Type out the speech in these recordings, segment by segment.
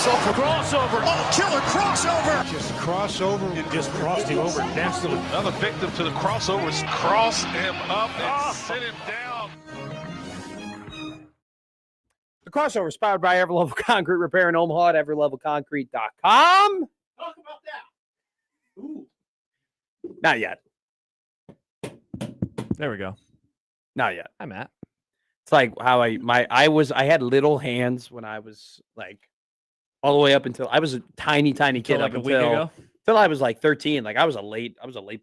himself a crossover. Oh, killer crossover. Just crossover. It just crossed him over nastily. Another victim to the crossovers. Cross him up and sit him down. The crossover is powered by Everlevel Concrete Repair in Omaha at everlevelconcrete.com. Talk about that. Ooh. Not yet. There we go. Not yet. Hi, Matt. It's like how I had little hands when I was like all the way up until I was a tiny kid Like up a week ago? until I was like 13. Like I was a late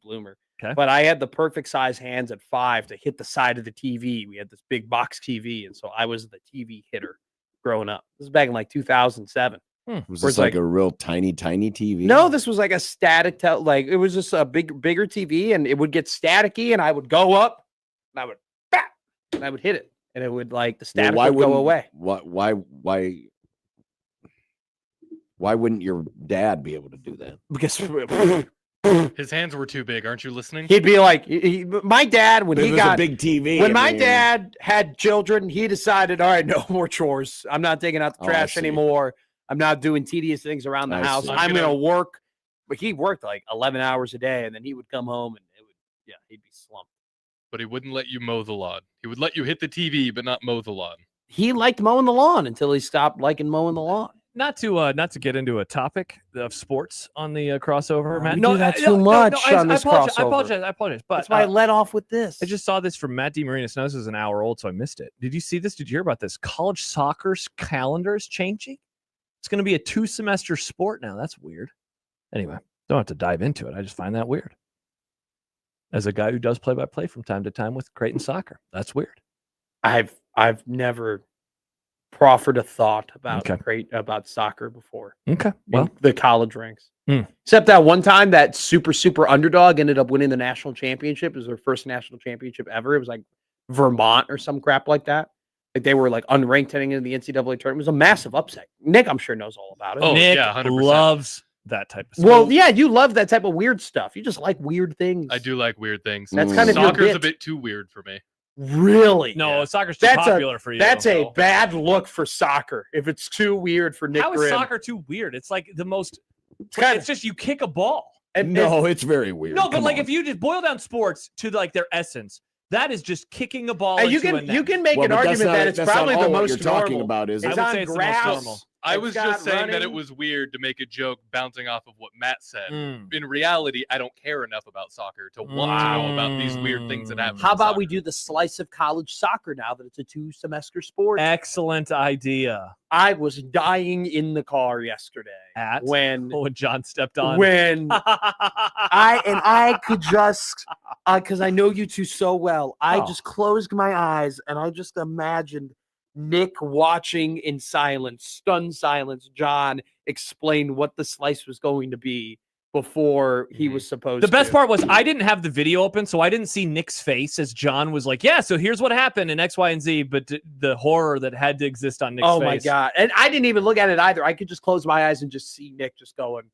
bloomer. Okay. But I had the perfect size hands at 5 to hit the side of the TV. We had this big box TV, and so I was the TV hitter growing up. This is back in like 2007. Was this like a real tiny TV? No, this was like a static like it was just a bigger TV, and it would get staticky, and I would go up and I would bap, and I would hit it, and it would like the static would go away. Why wouldn't your dad be able to do that? Because his hands were too big. Aren't you listening? he'd be like, my dad, when It he was got a big TV. when my dad had children, he decided, all right, no more chores. I'm not taking out the Oh, I trash see. anymore. I'm not doing tedious things around the I house. see. I'm going to work. But he worked like 11 hours a day, and then he would come home and he'd be slumped. But he wouldn't let you mow the lawn. He would let you hit the TV, but not mow the lawn. He liked mowing the lawn until he stopped liking mowing the lawn. Not to get into a topic of sports on the crossover, Matt. You do that too much on this crossover. I apologize. But That's why I let off with this. I just saw this from Matt DeMarinis. Now, this is an hour old, so I missed it. Did you see this? Did you hear about this? College soccer's calendar is changing. It's going to be a 2-semester sport now. That's weird. Anyway, don't have to dive into it. I just find that weird. As a guy who does play-by-play from time to time with Creighton soccer, that's weird. I've never proffered a thought about Okay. about soccer before. Okay. in Well, the college ranks. Hmm. Except that one time that super underdog ended up winning the national championship. It was their first national championship ever. It was like Vermont or some crap like that. Like they were like unranked heading into the NCAA tournament. It was a massive upset. Nick, I'm sure, knows all about it. Oh, Nick yeah, 100%. loves that type of stuff. Well, yeah, you love that type of weird stuff. You just like weird things. I do like weird things. That's kind of your Soccer's bit. a bit too weird for me. Really? No, soccer's too That's popular for you. That's a though. bad look for soccer. If it's too weird for Nick How is Grimm. soccer too weird? It's like the most. kinda- It's just you kick a ball. And No, it's very weird. No, but Come like on. if you just boil down sports to like their essence, that is just kicking a ball. and you into a can net. you can make Well, an but that's argument not- that it's that's not probably all the what most you're talking normal. about, is It's it? I would on say it's the most grass. normal. I It's was got just saying that running. it was weird to make a joke bouncing off of what Matt said. Mm. In reality, I don't care enough about soccer to want to know about these weird things that happen. How in about soccer. we do the slice of college soccer now that it's a 2-semester sport? Excellent idea. I was dying in the car yesterday At when when John stepped on. when I could just because I know you two so well. I Oh. just closed my eyes and I just imagined Nick watching in silence, stunned silence, John explain what the slice was going to be before he was supposed The to. best part was I didn't have the video open, so I didn't see Nick's face as John was like, "Yeah, so here's what happened in X, Y, and Z." But the horror that had to exist on Nick's face. Oh my God. And I didn't even look at it either. I could just close my eyes and just see Nick just going.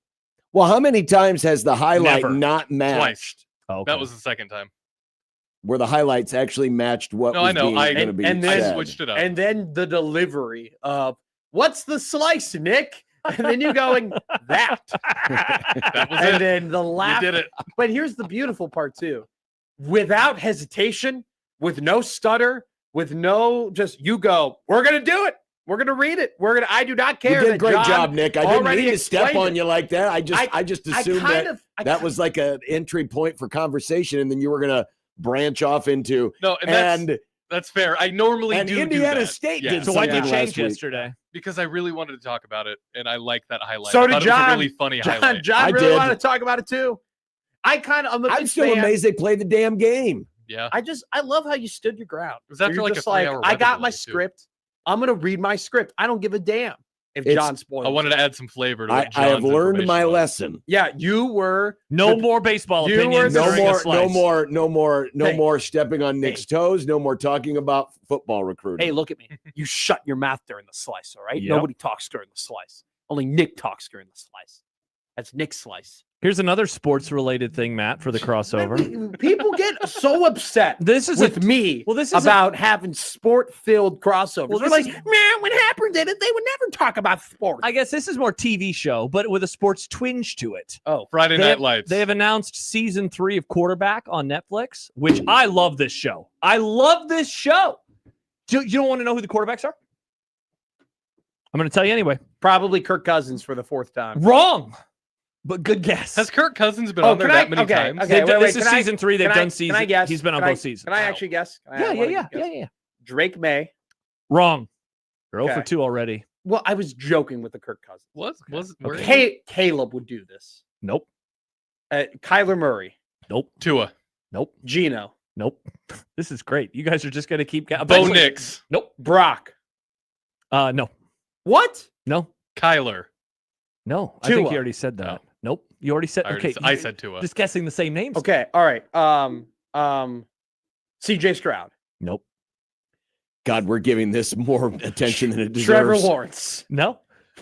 Well, how many times has the highlight Never. not matched? Twice. Oh, okay. That was the second time. Where the highlights actually matched what No, was I know. being I- going to be and then- said. I switched it up. And then the delivery of, what's the slice, Nick? And then you going, that. That was And it. then the You laugh. did it. But here's the beautiful part too. Without hesitation, with no stutter, with no just you go, we're gonna do it. We're gonna read it. I do not You care. did a that great John job, Nick. I didn't already mean to step explained on it. you like that. I just assumed that was like an entry point for conversation, and then you were gonna branch off into No, and that's fair. I normally do Indiana that. State Yeah. did So why'd you something change last week. yesterday? Because I really wanted to talk about it, and I like that highlight. So I did thought John. It was a really funny highlight. John I really did. wanted to talk about it too. I'm I'm still amazed they played the damn game. Yeah. I love how you stood your ground. It was after You're like a just 3-hour I weather got my delay, too. script. I'm gonna read my script. I don't give a damn if It's- John spoils. I wanted to add some flavor to I what have John's learned my information was. lesson. Yeah, you were No more baseball You were opinions. the- No during a more, slice. no Hey. more stepping on Nick's toes. No more talking about football recruiting. Hey, look at me. You shut your mouth during the slice, all right? Yep. Nobody talks during the slice. Only Nick talks during the slice. That's Nick's slice. Here's another sports-related thing, Matt, for the crossover. People get so upset me about having sport-filled crossovers. Well, They're like, man, when Happer did it, they would never talk about sports. I guess this is more TV show, but with a sports twinge to it. Oh, Friday Night Lights. They have announced season 3 of Quarterback on Netflix, which I love this show. I love this show. You don't want to know who the quarterbacks are? I'm going to tell you anyway. Probably Kirk Cousins for the 4th time. Wrong. But good guess. Has Kirk Cousins been on there that many times? Okay, this is season 3. They've done season. Can I guess? He's been on both seasons. Can I actually guess? Yeah. Drake May. Wrong. You're 0 for 2 already. Well, I was joking with the Kirk Cousins. Caleb would do this. Nope. Kyler Murray. Nope. Tua. Nope. Gino. Nope. This is great. You guys are just going to keep... Bo Nix. Nope. Brock. No. What? No. Kyler. No. I Tua. think you already said that. Oh. Nope. You already said... I said Tua. Just guessing the same names. Okay. All right. CJ Stroud. Nope. God, we're giving this more attention than it deserves. Trevor Lawrence. No.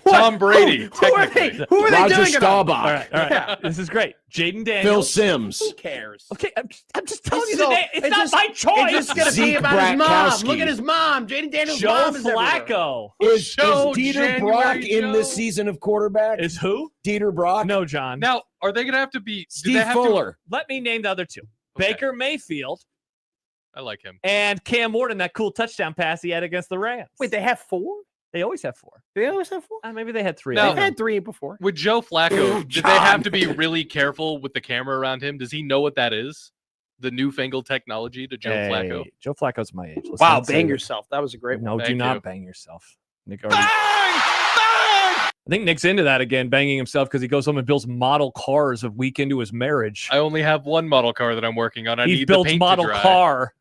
Tom Brady. Who are they? Who are they Roger doing Staubach. All right. Yeah. This is great. Jaden Daniels. Phil Sims. Who cares? Okay, I'm just telling you So, the name. It's not my choice. It's just going to be Zeke about his mom. Bratkowski. Look at his mom. Jaden Daniels' Joe mom is everywhere. Flacco. Is Joe Dieter January Brock in Joe. this season of quarterback? Is who? Dieter Brock? No, John. Now, are they going to have to be... do they Steve have Fuller. Let me name the other two. Okay. Baker Mayfield I like him. and Cam Ward in that cool touchdown pass he had against the Rams. Wait, they have 4? They always have 4. They always have 4? Maybe they had 3. No. They've had 3 before. With Joe Flacco, did they have to be really careful with the camera around him? Does he know what that is? The newfangled technology to Joe Flacco? Joe Flacco's my age. Let's Wow, not say bang that. yourself. That was a great one. No, do Thank not you. bang yourself. Nick already... I think Nick's into that again, banging himself because he goes home and builds model cars a week into his marriage. I only have one model car that I'm working on. I He need the builds paint model to dry. car.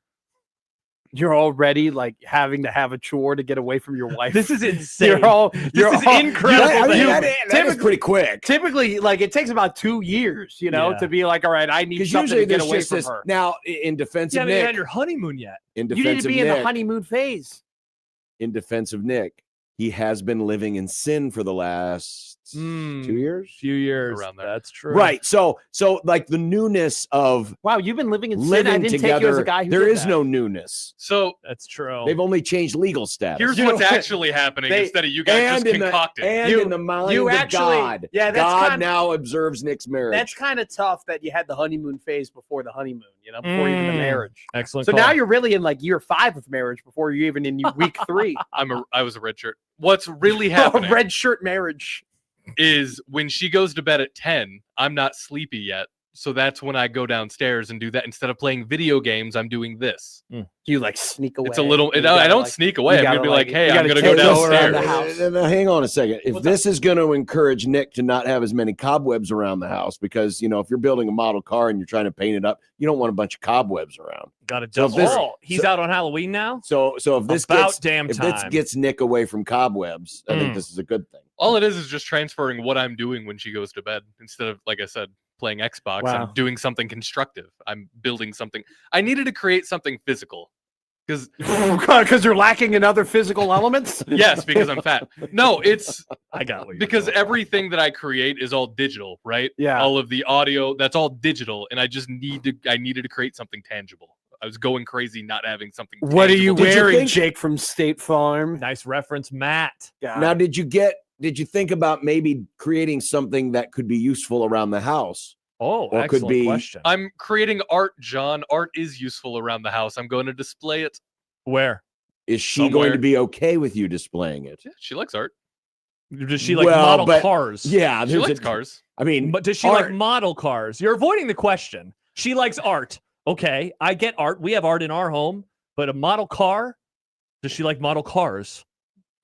You're already like having to have a chore to get away from your wife. This is insane. You're This is incredible. I mean, You- that is pretty quick. Typically, like it takes about 2 years, Yeah. to be like, all right, I need Because something usually to get there's away just from this. her. Now, in defense You of haven't even Nick, had your honeymoon yet. in You need defense to of be in the Nick, honeymoon phase. in defense of Nick, he has been living in sin for the last 2 years. Few years. Around there. That's true. Right. So like the newness of Wow, you've been living in sin. I living didn't take you as a together, guy who there did is that. no newness. So That's true. They've only changed legal status. here's You know what's what? actually happening They- instead of you guys just concocted. in the mind you of actually- God. yeah, that's God kinda- now observes Nick's marriage. That's kind of tough that you had the honeymoon phase before the honeymoon, before even the marriage. Excellent. So call. now you're really in like year 5 of marriage before you're even in week 3. I was a red shirt. What's really happening Red shirt marriage. is when she goes to bed at 10, I'm not sleepy yet. So that's when I go downstairs and do that. Instead of playing video games, I'm doing this. You like sneak away. It's a little, You I gotta, don't like- sneak away. you I'm going to gotta, be like, like- hey, you I'm gotta going to go tiptoe around downstairs. the house. Now, hang on a second. If What's this is going to encourage Nick to not have as many cobwebs around the house, because if you're building a model car and you're trying to paint it up, you don't want a bunch of cobwebs around. Got it. So if this- He's out on Halloween now. So if this About gets damn if this time. gets Nick away from cobwebs, I think this is a good thing. All it is just transferring what I'm doing when she goes to bed. Instead of, like I said, playing Xbox, Wow. I'm doing something constructive. I'm building something. I needed to create something physical. Because you're lacking in other physical elements. Yes, because I'm fat. No, it's I got what you're because doing. everything that I create is all digital, right? Yeah. All of the audio, that's all digital, and I needed to create something tangible. I was going crazy not having something. What are you tangible. Did you wearing, think- Jake from State Farm? Nice reference, Matt. Now, did you think about maybe creating something that could be useful around the house? Oh, Or could excellent be- question. I'm creating art, John. Art is useful around the house. I'm going to display it. Where Is she going Somewhere. to be okay with you displaying it? Yeah, she likes art. does she like Well, model but- cars? Yeah, She there's likes a, cars. I mean, But does she art- like model cars? You're avoiding the question. She likes art. Okay, I get art. We have art in our home, but a model car? Does she like model cars?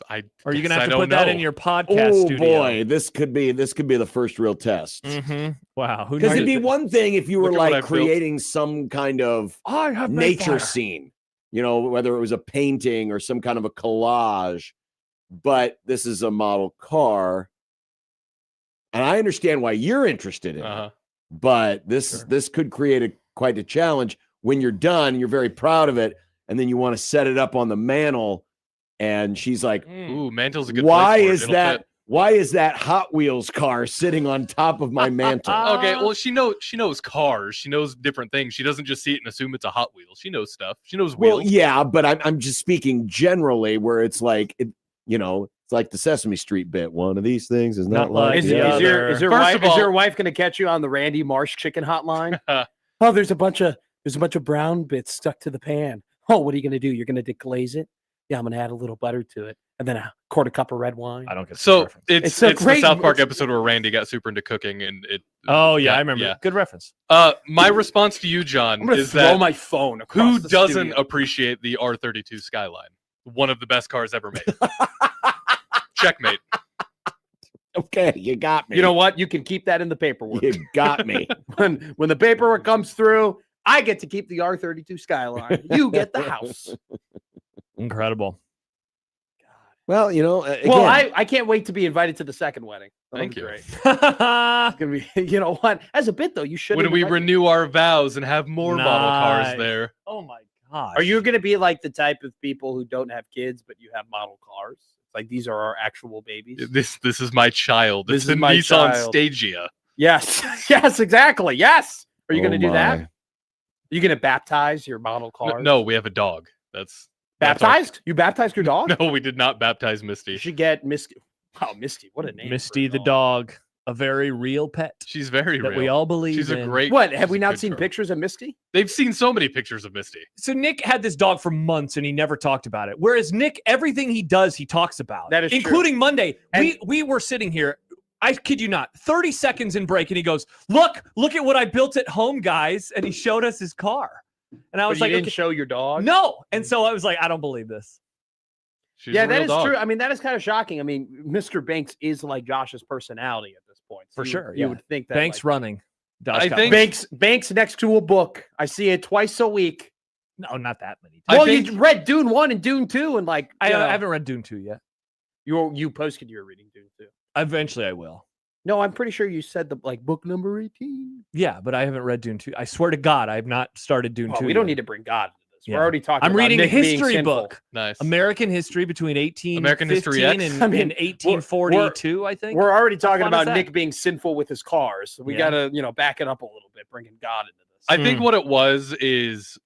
I Or are you guess gonna have I to don't put that know. in your podcast Oh studio? boy, this could be the first real test. Mm-hmm. Wow. Who Because knew? it'd be one thing if you were Look at what like I've built. creating some kind of I have made nature fire. scene, whether it was a painting or some kind of a collage. But this is a model car, and I understand why you're interested in it. Uh-huh. But this could create quite a challenge when you're done. You're very proud of it, and then you want to set it up on the mantle. And she's like, Ooh, mantle's a good "Why place for it. is It'll that? fit. Why is that Hot Wheels car sitting on top of my mantle? Okay, well, she knows cars. She knows different things. She doesn't just see it and assume it's a Hot Wheel. She knows stuff. She knows wheels. Well, yeah, but I'm just speaking generally, where it's like, it's like the Sesame Street bit. One of these things is not like Is the other. your wife going to catch you on the Randy Marsh chicken hotline? Oh, there's a bunch of brown bits stuck to the pan. Oh, what are you going to do? You're going to deglaze it? Yeah, I'm going to add a little butter to it, and then a quarter cup of red wine. I don't get So it's the great- South Park episode where Randy got super into cooking, and it. Oh yeah, I remember. Yeah. Good reference. My response to you, John, I'm going to is throw that my phone across who the doesn't studio. appreciate the R32 Skyline? One of the best cars ever made. Checkmate. Okay, you got me. You know what? You can keep that in the paperwork. You got me. when the paperwork comes through, I get to keep the R32 Skyline. You get the house. Incredible. Well, again, Well, I can't wait to be invited to the second wedding. That'll Thank be you. Great. It's gonna be. You know what? As a bit though, you should. When we renew our vows and have more model cars Nice. there. Oh my gosh. Are you going to be like the type of people who don't have kids but you have model cars? Like these are our actual babies. This is my child. This It's the is my Nissan child. Stagia. Yes. Yes. Exactly. Yes. Are you Oh going to do that? my. Are you going to baptize your model N- cars? No, we have a dog. That's our- Baptized? You baptized your dog? No, we did not baptize You Misty. should get Misty. Wow, Misty. What a name. for a Misty the dog, a very real pet She's very that real. we all believe She's a in. great. What? Have she's we a not good seen girl. pictures of Misty? They've seen so many pictures of Misty. So Nick had this dog for months and he never talked about it. Whereas Nick, everything he does, he talks about. That is true. including Monday. And- We were sitting here. I kid you not, 30 seconds in break, and he goes, Look at what I built at home, guys. And he showed us his car. And I But was you like, didn't okay, show your dog? no. And so I was like, I don't believe this. She's Yeah, a that real is dog. true. I mean, that is kind of shocking. I mean, Mr. Banks is like Josh's personality at this point. For you- sure, You yeah. would think that. Banks like, running. I think- Banks next to a book. I see it twice a week. No, not that many. I Well, think- you read Dune 1 and Dune 2 and like I you know, haven't read Dune 2 yet. you posted you were reading Dune 2. Eventually I will. No, I'm pretty sure you said the like book number 18. Yeah, but I haven't read Dune 2. I swear to God, I have not started Dune 2. We don't yet. need to bring God into this. Yeah. We're already talking I'm about reading a Nick being history sinful. book. Nice. American history between 1815 American History X? and, I mean, and 1842, I think. We're already talking fun is about that? Nick being sinful with his cars. So we Yeah. got to, back it up a little bit, bringing God into this. I think what it was is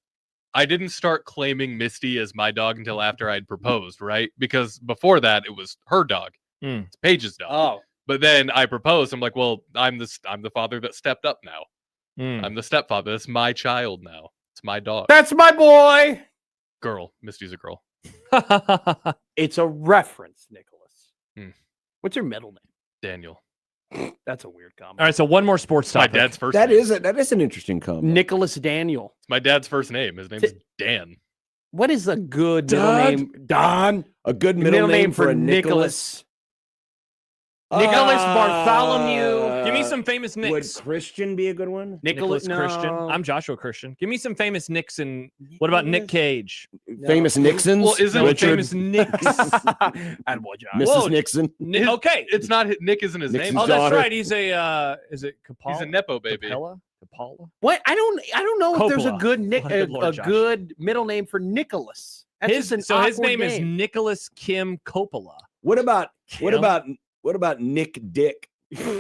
I didn't start claiming Misty as my dog until after I'd proposed, right? Because before that, it was her dog. Mm. It's Paige's dog. Oh, But then I proposed. I'm like, well, I'm the father that stepped up now. Mm. I'm the stepfather. That's my child now. It's my dog. that's my boy. Girl. Misty's a girl. It's a reference, Nicholas. Hmm. What's your middle Daniel. name? That's a weird comment. All right, so one more sports It's my topic. dad's first That name. is an interesting comment. Nicholas Daniel. It's my dad's first name. His name's Dan. What is a good Doug? middle name? Don. A good middle name for a Nicholas. Nicholas Bartholomew. Give me some famous Would Nicks. Christian be a good one? Nicholas Christian. no. I'm Joshua Christian. Give me some famous Nicks and what about Nick Cage? Famous Nixons? Well, isn't No, it famous Nicks. Attaboy, Josh. Mrs. Whoa. Nixon? Okay. It's not Nick. Isn't his Nixon's name? Oh, that's daughter. right. He's a is it Capella? He's a nepo baby. Capella? Capella? What? I don't know if there's a Coppola. good Nick, Oh, good Lord, a Josh. good middle name for Nicholas. That's His just an his awkward name is Nicholas Kim Coppola. What about Kim? Nick Dick?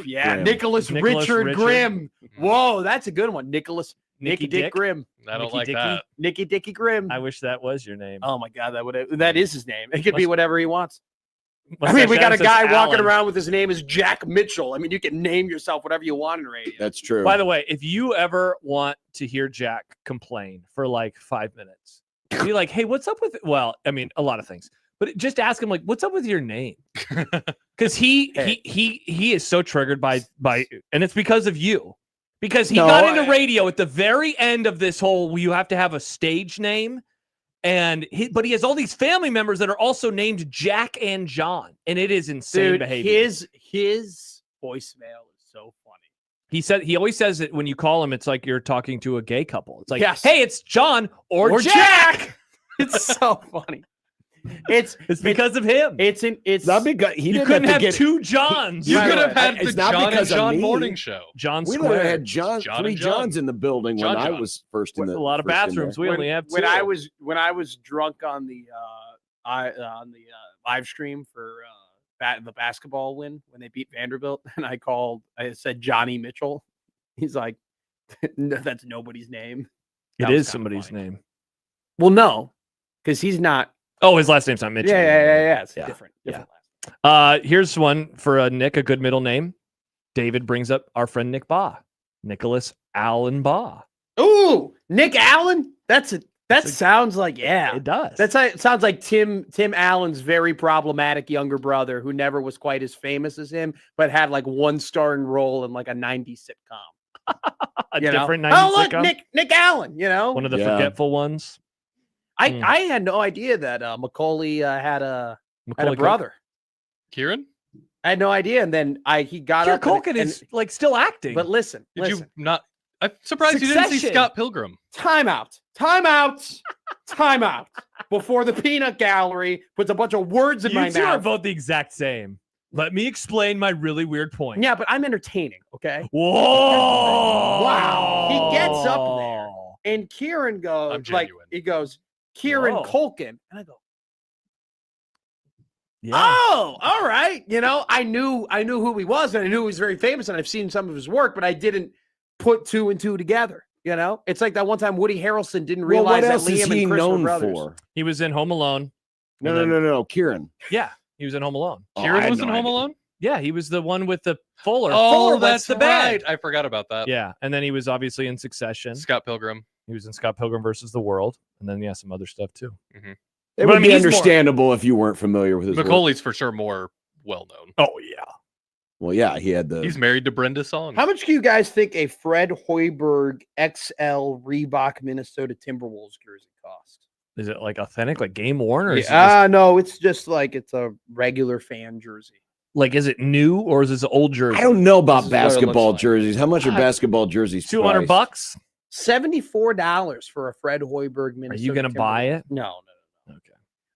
Yeah, Grimm. Nicholas Nicholas Richard Richard. Grimm. Whoa, that's a good one. Nicholas Nicky Nicky Dick Dick? Grimm. I don't Nicky like Dicky? that. Nicky Dicky Grimm. I wish that was your name. Oh my god, that is his name. It could be Must- whatever he wants. Must I mean, have we got a says guy walking Alan. around with his name is Jack Mitchell. I mean, you can name yourself whatever you want in radio. That's true. By the way, if you ever want to hear Jack complain for like 5 minutes, be like, "Hey, what's up with?" Well, I mean, a lot of things, but just ask him like, "What's up with your name?" Because he is so triggered by, and it's because of you. Because he No, got into radio at the very end of this whole. You have to have a stage name, but he has all these family members that are also named Jack and John, and it is insane Dude, behavior. his voicemail is so funny. He always says it when you call him, it's like you're talking to a gay couple. It's like, Yes. hey, it's John or Jack. It's so funny. It's Because of him. it's not because he You didn't couldn't have have to get. two Johns. You Right, could have right. had the It's not John and because of John me. morning show. John We Square. literally had John three and John. Johns in the building John when I John. was first in With the a lot of first in bathrooms. there. We only have two. when I was drunk on the live stream for the basketball win when they beat Vanderbilt, and I said Johnny Mitchell. He's like, no, that's nobody's name. It That was is kinda somebody's funny. name. Well, no, because he's not. Oh, his last name's not Mitchell. Yeah. It's Yeah. different. Yeah. last. Here's one for Nick, a good middle name. David brings up our friend Nick Baugh. Nicholas Allen Baugh. Ooh, Nick Allen. That sounds like It does. It sounds like Tim Allen's very problematic younger brother who never was quite as famous as him, but had like one starring role in like a 90s sitcom. a You know? different 90s Oh, look, sitcom? Nick Allen, One of the Yeah. forgetful ones. I had no idea that Macaulay had a Macaulay brother. Kieran, I had no idea, and then he got Kieran up. Culkin is like still acting. But listen, did you not? I'm surprised you didn't see Succession. Scott Pilgrim. Time out. Before the peanut gallery puts a bunch of words in my you two are mouth. both the exact same. Let me explain my really weird point. Yeah, but I'm entertaining. Okay. Whoa! Wow. He gets up there. And Kieran I'm goes like genuine. he goes, Kieran Whoa. Culkin. And I go, Yeah. oh, all right. I knew who he was, and I knew he was very famous, and I've seen some of his work, but I didn't put two and two together. It's like that one time Woody Harrelson didn't Well, realize what else that is Liam he and Chris were known brothers. for? He was in Home Alone. No, Kieran. Yeah, he was in Home Alone. Oh, I Kieran had was no in Home idea. Alone. Yeah, he was the one with the Fuller. Oh, Fuller that's the right. bed. I forgot about that. Yeah, and then he was obviously in Succession. Scott Pilgrim. He was in Scott Pilgrim versus the World, and then some other stuff too. It But would I mean, be he's more- understandable if you weren't familiar with his work. Macaulay's for sure more well known. Oh yeah. Well, yeah, he had the. He's married to Brenda Song. How much do you guys think a Fred Hoiberg XL Reebok Minnesota Timberwolves jersey cost? Is it like authentic, like game worn, or is it just, Yeah, no, it's just like it's a regular fan jersey. like is it new or is this an old jersey? I don't know This about is what it looks basketball like. jerseys. How much are God. basketball jerseys? $200 bucks. $74 for a Fred Hoiberg Minnesota. Are you gonna buy Timberwolves. it? No. Okay.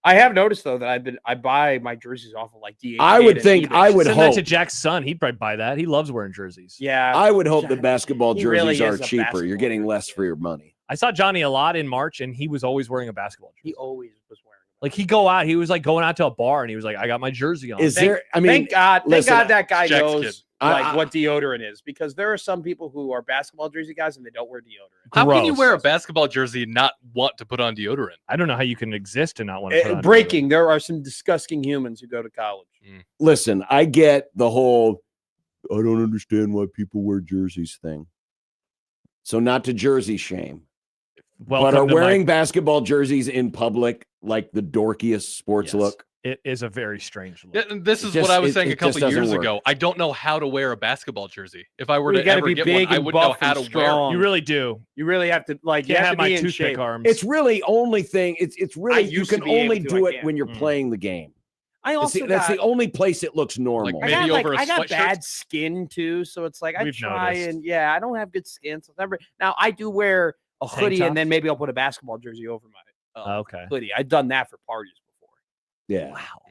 I have noticed though that I buy my jerseys off of like DH. I would think- I would Send that hope. to Jack's son. He'd probably buy that. He loves wearing jerseys. Yeah. I would hope the Johnny- basketball he jerseys really are is a cheaper. You're basketball getting jersey, less for yeah. your money. I saw Johnny a lot in March, and he was always wearing a basketball jersey. He always was wearing. Like he'd go out, he was like going out to a bar, and he was like, "I got my jersey on." Is Thank- there? I mean, Thank God listen, that guy Jack's knows kid. like what deodorant is, because there are some people who are basketball jersey guys and they don't wear deodorant. How can you Gross. wear a basketball jersey and not want to put on deodorant? I don't know how you can exist and not want to put on Breaking. There are some disgusting humans who go to college. listen, I get the whole I don't understand why people wear jerseys thing. So not to jersey shame, deodorant. but Welcome are to wearing my- basketball jerseys in public like the dorkiest sports Yes. look? It is a very strange look. Yeah, This is It what I just- was it- saying it a couple just doesn't years work. ago. I don't know how to wear a basketball jersey. If I were You to gotta ever be get big one, I and wouldn't know buff how and to wear. strong. You really do. You really have to like. You You have have to my be in toothpick shape. arms. It's really only thing. It's really you used to can be able only to, do I it can't. when you're playing the game. I also That's the got- only place it looks normal. Maybe I got, over a I got sweatshirt? bad skin too, so it's like I We've try noticed. and I don't have good skin. So never. Now I do wear a Tank hoodie tops? and then maybe I'll put a basketball jersey over my Okay. hoodie. I've done that for parties before. Yeah. Wow.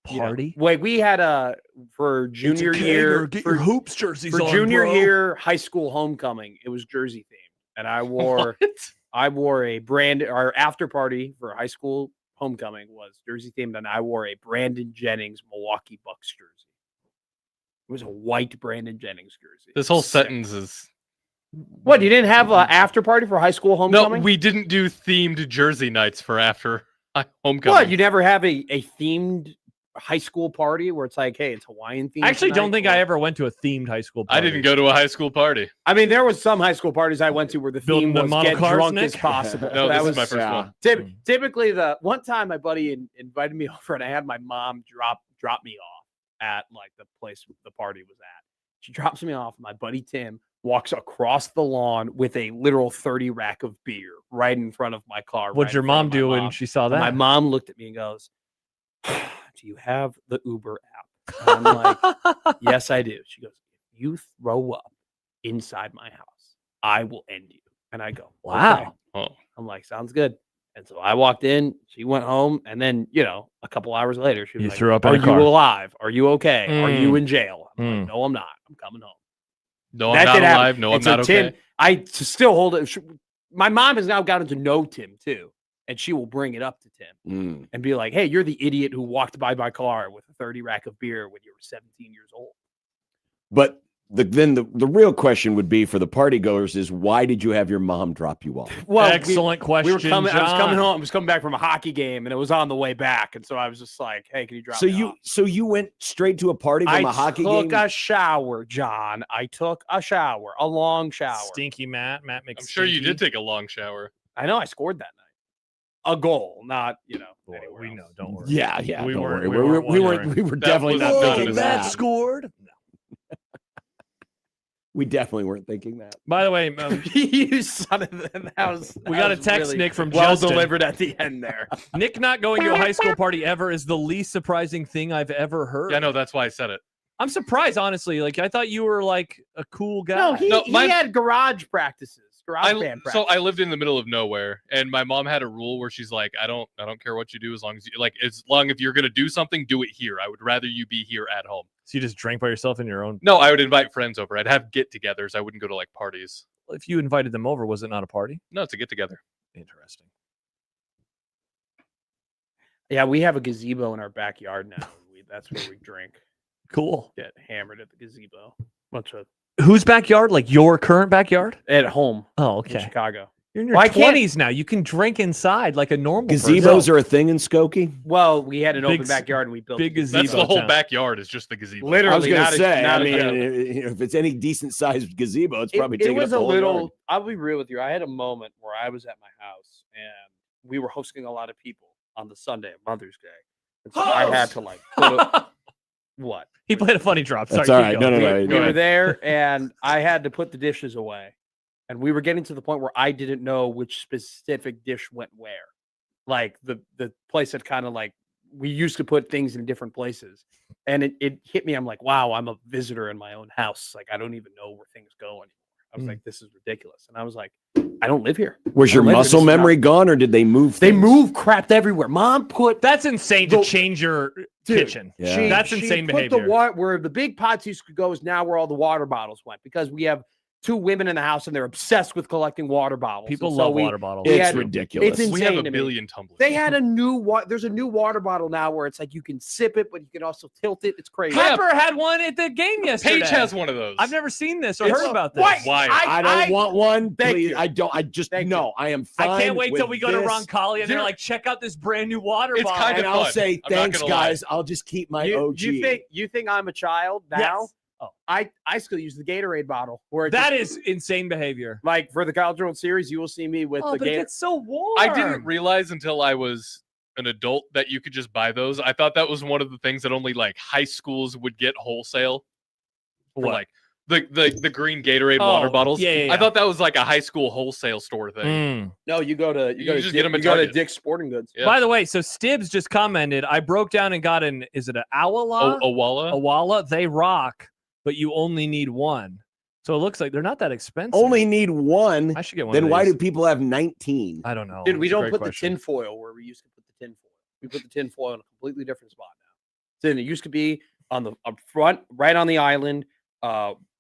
You know, Party. Wait, we had for junior year for, hoops jerseys for junior year high school homecoming. It was jersey themed, and I wore a brand. Our after party for high school homecoming was jersey themed, and I wore a Brandon Jennings Milwaukee Bucks jersey. It was a white Brandon Jennings jersey. This whole Sick. sentence is What, you didn't have an after party for high school no. homecoming? We didn't do themed jersey nights for after homecoming. What, you never have a themed high school party where it's like, hey, it's Hawaiian themed? I actually don't tonight, think or- I ever went to a themed high school I party. didn't go to a high school party. I mean, there was some high school parties I went to where the Building theme the was model get cars, drunk Nick? as possible. No, that this was is my first one. Typically, the one time my buddy invited me over, and I had my mom drop me off at like the place the party was at. She drops me off. My buddy Tim walks across the lawn with a literal 30 rack of beer right in front of my car. What'd right your in front mom of my do when mom. she saw And that? my mom looked at me and goes, "Do you have the Uber app?" And I'm like, "Yes, I do." She goes, "If you throw up inside my house, I will end you." And I go, Wow. "Okay." Oh, I'm like, "Sounds good." And so I walked in, she went home, and then, a couple hours later, she was You like, threw up in "Are a car." you alive? Are you okay? Are you in jail?" I'm like, Mm. "No, I'm not. I'm coming home." no, That I'm not did happen. alive. No, I'm And so not Tim, okay. I still hold it. My mom has now gotten to know Tim too. and she will bring it up to Tim Mm. and be like, "Hey, you're the idiot who walked by my car with a 30 rack of beer when you were 17 years old." But the real question would be for the party goers is why did you have your mom drop you off? Well, Excellent question. We were coming. I was coming John. home. I was coming back from a hockey game, and it was on the way back. And so I was just like, "Hey, can you drop?" So me you off? so you went straight to a party from a hockey I game? took a shower, John. I took a shower, a long shower. Stinky Matt makes. I'm sure you did take a long shower. I know I scored that night. A goal, not Boy, anywhere we else. know. Don't worry. Yeah, We don't weren't- worry. we weren't We were That definitely was not not thinking as that. bad. scored. We definitely weren't thinking that. By the way, You son of that was. We that got a was text, really Nick, from well Justin. delivered at the end there. Nick not going to a high school party ever is the least surprising thing I've ever heard. Yeah, no, that's why I said it. I'm surprised, honestly. Like I thought you were like a cool guy. No, he mine- had garage practices, garage band practices. So I lived in the middle of nowhere, and my mom had a rule where she's like, I don't care what you do as long as if you're gonna do something, do it here. I would rather you be here at home. So you just drank by yourself in your own. No, I would invite friends over. I'd have get-togethers. I wouldn't go to like parties. If you invited them over, was it not a party? No, it's a get-together. Interesting. Yeah, we have a gazebo in our backyard now. That's where we drink. Cool. Get hammered at the gazebo. Bunch of Whose backyard? Like your current backyard? at home Oh, in okay. Chicago. You're in your Well, I can't- 20s now. You can drink inside like a normal Gazebos are a thing in Skokie? Well, we had an Big open backyard and we built big a gazebo. That's the whole town. backyard. Is just the gazebo. Literally, I was going not to a- say, not I a mean, joke. if it's any decent sized gazebo, it's probably it taking was up a the whole little. yard. I'll be real with you. I had a moment where I was at my house and we were hosting a lot of people on the Sunday of Mother's Day, and so I had to like what? He played a funny drop. That's Sorry, all keep right. going. No. We go were ahead. there and I had to put the dishes away. And we were getting to the point where I didn't know which specific dish went where. Like the place had kind of like, we used to put things in different places. And it hit me. I'm like, wow, I'm a visitor in my own house. Like, I don't even know where things go anymore. I was like, this is ridiculous. And I was like, I don't live here. Was your I don't live here. muscle This is not- memory gone or did they move They things? move crap everywhere. Mom put That's insane to The- change your Dude, kitchen. Yeah. That's she insane put behavior. The where the big pots used to go is now where all the water bottles went because we have two women in the house and they're obsessed with collecting water bottles. People And so love we- water bottles. we It's had- ridiculous. it's We have insane a to me. billion tumblers. They had a new there's a new water bottle now where it's like you can sip it, but you can also tilt it. It's crazy. Yeah. Pepper had one at the game yesterday. Paige has one of those. I've never seen this or It's heard about this. Why? I don't want one. Thank Please. you. I don't. I just Thank no. I am fine. I can't wait till with we go to this. Roncalli and they're Dude. like, check out this brand new water It's bottle. kind And of I'll fun. say I'm not thanks, gonna lie. guys. I'll just keep my You, OG. you think I'm a child now? Yes. Oh. I still use the Gatorade bottle. Where it That just- is insane behavior. like for the College World Series, you will see me with Oh, the but it Gatorade. gets so warm. I didn't realize until I was an adult that you could just buy those. I thought that was one of the things that only like high schools would get wholesale. For What? like the green Gatorade water Oh, bottles. yeah. I thought that was like a high school whole store thing. Mm. No, you go to You just get them at you go to Target. Dick's Sporting Goods. Yeah. By the way, so Stibbs just commented, I broke down and got is it an Awala? Owala. Awala? They rock, but you only need one. So it looks like they're not that expensive. only need one. I should get one. Then of why these. do people have 19? I don't know. Dude, we It's a don't great put question. the tinfoil where we used to put the tinfoil. We put the tinfoil in a completely different spot now. So it used to be on the up front, right on the island,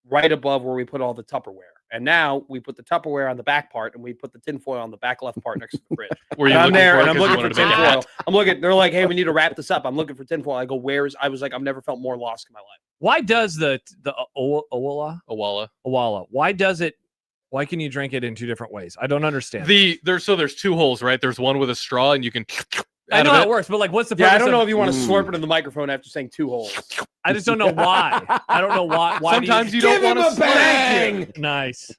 right above where we put all the Tupperware. And now we put the Tupperware on the back part and we put the tinfoil on the back left part next to the fridge. Were you And I'm looking there for it and I'm 'cause you looking for wanted to make a tinfoil. hat? I'm looking, they're like, hey, we need to wrap this up. I'm looking for tinfoil. I go, I was like, I've never felt more lost in my life. Why does the Awala? Owala. Awala. Why can you drink it in two different ways? I don't understand. There's two holes, right? There's one with a straw and you can I out know of how it. it works, but like, what's the Yeah, purpose? I don't know of- if you want to slurp it in the microphone after saying two holes. I just don't know why. I don't know why. Why do Sometimes you don't Give him want to a slurp. bang! Nice.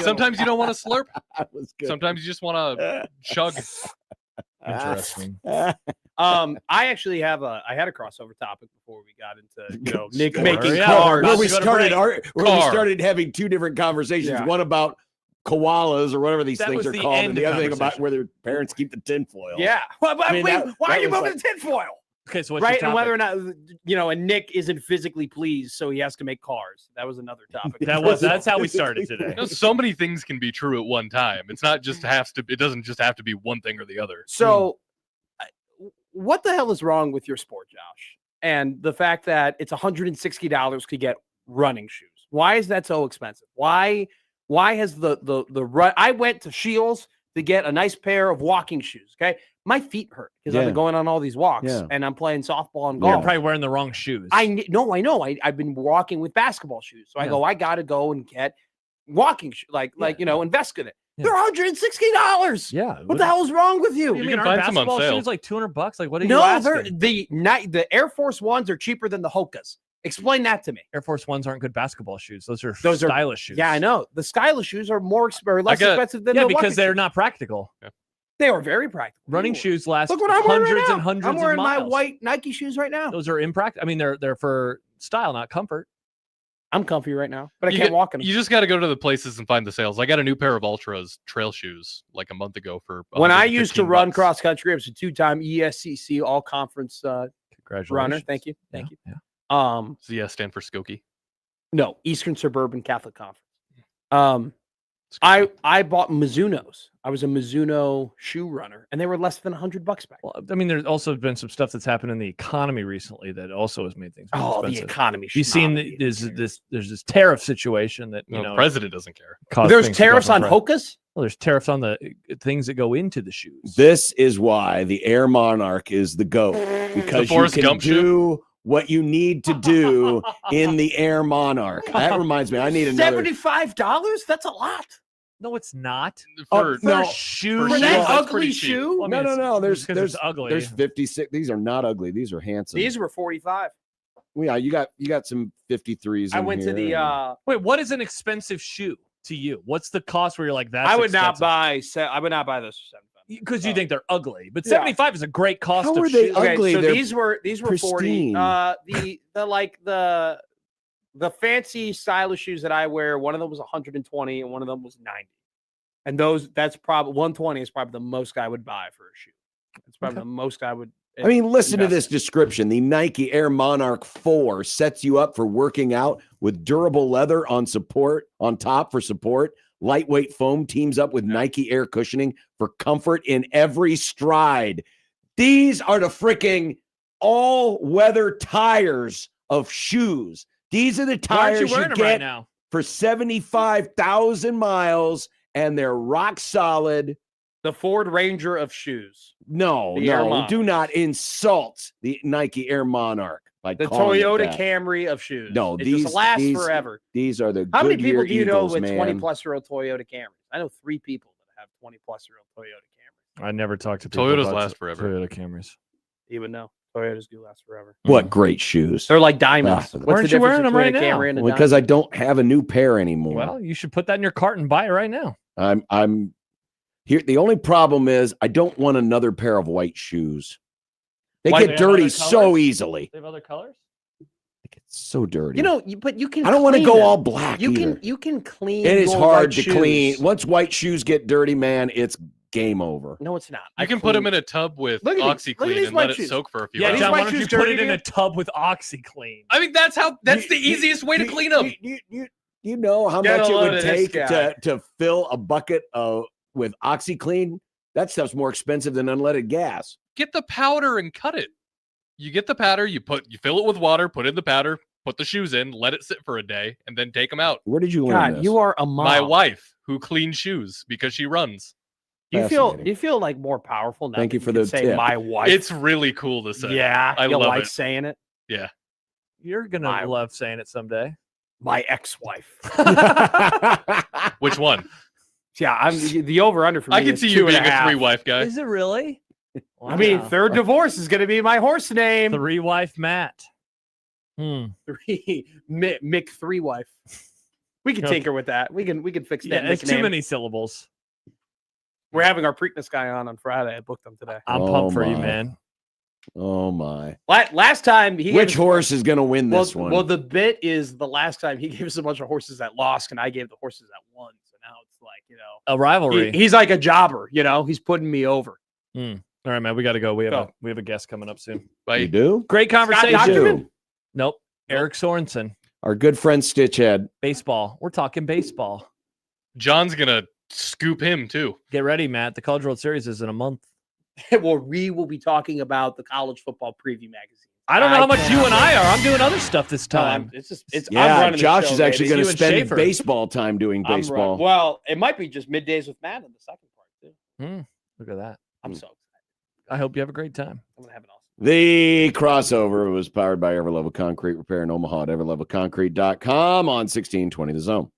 Sometimes you don't want to slurp. That was good. Sometimes you just want to chug. Interesting. I actually had a crossover topic before we got into Nick Sure. making Yeah. cars. where we Let's go to started break. where we Car. started having two different conversations. Yeah. One about koalas or whatever these That things was are the called, end and the of other thing about conversation. where their parents keep the tinfoil. Yeah. Why I mean, that are you was moving like- the tinfoil? Okay, so what's Right, your and whether or topic? not and Nick isn't physically pleased, so he has to make cars. That was another topic. That's how we started today. You know, so many things can be true at one time. It's not just it doesn't just have to be one thing or the other. So, what the hell is wrong with your sport, Josh? And the fact that it's $160 to get running shoes. Why is that so expensive? Why has the run? I went to Shields to get a nice pair of walking shoes. Okay. My feet hurt because I've been going on all these walks and I'm playing softball and golf. You're probably wearing the wrong shoes. I know. I've been walking with basketball shoes. So I go, I got to go and get walking shoes, invest in it. They're $160. Yeah. What the hell is wrong with you? You can find some on basketball sale. shoes like $200? Like, what are you asking? The Air Force Ones are cheaper than the Hokas. Explain that to me. Air Force Ones aren't good basketball shoes. Those are stylish shoes. Yeah, I know. The stylish shoes are less expensive than the because they're shoes. not practical. Yeah. They are very practical. Running shoes last Look what I'm wearing hundreds right now. and hundreds I'm wearing of miles. my white Nike shoes right now. Those are impractical. I mean, they're for style, not comfort. I'm comfy right now, but I can't walk in them. You just got to go to the places and find the sales. I got a new pair of Ultras trail shoes like a month ago for when I used to run $115. cross country. I was a 2-time ESCC all conference Congratulations. runner. Thank you. Yeah. ZS stand for Skokie. No, Eastern Suburban Catholic Conference. I bought Mizunos. I was a Mizuno shoe runner, and they were less than $100 back. Well, I mean, there's also been some stuff that's happened in the economy recently that also has made things more The expensive. economy. You've seen there's this tariff situation that The president doesn't care. caused There's things to go tariffs from on price. Hokas. Well, there's tariffs on the things that go into the shoes. This is why the Air Monarch is the GOAT, because you Forrest can Gump do what you need to do in the Air Monarch. That reminds me, I need another. $75? That's a lot. No, it's not. For no. shoes. For shoes, that that's ugly pretty cheap. shoe? Well, I mean, No. because There's it's ugly. There's 56. These are not ugly. These are handsome. These were 45. Yeah, you got some 53s. I went to the Wait, what is an expensive shoe to you? What's the cost where you're like, that's I would not expensive? buy those for 75. Because you think they're ugly, but Yeah. 75 is a great cost. How of are they shoes. ugly? So They're these were 40. pristine. The fancy stylish shoes that I wear, one of them was 120 and one of them was 90. And that's probably 120 is probably the most I would buy for a shoe. It's probably the most I would. I mean, listen to this invest in. description. The Nike Air Monarch 4 sets you up for working out with durable leather on top for support. Lightweight foam teams up with Nike Air cushioning for comfort in every stride. These are the freaking all-weather tires of shoes. These are the Why aren't tires you wearing them get right now? for 75,000 miles, and they're rock solid. The Ford Ranger of shoes. No, The Air no, Monarch. do not insult the Nike Air Monarch by The calling it Toyota that. Camry of shoes. No, it these just lasts these- forever. These are the How many people Goodyear do you know Eagles, with man. 20-plus-year-old Toyota Camrys? I know 3 people that have 20-plus-year-old Toyota Camrys. I never talked to people Toyotas about last forever. Toyota Camrys. You would know. Toyotas do last forever. What great shoes! They're like diamonds. Ah, What's why aren't the you difference wearing them between right a now? Camry and a Because diamond? I don't have a new pair anymore. Well, you should put that in your cart and buy it right now. I'm here. The only problem is I don't want another pair of white shoes. They Why, get they have dirty other so colors? easily. They have other colors? They get so dirty. You know, but you can. I don't want to clean go them. all black. You either. can clean. It is your hard white to shoes. clean. Once white shoes get dirty, man, it's game over. No, it's not. You can put them in a tub with Look at these- look at OxyClean these and white let it shoes. soak for a few Yeah, hours. John, white why don't you shoes put dirty it in to a tub with OxyClean? I mean, that's the You- easiest way to you- clean them. You know how Get much a it load would of this take guy. to fill a bucket with OxyClean? That stuff's more expensive than unleaded gas. Get the powder and cut it. You get the powder, you fill it with water, put in the powder, put the shoes in, let it sit for a day, and then take them out. Where did you learn God, this? you are a mom. My wife, who cleans shoes because she runs. You feel Fascinating. like more powerful now. Thank you that for can the say tip. my wife. It's really cool to say. yeah. I you love like it. saying it. Yeah. You're gonna My- love saying it someday. My ex-wife. Which one? Yeah, I'm the over/under for me. I can is see you 2.5. being a 3-wife guy. Is it really? I mean, Wow. third divorce is going to be my horse name. 3-wife Matt. Mick 3-wife. We can Okay. tinker with that. We can fix that. Yeah, it's too nickname. many syllables. We're having our Preakness guy on Friday. I booked him today. I'm Oh pumped for you, my. man. Oh my! Last time he Which gave us- horse is going to win this one? Well, the bit is the last time he gave us a bunch of horses that lost, and I gave the horses that won. So now it's like, A rivalry. he's like a jobber. He's putting me over. All right, man. We got to go. We have Go. a guest coming up soon. you Bye. do? Great conversation. Scott You Document? do. Nope. Eric Sorenson. Our good friend Stitchhead. Baseball. We're talking baseball. John's going to scoop him, too. Get ready, Matt. The College World Series is in a month. Well, we will be talking about the college football preview magazine. I don't know how much you cannot and I wait. are. I'm doing other stuff this time. It's just I'm Yeah, running the Josh show, is actually baby. going to You and spend Schaefer. baseball time doing I'm baseball. Well, it might be just middays with Matt in the second part too. Look at that. I'm so excited. I hope you have a great time. I'm gonna have an awesome. The crossover was powered by Everlevel Concrete Repair in Omaha at everlevelconcrete.com on 1620 The Zone.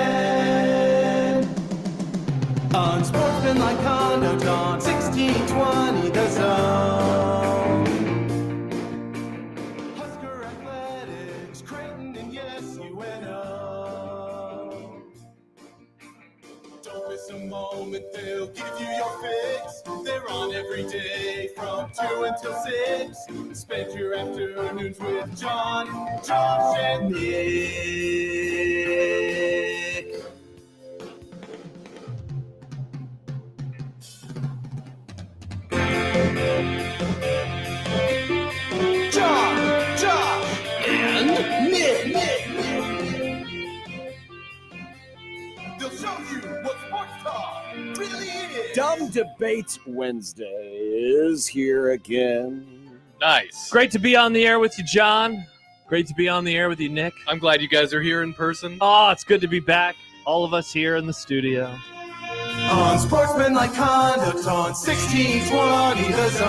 KOZN. Unsportsmanlike conduct on 1620 The Zone. Husker athletics, Creighton and yes, UNO. Don't miss a moment, they'll give you your fix. They're on every day from 2 until 6. Spend your afternoons with John, Josh, and Nick. John, Josh, and Nick. They'll show you what sports talk really is. Dumb Debates Wednesday is here again. Nice. Great to be on the air with you, John. Great to be on the air with you, Nick. I'm glad you guys are here in person. Oh, it's good to be back. All of us here in the studio. Unsportsmanlike conduct on 1620 The Zone.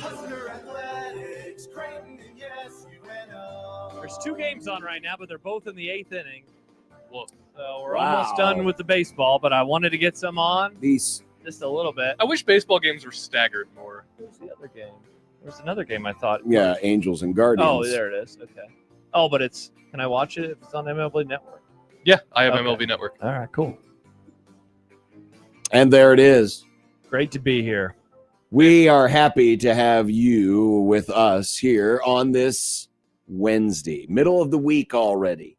Husker athletics, Creighton and yes, UNO. There's 2 games on right now, but they're both in the 8th inning. Whoa. So we're Wow. almost done with the baseball, but I wanted to get some on These just a little bit. I wish baseball games were staggered more. Where's the other game? There's another game I thought. Yeah, Angels and Guardians. Oh, there it is. Okay. Oh, but can I watch it if it's on MLB Network? Yeah, I have Okay. MLB Network. All right, cool. And there it is. Great to be here. We are happy to have you with us here on this Wednesday, middle of the week already.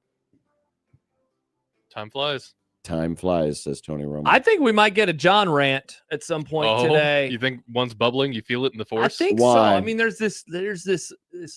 Time flies. Time flies, says Tony Romo. I think we might get a John rant at some point today. You think one's bubbling? You feel it in the force? I think so. Why? I mean, there's this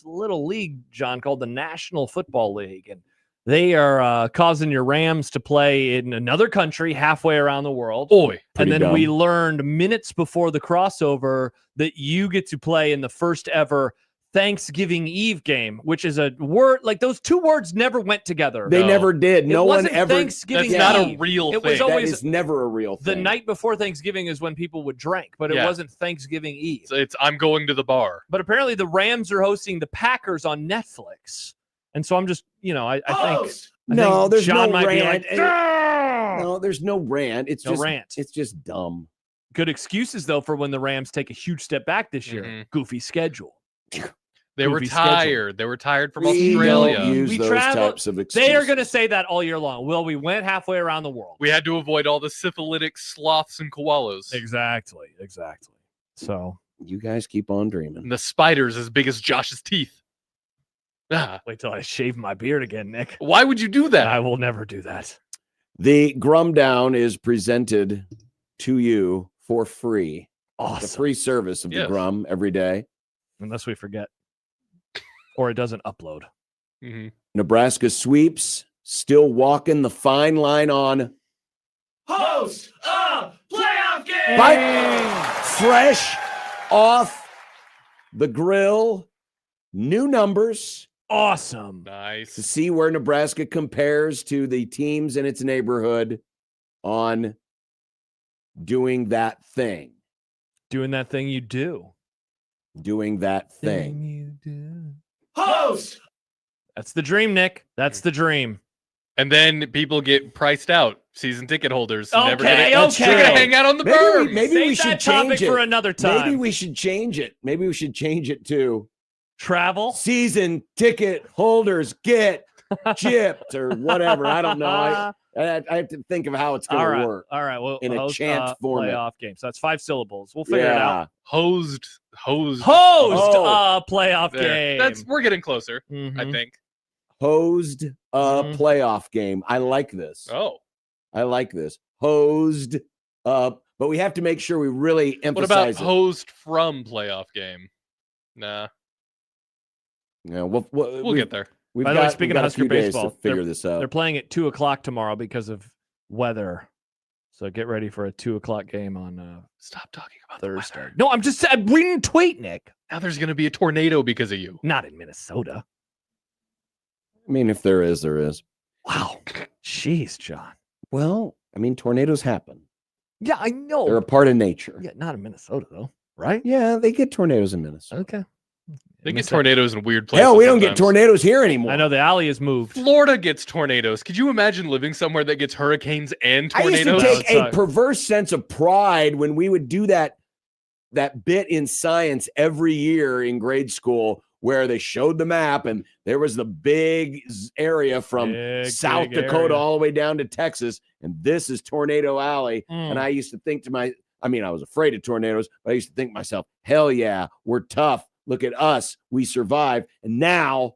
little league, John, called the National Football League, and they are causing your Rams to play in another country halfway around the world. Boy. And then dumb. we learned minutes before the crossover that you get to play in the first ever Thanksgiving Eve game, which is a word like those 2 words never went together. They No. never did. It No one wasn't ever. Thanksgiving That's not Eve. a real It thing. was That always is never a real the thing. night before Thanksgiving is when people would drink, but it Yeah. wasn't Thanksgiving Eve. It's I'm going to the bar. But apparently the Rams are hosting the Packers on Netflix. And so I'm just, I think No, there's John no might be rant. like, "Grr!" No, there's no rant. It's No just rant. It's just dumb. Good excuses though for when the Rams take a huge step back this year. Mhm. Goofy schedule. They were Goofy schedule. tired. They were tired from We Australia. don't use We those travel- types of excuses. They are going to say that all year long. Well, we went halfway around the world. We had to avoid all the syphilitic sloths and koalas. Exactly. So You guys keep on dreaming. And the spiders as big as Josh's teeth. Ah, wait till I shave my beard again, Nick. why would you do that? I will never do that. The Grum Down is presented to you for free. The Awesome. free service of the Yes. Grum every day. Unless we forget. Or it doesn't upload. Mhm. Nebraska sweeps, still walking the fine line on Host a playoff game. fresh off the grill. New numbers Awesome. to Nice. see where Nebraska compares to the teams in its neighborhood on doing that thing. Doing that thing you do. Doing that thing. you do. Host. That's the dream, Nick. That's the dream. And then people get priced out. Season ticket holders. Never Okay, gonna, okay. They're gonna hang out on the berm. Maybe Save we should that topic change it for another time. Maybe we should change it. Maybe we should change it to Travel. season ticket holders get chipped or whatever. I don't know. I have to think of how it's going All to right. work. All right. Well, in a host, chant format. playoff game. So that's 5 syllables. We'll figure it out. Hosed. Host Oh. a playoff There. game. We're getting closer, I Mhm. think. Hosed a Mhm. playoff game. I like this. Oh. I like this. Hosed up. But we have to make sure we really What emphasize about host from playoff game? Nah. it. Yeah, we'll We'll get there. We've By the way, got, speaking we've of got a Husker few days baseball, to figure this out. They're playing at 2:00 tomorrow because of weather. So get ready for a 2:00 game on Stop talking about Thursday. the weather. No, I'm reading a tweet, Nick. Now there's going to be a tornado because of you. Not in Minnesota. I mean, if there is, there is. Wow. Jeez, John. Well, I mean, tornadoes happen. Yeah, I know. They're a part of nature. Yeah, not in Minnesota though, right? Yeah, they get tornadoes in Minnesota. Okay. They get tornadoes in weird places. Hell, we don't get sometimes. tornadoes here anymore. I know the alley has moved. Florida gets tornadoes. Could you imagine living somewhere that gets hurricanes and I used tornadoes? to take a outside. perverse sense of pride when we would do that bit in science every year in grade school where they showed the map and there was the big area from South big Dakota area. all the way down to Texas, and this is Tornado Alley. And I used to think to I was afraid of tornadoes, but I used to think to myself, hell yeah, we're tough. Look at us. We survived. And now,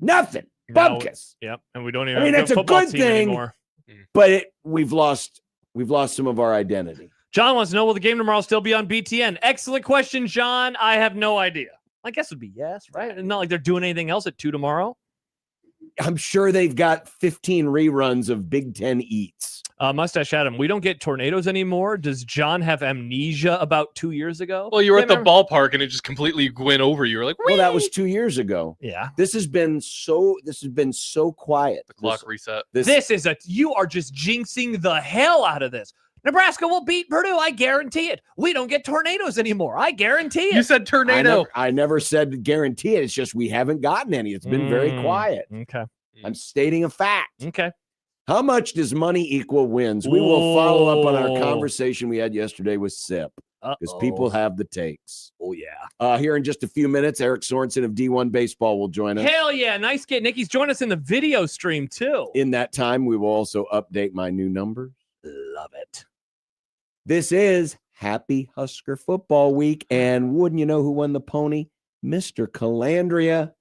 nothing. Now- Bupkis. Yep, and we don't even. I mean, have that's a football good team thing. anymore. But we've lost some of our identity. John wants to know, will the game tomorrow still be on BTN? Excellent question, John. I have no idea. I guess it would be yes, right? It's not like they're doing anything else at 2 tomorrow. I'm sure they've got 15 reruns of Big Ten Eats. Mustache Adam, we don't get tornadoes anymore. Does John have amnesia about 2 years ago? Well, you were Yeah, at the remember? ballpark and it just completely went over. You were like, Well, that "Whee!" was 2 years ago. Yeah. This has been so quiet. The clock reset. This is you are just jinxing the hell out of this. Nebraska will beat Purdue. I guarantee it. We don't get tornadoes anymore. I guarantee it. You said tornado. I never said guarantee it. It's just we haven't gotten any. It's been very quiet. Okay. I'm stating a fact. Okay. How much does money equal wins? We will follow up on our Whoa. conversation we had yesterday with Sip because people have the takes. Oh, yeah. Here in just a few minutes, Eric Sorenson of D1 Baseball will join us. Hell yeah. Nice get. Nikki's joined us in the video stream, too. In that time, we will also update my new numbers. Love it. This is Happy Husker Football Week, and wouldn't you know who won the pony? Mr. Colandrea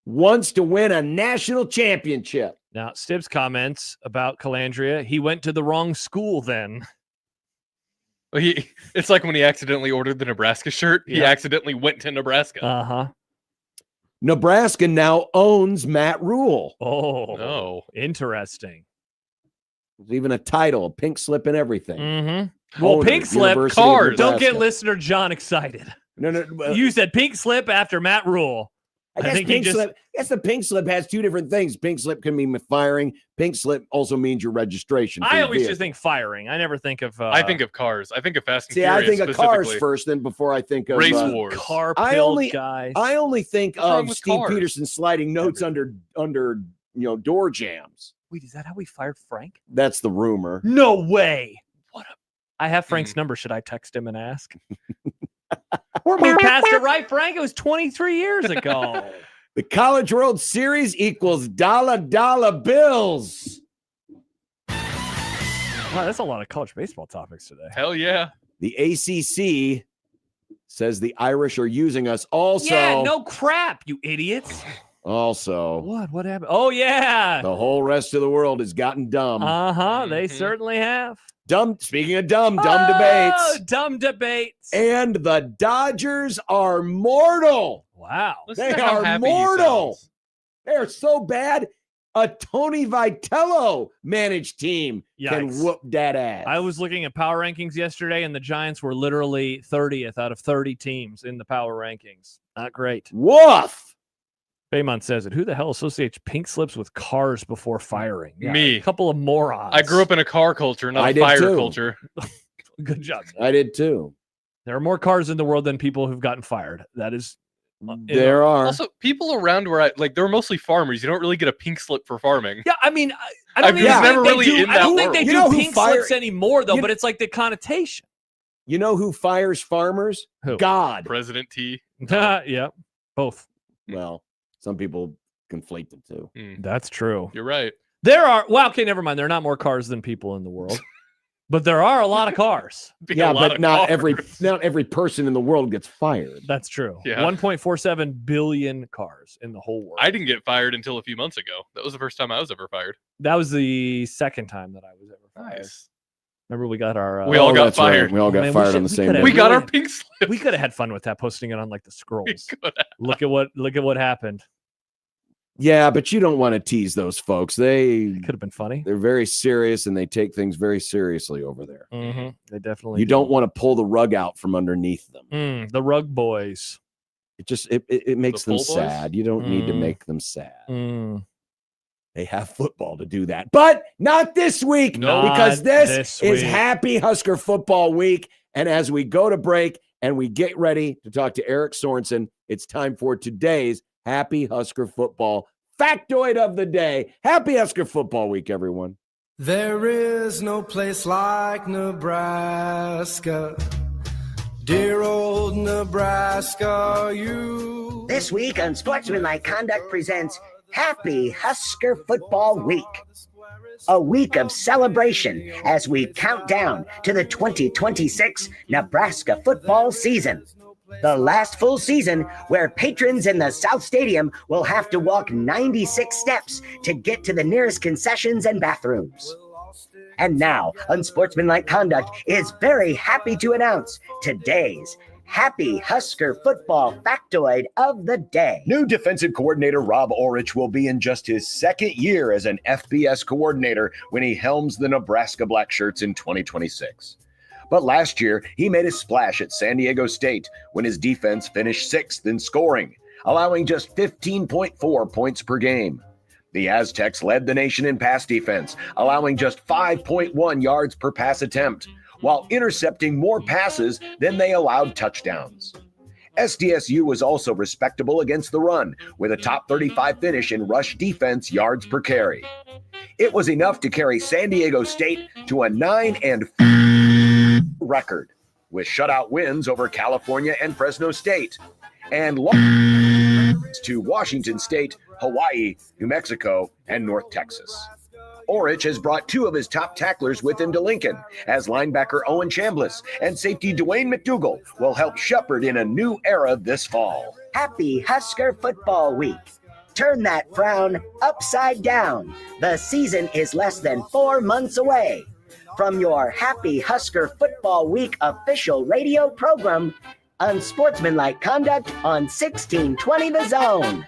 wants to win a national championship. Now, Stibbs comments about Colandrea. He went to the wrong school then. It's like when he accidentally ordered the Nebraska shirt. He Yeah. accidentally went to Nebraska. Uh-huh. Nebraska now owns Matt Rhule. Oh, No. interesting. There's even a title, a pink slip and everything. Mm-hmm. Well, Owner, pink slip, University of cars. Don't get Nebraska. listener John excited. No. You said pink slip after Matt Rhule. I guess think he pink just- slip. I guess the pink slip has two different things. Pink slip can mean firing. Pink slip also means your registration. for I your always vehicle. just think firing. I never think of. I think of cars. I think of Fast and See, I Furious think of cars specifically. first, then before I think of Race wars. car I pilled only- guys. I only think What's wrong of with Steve cars? Peterson sliding notes under door jams. Wait, is that how we fired Frank? That's the rumor. No way. I have Frank's number. Should I text him and ask? We're moving past it, right, Frank? It was 23 years ago. The College World Series equals dollar bills. Wow, that's a lot of college baseball topics today. Hell yeah. The ACC says the Irish are using us also. Yeah, no crap, you idiots. Also, What happened? Oh, yeah. the whole rest of the world has gotten dumb. Uh-huh, they Mhm. certainly have. Speaking of dumb Oh, debates. Dumb debates. And the Dodgers are mortal. Wow. Listen They to how are happy he mortal. sounds. They are so bad. A Tony Vitello managed team can Yikes. whoop that ass. I was looking at power rankings yesterday, and the Giants were literally 30th out of 30 teams in the power rankings. Not great. Woof. Baymont says it. Who the hell associates pink slips with cars before firing? Yeah, Me. A couple of morons. I grew up in a car culture, not I a did fire too. culture. Good job. I did too. There are more cars in the world than people who've gotten fired. That is. There are. Also, people around where I like, they're mostly farmers. You don't really get a pink slip for farming. Yeah, I mean, I don't I've even just think never they really do, in I don't that think they world. You do know who pink fire- slips anymore, though, you- but it's like the connotation. You know who fires farmers? Who? God. President T. Yeah, both. Well, some people conflate the two. That's true. You're right. There are, well, okay, never mind. There are not more cars than people in the world, but there are a lot of cars. Be a Yeah, lot but of not cars. every person in the world gets fired. That's true. Yeah. 1.47 billion cars in the whole world. I didn't get fired until a few months ago. That was the first time I was ever fired. That was the second time that I was ever fired. Nice. Remember, we got our. We all got that's right. fired. We all got Man, we fired should- on the we same could've- day. We got really- our pink slip. We could have had fun with that, posting it on like the We scrolls. could have. Look at what happened. Yeah, but you don't want to tease those folks. They Could have been funny. they're very serious and they take things very seriously over there. Mm-hmm. They definitely. You do. don't want to pull the rug out from underneath them. The Rug Boys. It makes The them Bull Boys? sad. You don't need to Mm. make them sad. Mm. They have football to do that, but not this week No. because Not this this is week. Happy Husker Football Week. And as we go to break, and we get ready to talk to Eric Sorenson. It's time for today's Happy Husker Football factoid of the day. Happy Husker Football Week, everyone. There is no place like Nebraska. Dear old Nebraska, you. This week, Unsportsmanlike Conduct presents Happy Husker Football Week. A week of celebration as we count down to the 2026 Nebraska football season. The last full season where patrons in the South Stadium will have to walk 96 steps to get to the nearest concessions and bathrooms. And now, Unsportsmanlike Conduct is very happy to announce today's Happy Husker Football Factoid of the Day. New defensive coordinator Rob Orich will be in just his second year as an FBS coordinator when he helms the Nebraska Blackshirts in 2026. But last year, he made a splash at San Diego State when his defense finished sixth in scoring, allowing just 15.4 points per game. The Aztecs led the nation in pass defense, allowing just 5.1 yards per pass attempt, while intercepting more passes than they allowed touchdowns. SDSU was also respectable against the run, with a top 35 finish in rush defense yards per carry. It was enough to carry San Diego State to a 9-4 record, with shutout wins over California and Fresno State, and losses to Washington State, Hawaii, New Mexico, and North Texas. Orich has brought two of his top tacklers with him to Lincoln, as linebacker Owen Chambliss and safety Dwayne McDougal will help shepherd in a new era this fall. Happy Husker Football Week. Turn that frown upside down. The season is less than 4 months away. From your Happy Husker Football Week official radio program, Unsportsmanlike Conduct on 1620 The Zone.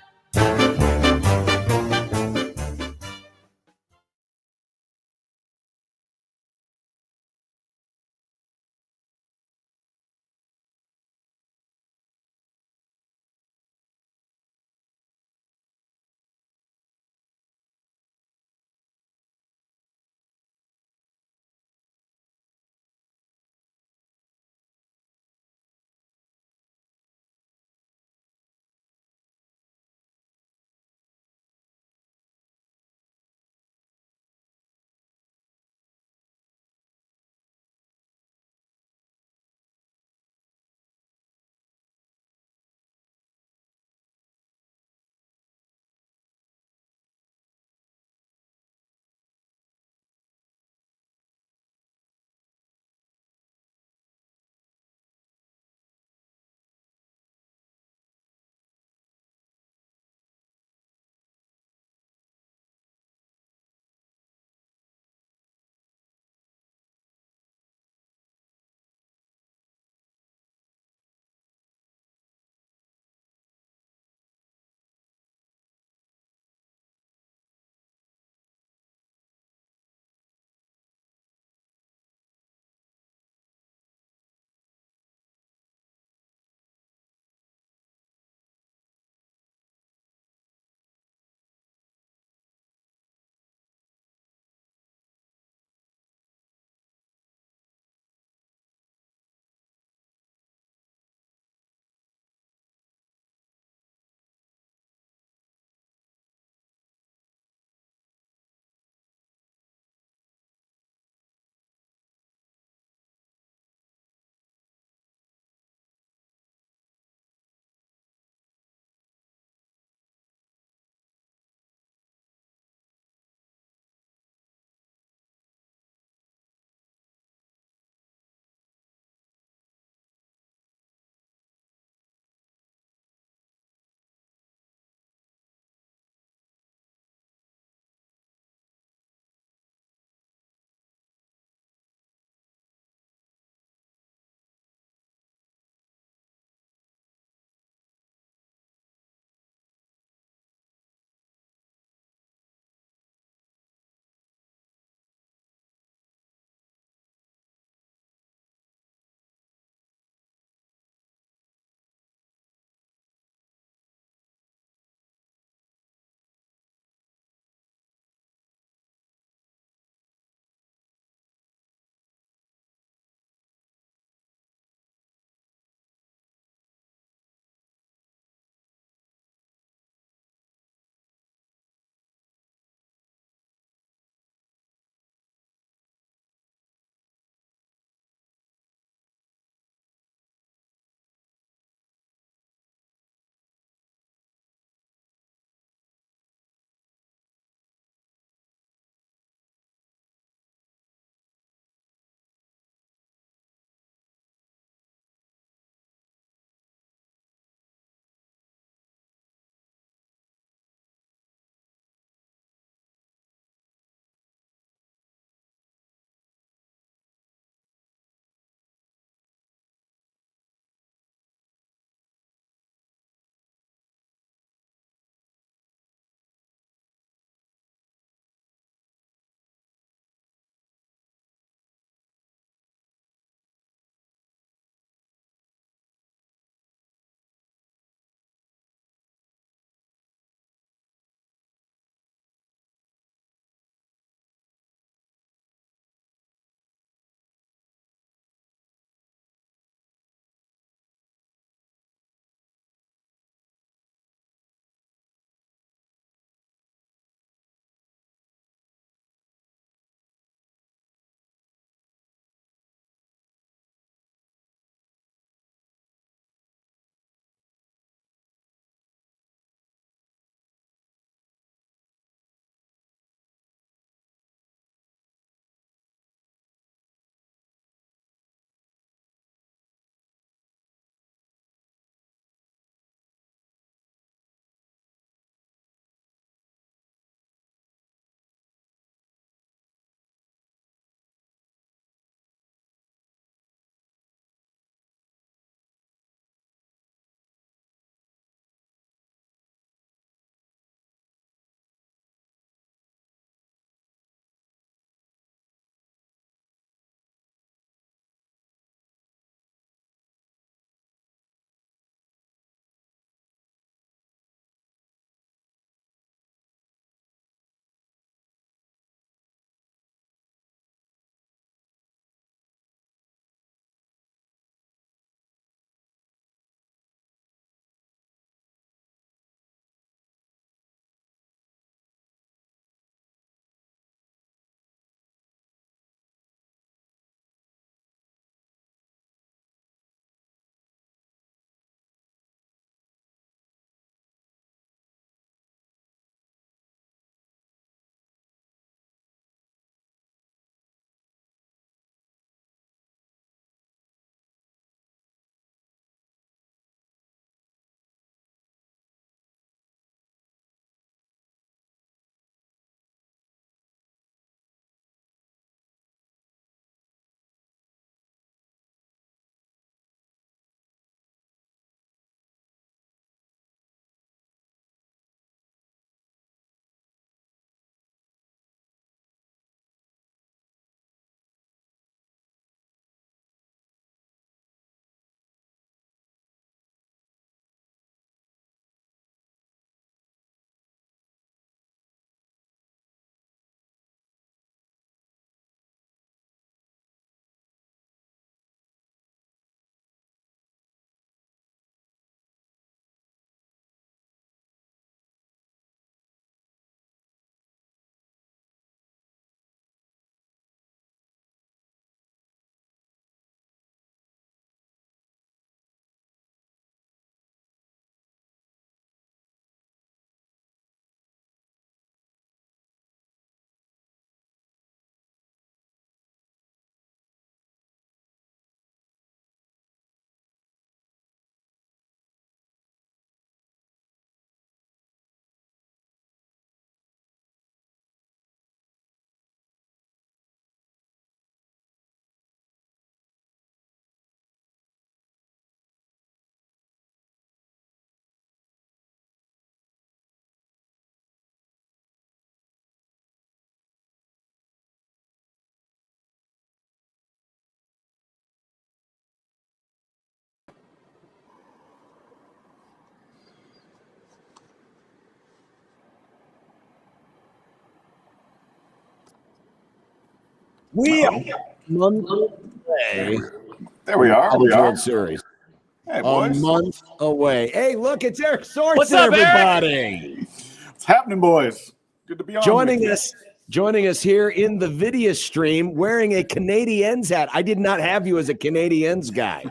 We are month away. There we are. College World Series. Hey, A boys. month away. Hey, look, it's Eric Sorenson, What's up, everybody. What's happening, boys? Good to be on. Joining us here in the video stream wearing a Canadiens hat. I did not have you as a Canadiens guy.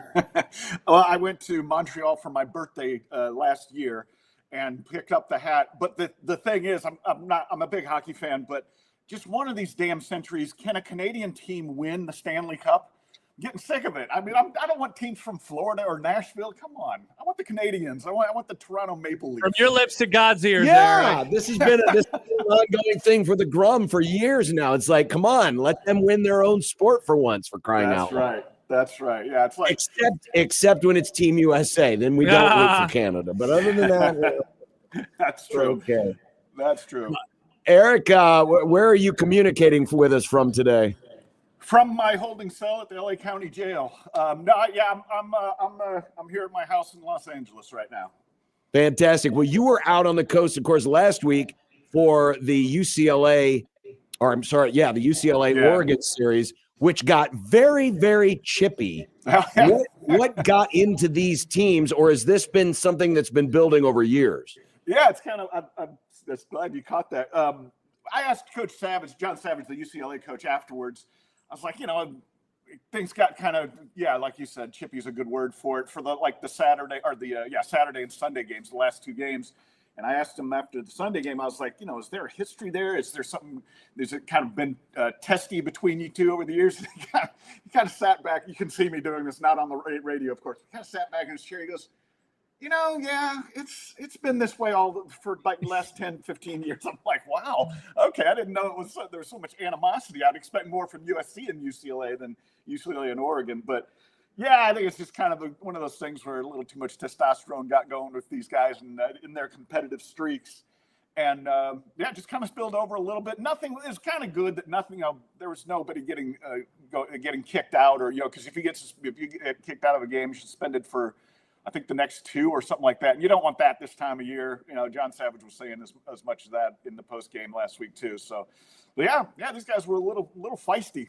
Well, I went to Montreal for my birthday last year and picked up the hat. But the thing is, I'm a big hockey fan, but just one of these damn centuries, can a Canadian team win the Stanley Cup? I'm getting sick of it. I mean, I don't want teams from Florida or Nashville. Come on. I want the Canadians. I want the Toronto Maple Leafs. From your lips to God's ears. Yeah, Eric. this has been an ongoing thing for the Grum for years now. It's like, come on, let them win their own sport for once, for crying out loud. That's right. Yeah, it's like except when it's Team USA, then we don't root for Canada. But other than that, that's true. Okay, that's true. Eric, where are you communicating with us from today? From my holding cell at the LA County Jail. I'm here at my house in Los Angeles right now. Fantastic. Well, you were out on the coast, of course, last week for the UCLA Oregon series, which got very, very chippy. What got into these teams, or has this been something that's been building over years? Yeah, it's kind of. I'm just glad you caught that. I asked Coach Savage, John Savage, the UCLA coach, afterwards. I was like, things got kind of, like you said, chippy is a good word for it, for the Saturday or Saturday and Sunday games, the last two games. And I asked him after the Sunday game, I was like, is there a history there? Is there something, has it kind of been testy between you two over the years? He kind of sat back. You can see me doing this, not on the radio, of course. He kind of sat back in his chair. He goes, it's been this way for like the last 10, 15 years. I'm like, wow, okay. I didn't know there was so much animosity. I'd expect more from USC and UCLA than UCLA and Oregon. But yeah, I think it's just kind of one of those things where a little too much testosterone got going with these guys and in their competitive streaks. And just kind of spilled over a little bit. Nothing is kind of good that there was nobody getting kicked out because if you get kicked out of a game, you're suspended for, I think, the next two or something like that. And you don't want that this time of year. John Savage was saying as much as that in the post game last week too. So, but yeah, these guys were a little feisty.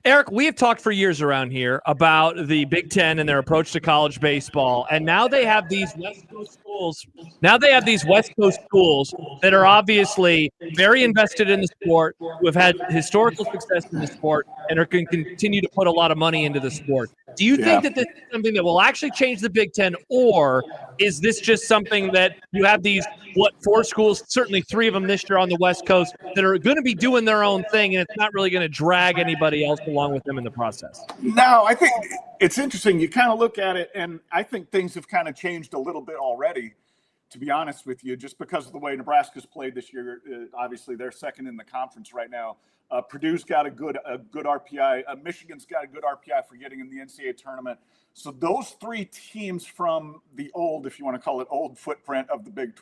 Eric, we have talked for years around here about the Big Ten and their approach to college baseball, and now they have these West Coast schools. Now they have these West Coast schools that are obviously very invested in the sport, who have had historical success in the sport, and are going to continue to put a lot of money into the sport. Do you think that this is something that will actually change the Big Ten, or is this just something that you have these, four schools, certainly three of them this year on the West Coast, that are going to be doing their own thing, and it's not really going to drag anybody else along with them in the process? No, I think it's interesting. You kind of look at it, and I think things have kind of changed a little bit already, to be honest with you, just because of the way Nebraska's played this year. Obviously, they're second in the conference right now. Purdue's got a good RPI. Michigan's got a good RPI for getting in the NCAA tournament. So those three teams from the old, if you want to call it old footprint of the Big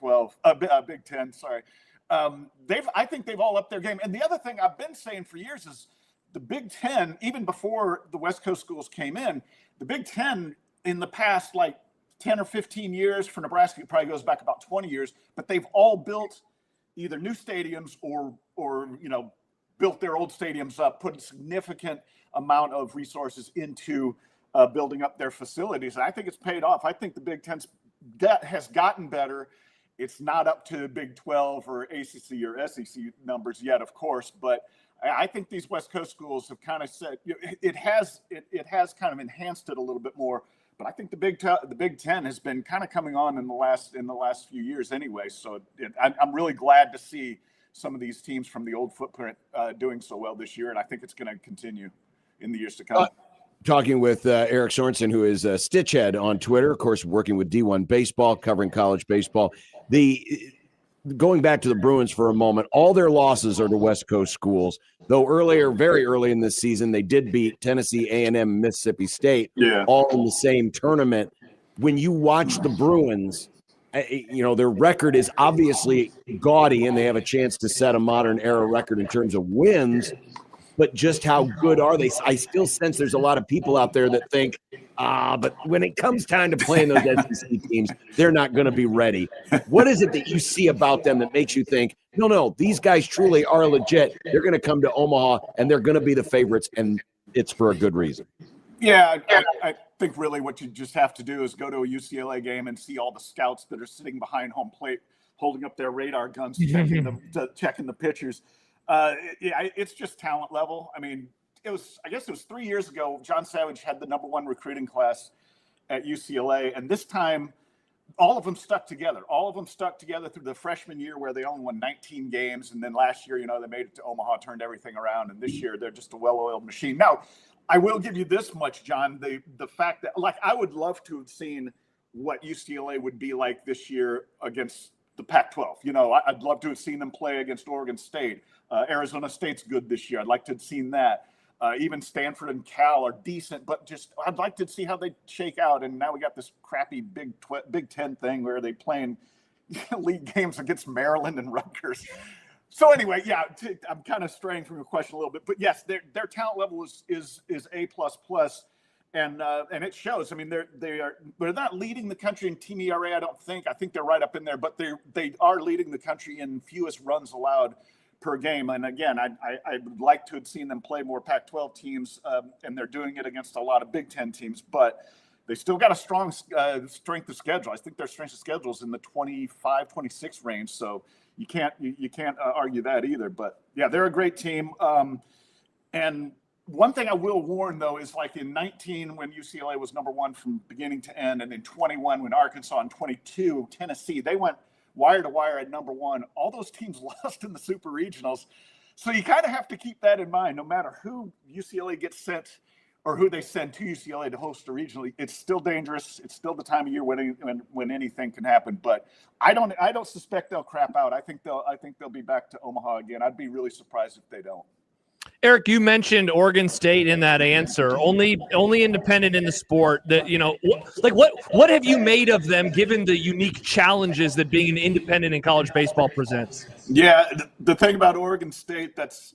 10, sorry. I think they've all upped their game. And the other thing I've been saying for years is the Big 10, even before the West Coast schools came in, the Big 10 in the past 10 or 15 years, for Nebraska, it probably goes back about 20 years, but they've all built either new stadiums or built their old stadiums up, put a significant amount of resources into building up their facilities. And I think it's paid off. I think the Big 10 has gotten better. It's not up to Big 12 or ACC or SEC numbers yet, of course, but I think these West Coast schools have kind of said it has kind of enhanced it a little bit more. But I think the Big 10 has been kind of coming on in the last few years anyway. So I'm really glad to see some of these teams from the old footprint doing so well this year, and I think it's going to continue in the years to come. Talking with Eric Sorenson, who is Stitchhead on Twitter, of course, working with D1 Baseball, covering college baseball. Going back to the Bruins for a moment, all their losses are to West Coast schools, though very early in this season, they did beat Tennessee A&M, Mississippi State, all in the same tournament. When you watch the Bruins, their record is obviously gaudy, and they have a chance to set a modern era record in terms of wins. but just how good are they? I still sense there's a lot of people out there that think, but when it comes time to playing those SEC teams, they're not going to be ready. What is it that you see about them that makes you think, no, these guys truly are legit. They're going to come to Omaha and they're going to be the favorites, and it's for a good reason. Yeah, I think really what you just have to do is go to a UCLA game and see all the scouts that are sitting behind home plate, holding up their radar guns, checking the pitchers. It's just talent level. I mean, I guess it was 3 years ago, John Savage had the #1 recruiting class at UCLA, and this time all of them stuck together. All of them stuck together through the freshman year where they only won 19 games, and then last year, they made it to Omaha, turned everything around, and this year they're just a well-oiled machine. Now, I will give you this much, John, the fact that, I would love to have seen what UCLA would be like this year against the Pac-12. I'd love to have seen them play against Oregon State. Arizona State's good this year. I'd like to have seen that. Even Stanford and Cal are decent, but I'd like to see how they shake out. And now we got this crappy Big Ten thing where they playing league games against Maryland and Rutgers. So anyway, yeah, I'm kind of straying from your question a little bit, but yes, their talent level is A++, and it shows. I mean, they're not leading the country in team ERA. I don't think. I think they're right up in there, but they are leading the country in fewest runs allowed per game. And again, I would like to have seen them play more Pac-12 teams, and they're doing it against a lot of Big Ten teams, but they still got a strong strength of schedule. I think their strength of schedule is in the 25, 26 range. So you can't argue that either. But yeah, they're a great team. And one thing I will warn, though, is like in 19 when UCLA was #1 from beginning to end, and in 21 when Arkansas, and 22 Tennessee, they went wire to wire at #1. All those teams lost in the super regionals. So you kind of have to keep that in mind. No matter who UCLA gets sent or who they send to UCLA to host a regional, it's still dangerous. It's still the time of year when anything can happen. But I don't suspect they'll crap out. I think they'll be back to Omaha again. I'd be really surprised if they don't. Eric, you mentioned Oregon State in that answer. Only independent in the sport. That what have you made of them, given the unique challenges that being an independent in college baseball presents? Yeah, the thing about Oregon State that's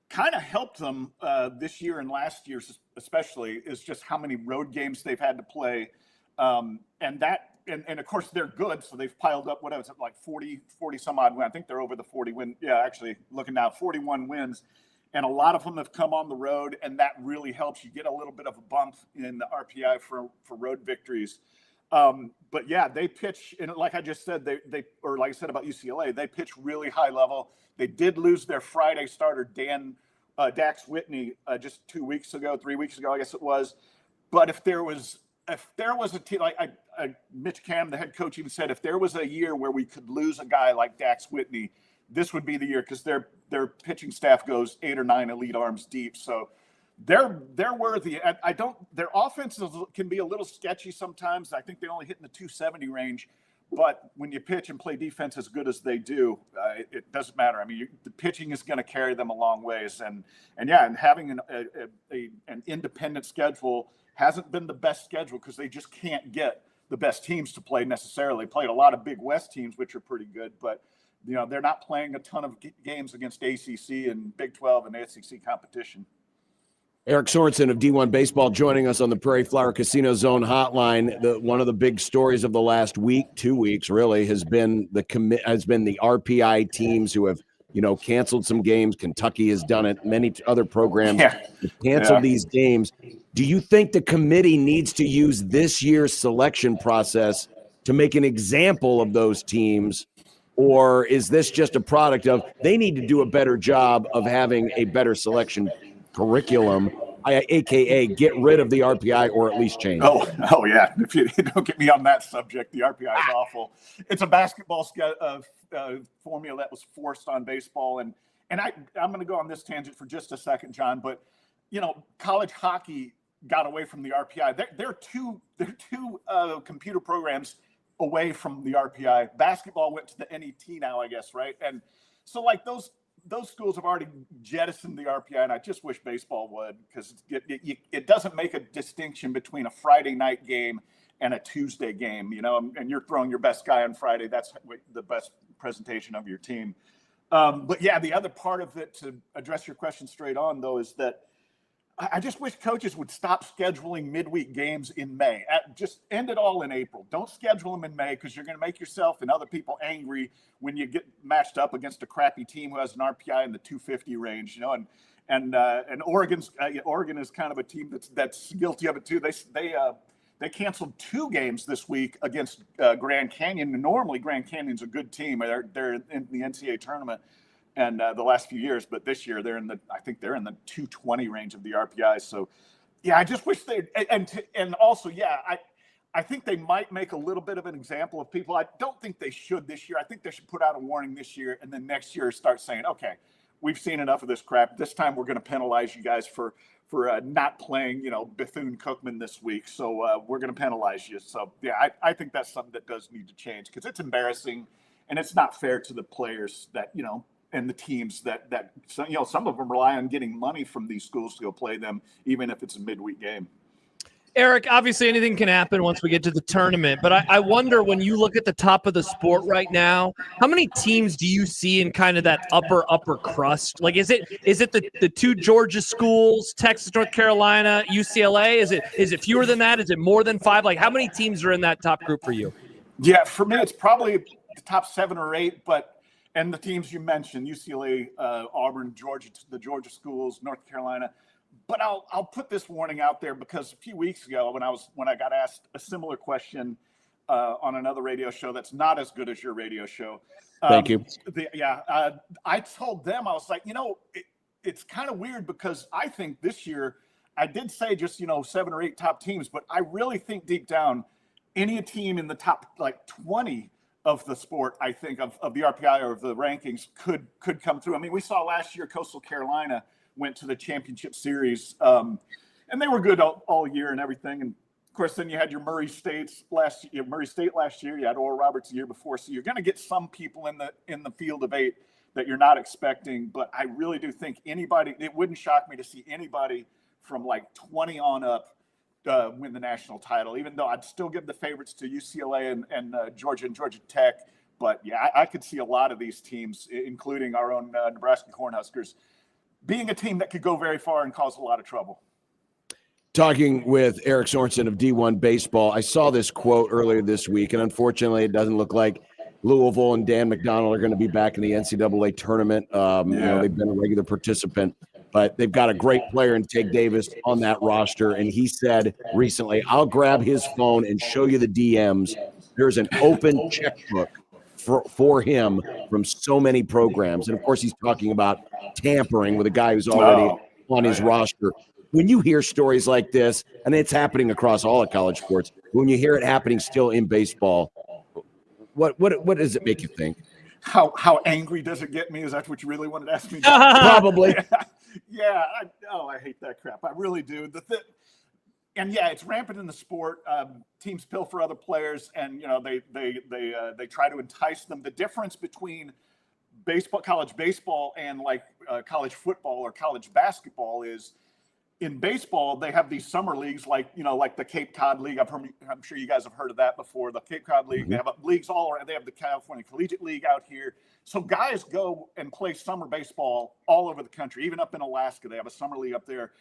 kind of helped them this year and last year especially is just how many road games they've had to play, and of course they're good, so they've piled up, what was it, like 40 some odd wins. I think they're over the 40 win. Yeah, actually looking now, 41 wins. And a lot of them have come on the road, and that really helps you get a little bit of a bump in the RPI for road victories. But yeah, they pitch, and like I just said, or like I said about UCLA, they pitch really high level. They did lose their Friday starter, Dax Whitney, just 3 weeks ago, I guess it was. But if there was a team, like Mitch Cam, the head coach, even said, if there was a year where we could lose a guy like Dax Whitney, this would be the year, because their pitching staff goes 8 or 9 elite arms deep. So they're worthy. Their offenses can be a little sketchy sometimes. I think they only hit in the 270 range, but when you pitch and play defense as good as they do, it doesn't matter. I mean, the pitching is going to carry them a long ways. And having an independent schedule hasn't been the best schedule, because they just can't get the best teams to play necessarily. Played a lot of Big West teams, which are pretty good, but they're not playing a ton of games against ACC and Big 12 and SEC competition. Eric Sorenson of D1 Baseball joining us on the Prairie Flower Casino Zone hotline. One of the big stories of the last week, 2 weeks really, has been the RPI teams who have canceled some games. Kentucky has done it. Many other programs have canceled these games. Do you think the committee needs to use this year's selection process to make an example of those teams? Or is this just a product of they need to do a better job of having a better selection curriculum, aka get rid of the RPI or at least change? Oh yeah. If you don't get me on that subject, the RPI is awful. It's a basketball formula that was forced on baseball, and I'm going to go on this tangent for just a second, John. But college hockey got away from the RPI. They're two computer programs away from the RPI. Basketball went to the NET now, I guess, right? And so like those schools have already jettisoned the RPI, and I just wish baseball would, because it doesn't make a distinction between a Friday night game and a Tuesday game, and you're throwing your best guy on Friday. That's the best presentation of your team. But yeah, the other part of it, to address your question straight on, though, is that I just wish coaches would stop scheduling midweek games in May. Just end it all in April. Don't schedule them in May, because you're going to make yourself and other people angry when you get matched up against a crappy team who has an RPI in the 250 range. And Oregon is kind of a team that's guilty of it too. They canceled 2 games this week against Grand Canyon. And normally Grand Canyon's a good team. They're in the NCAA tournament. And the last few years, but this year I think they're in the 220 range of the RPI. So, yeah, I just wish and also, yeah, I think they might make a little bit of an example of people. I don't think they should this year. I think they should put out a warning this year, and then next year start saying, okay, we've seen enough of this crap. This time we're going to penalize you guys for not playing, Bethune-Cookman this week. So we're going to penalize you. So, yeah, I think that's something that does need to change, because it's embarrassing, and it's not fair to the players that, and the teams that some of them rely on getting money from these schools to go play them, even if it's a midweek game. Eric, obviously anything can happen once we get to the tournament, but I wonder, when you look at the top of the sport right now, how many teams do you see in kind of that upper crust? Like, is it the 2 Georgia schools, Texas, North Carolina, UCLA? Is it fewer than that? Is it more than 5? Like, how many teams are in that top group for you? Yeah, for me, it's probably the top 7 or 8, and the teams you mentioned, UCLA, Auburn, Georgia, the Georgia schools, North Carolina. But I'll put this warning out there, because a few weeks ago when I got asked a similar question on another radio show that's not as good as your radio show. Thank you. I told them, I was like, it's kind of weird, because I think this year, I did say just 7 or 8 top teams, but I really think deep down, any team in the top 20 of the sport, I think, of the RPI or of the rankings could come through. I mean, we saw last year Coastal Carolina went to the championship series, and they were good all year and everything. And of course, then you had your Murray State last year. You had Oral Roberts the year before. So you're going to get some people in the field of 8 that you're not expecting. But I really do think it wouldn't shock me to see anybody from 20 on up win the national title, even though I'd still give the favorites to UCLA and Georgia and Georgia Tech. But yeah, I could see a lot of these teams, including our own Nebraska Cornhuskers, being a team that could go very far and cause a lot of trouble. Talking with Eric Sorenson of D1 Baseball, I saw this quote earlier this week, and unfortunately it doesn't look like Louisville and Dan McDonald are going to be back in the NCAA tournament. They've been a regular participant, but they've got a great player in Tate Davis on that roster, and he said recently, I'll grab his phone and show you the DMs. There's an open checkbook for him from so many programs. And of course, he's talking about tampering with a guy who's already on his roster. When you hear stories like this, and it's happening across all of college sports, when you hear it happening still in baseball, what does it make you think? How angry does it get me? Is that what you really wanted to ask me? Probably. Yeah. I hate that crap. I really do. And yeah, it's rampant in the sport. Teams pilfer other players, and they try to entice them. The difference between college baseball, and college football or college basketball is, in baseball they have these summer leagues, like the Cape Cod League. I'm sure you guys have heard of that before. The Cape Cod League. Mm-hmm. They have leagues all around. They have the California Collegiate League out here. So guys go and play summer baseball all over the country. Even up in Alaska, they have a summer league up there.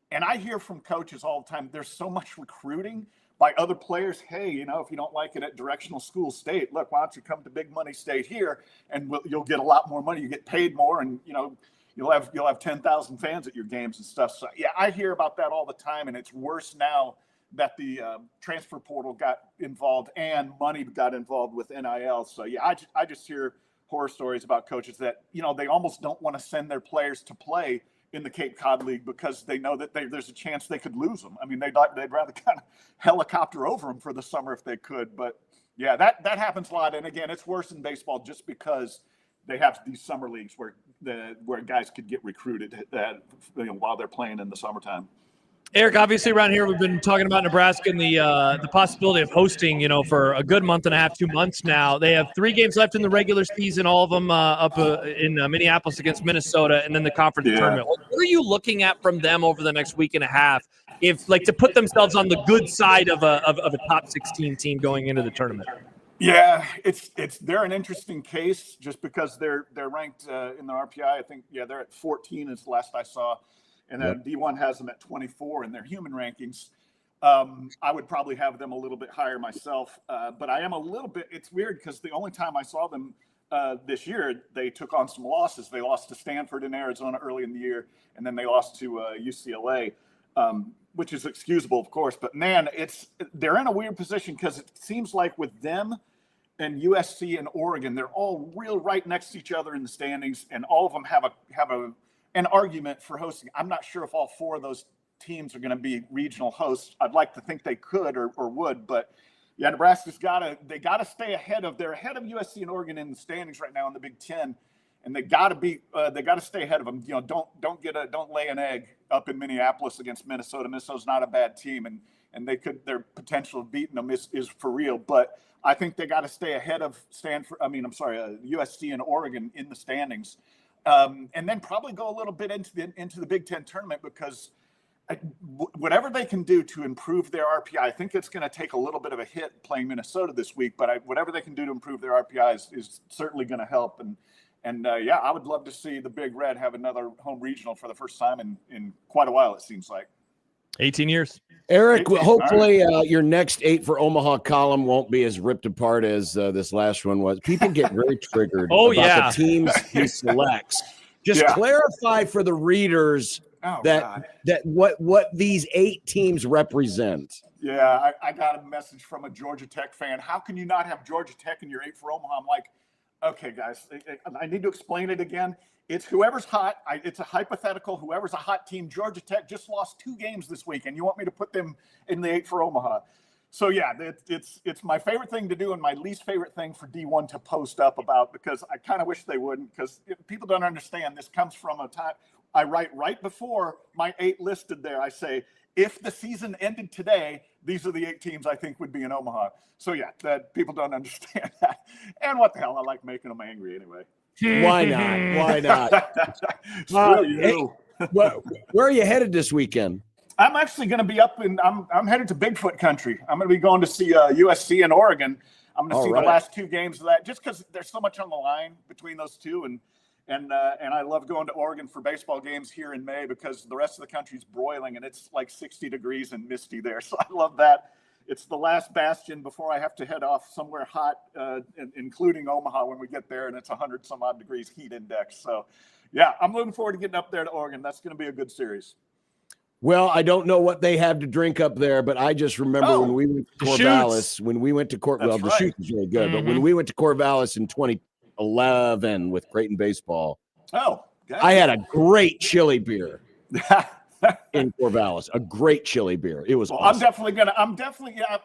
And I hear from coaches all the time, there's so much recruiting by other players. Hey, if you don't like it at Directional School State, look, why don't you come to Big Money State here, and you'll get a lot more money. You get paid more, and you'll have 10,000 fans at your games and stuff. So yeah, I hear about that all the time, and it's worse now that the transfer portal got involved and money got involved with NIL. So yeah, I just hear horror stories about coaches that they almost don't want to send their players to play in the Cape Cod League, because they know that there's a chance they could lose them. I mean, they'd rather kind of helicopter over them for the summer if they could. But yeah, that happens a lot. And again, it's worse in baseball just because they have these summer leagues where guys could get recruited while they're playing in the summertime. Eric, obviously around here we've been talking about Nebraska and the possibility of hosting, for a good month and a half, 2 months now. They have 3 games left in the regular season, all of them up in Minneapolis against Minnesota, and then the conference tournament. What are you looking at from them over the next week and a half, if to put themselves on the good side of a top 16 team going into the tournament? Yeah, they're an interesting case just because they're ranked in the RPI. I think they're at 14 is the last I saw, and then D1 has them at 24 in their human rankings. I would probably have them a little bit higher myself, but I am a little bit. It's weird because the only time I saw them this year, they took on some losses. They lost to Stanford in Arizona early in the year, and then they lost to UCLA. Which is excusable, of course, but man, they're in a weird position because it seems like with them and USC and Oregon, they're all real right next to each other in the standings, and all of them have an argument for hosting. I'm not sure if all four of those teams are going to be regional hosts. I'd like to think they could or would, but yeah, Nebraska's they got to stay they're ahead of USC and Oregon in the standings right now in the Big Ten. And they got to stay ahead of them. Don't lay an egg up in Minneapolis against Minnesota. Minnesota's not a bad team, and their potential of beating them is for real. But I think they got to stay ahead of USC and Oregon in the standings, and then probably go a little bit into the Big Ten tournament because whatever they can do to improve their RPI, I think it's going to take a little bit of a hit playing Minnesota this week. But whatever they can do to improve their RPI is certainly going to help. And I would love to see the Big Red have another home regional for the first time in quite a while, it seems like. 18 years. Eric, hopefully your next 8 for Omaha column won't be as ripped apart as this last one was. People get very triggered about the teams he selects. Just clarify for the readers what these 8 teams represent. Yeah, I got a message from a Georgia Tech fan. How can you not have Georgia Tech in your 8 for Omaha? I'm like, okay, guys, I need to explain it again. It's whoever's hot. It's a hypothetical. Whoever's a hot team. Georgia Tech just lost 2 games this week, and you want me to put them in the 8 for Omaha? So yeah, it's my favorite thing to do and my least favorite thing for D1 to post up about, because I kind of wish they wouldn't, because people don't understand. This comes from a time I write right before my 8 listed there. I say, if the season ended today, these are the 8 teams I think would be in Omaha. So yeah, that people don't understand that. And what the hell, I like making them angry anyway. Why not? Hey, where are you headed this weekend? I'm actually going to be I'm headed to Bigfoot country. I'm going to be going to see USC and Oregon. I'm going to see the last 2 games of that, just because there's so much on the line between those two. And I love going to Oregon for baseball games here in May, because the rest of the country's broiling and it's like 60 degrees and misty there. So I love that. It's the last bastion before I have to head off somewhere hot, including Omaha when we get there, and it's 100 some odd degrees heat index. So yeah, I'm looking forward to getting up there to Oregon. That's going to be a good series. Well, I don't know what they have to drink up there, but I just remember when we went to Corvallis, the Shoots is really good, but when we went to Corvallis in 2011 with Creighton baseball, I had a great chili beer in Corvallis, a great chili beer. It was awesome.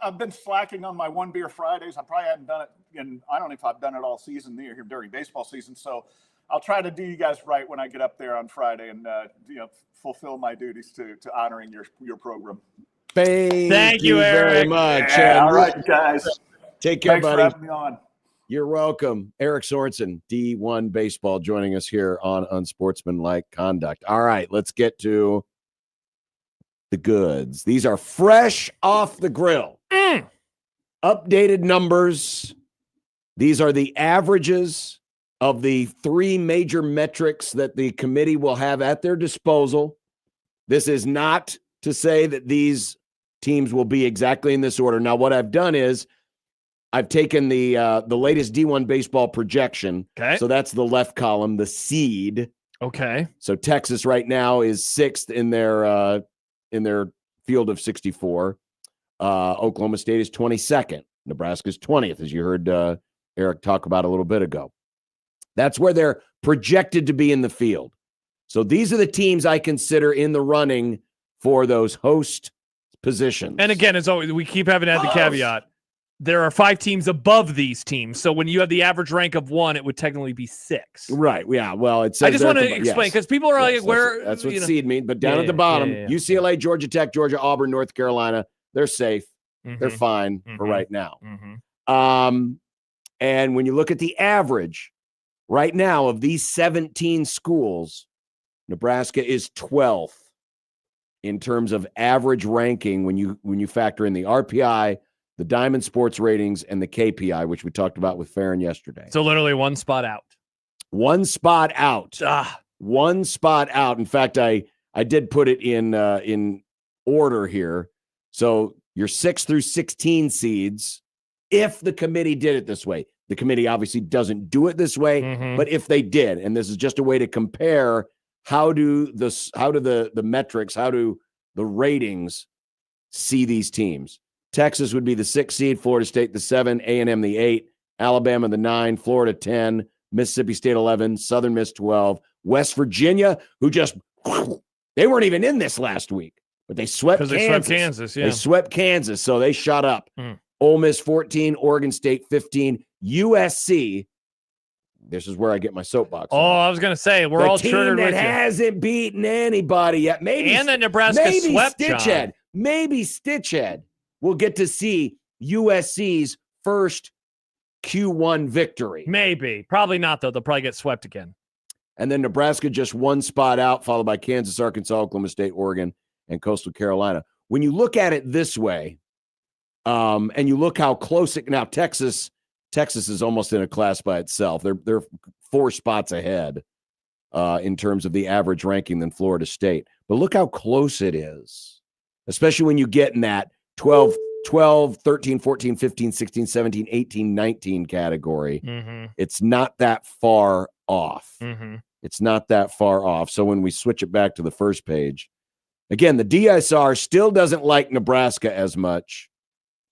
I've been slacking on my 1 beer Fridays. I probably haven't done it, and I don't know if I've done it all season here during baseball season. So I'll try to do you guys right when I get up there on Friday and fulfill my duties to honoring your program. Thank you very much. Yeah, all right, guys. Take care, Thanks buddy. for having me on. You're welcome. Eric Sorenson, D1 Baseball, joining us here on Unsportsmanlike Conduct. All right, let's get to the goods. These are fresh off the grill. Updated numbers. These are the averages of the 3 major metrics that the committee will have at their disposal. This is not to say that these teams will be exactly in this order. Now, what I've done is I've taken the latest D1 baseball projection. Okay. So that's the left column, the seed. Okay. So Texas right now is 6th in their field of 64. Oklahoma State is 22nd. Nebraska's 20th, as you heard Eric talk about a little bit ago. That's where they're projected to be in the field. So these are the teams I consider in the running for those host positions. And again, as always, we keep having to add the caveat. There are 5 teams above these teams. So when you have the average rank of 1, it would technically be 6. Right. Yeah. Well, it says I just want to explain, because people are like, where? That's what seed means. But down at the bottom, UCLA, Georgia Tech, Georgia, Auburn, North Carolina, they're safe. They're fine for right now. And when you look at the average right now of these 17 schools, Nebraska is 12th in terms of average ranking when you factor in the RPI the Diamond Sports Ratings, and the KPI, which we talked about with Farron yesterday. So literally one spot out. One spot out. One spot out. In fact, I did put it in order here. So your 6 through 16 seeds, if the committee did it this way. The committee obviously doesn't do it this way, but if they did, and this is just a way to compare, how do the metrics, how do the ratings see these teams? Texas would be the 6 seed, Florida State the 7, A&M the 8, Alabama the 9, Florida 10, Mississippi State 11, Southern Miss 12, West Virginia, who just they weren't even in this last week, but they swept Kansas. They swept Kansas, yeah. They swept Kansas, so they shot up. Ole Miss 14, Oregon State 15, USC. This is where I get my soapbox. I was going to say we're all triggered with you. Hasn't beaten anybody yet. Maybe and the Nebraska swept Stitchhead. Maybe Stitchhead will get to see USC's first Q1 victory. Maybe. Probably not, though. They'll probably get swept again. And then Nebraska just one spot out, followed by Kansas, Arkansas, Oklahoma State, Oregon, and Coastal Carolina. When you look at it this way, and you look how close it now, Texas is almost in a class by itself. They're 4 spots ahead in terms of the average ranking than Florida State. But look how close it is, especially when you get in that 12, 13, 14, 15, 16, 17, 18, 19 category. It's not that far off. It's not that far off. So when we switch it back to the first page, again, the DSR still doesn't like Nebraska as much.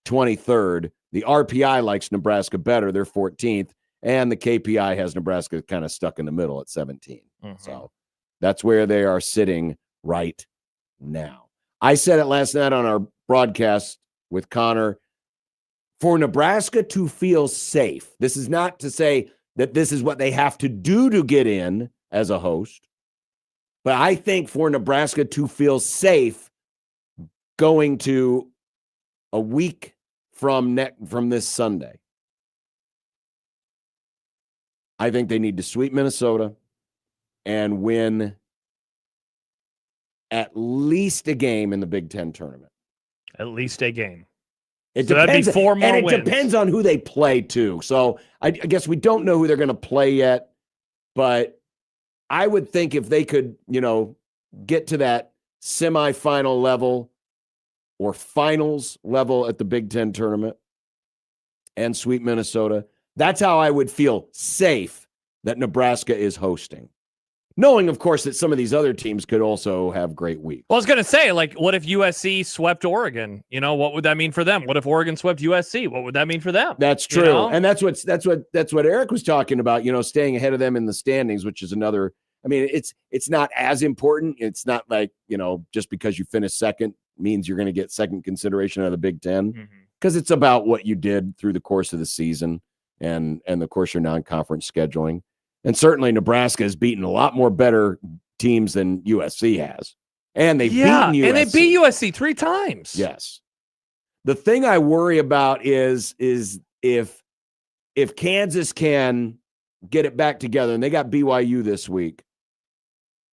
23rd. The RPI likes Nebraska better. They're 14th. And the KPI has Nebraska kind of stuck in the middle at 17. So that's where they are sitting right now. I said it last night on our broadcast with Connor. For Nebraska to feel safe, this is not to say that this is what they have to do to get in as a host. But I think for Nebraska to feel safe going to a week from this Sunday, I think they need to sweep Minnesota and win at least a game in the Big Ten tournament. At least a game. It so depends, that'd be 4 more and it wins. depends on who they play too. So I guess we don't know who they're going to play yet, but I would think if they could, get to that semifinal level or finals level at the Big Ten tournament and sweep Minnesota, that's how I would feel safe that Nebraska is hosting. Knowing, of course, that some of these other teams could also have great weeks. Well, I was going to say, what if USC swept Oregon? What would that mean for them? What if Oregon swept USC? What would that mean for them? That's true. And that's what Eric was talking about, staying ahead of them in the standings, which is another. I mean, it's not as important. It's not like, just because you finish second means you're going to get second consideration out of the Big Ten, because it's about what you did through the course of the season and of course your non-conference scheduling. And certainly Nebraska has beaten a lot more better teams than USC has. And they've beaten USC. And they beat USC 3 times. Yes. The thing I worry about is if Kansas can get it back together, and they got BYU this week,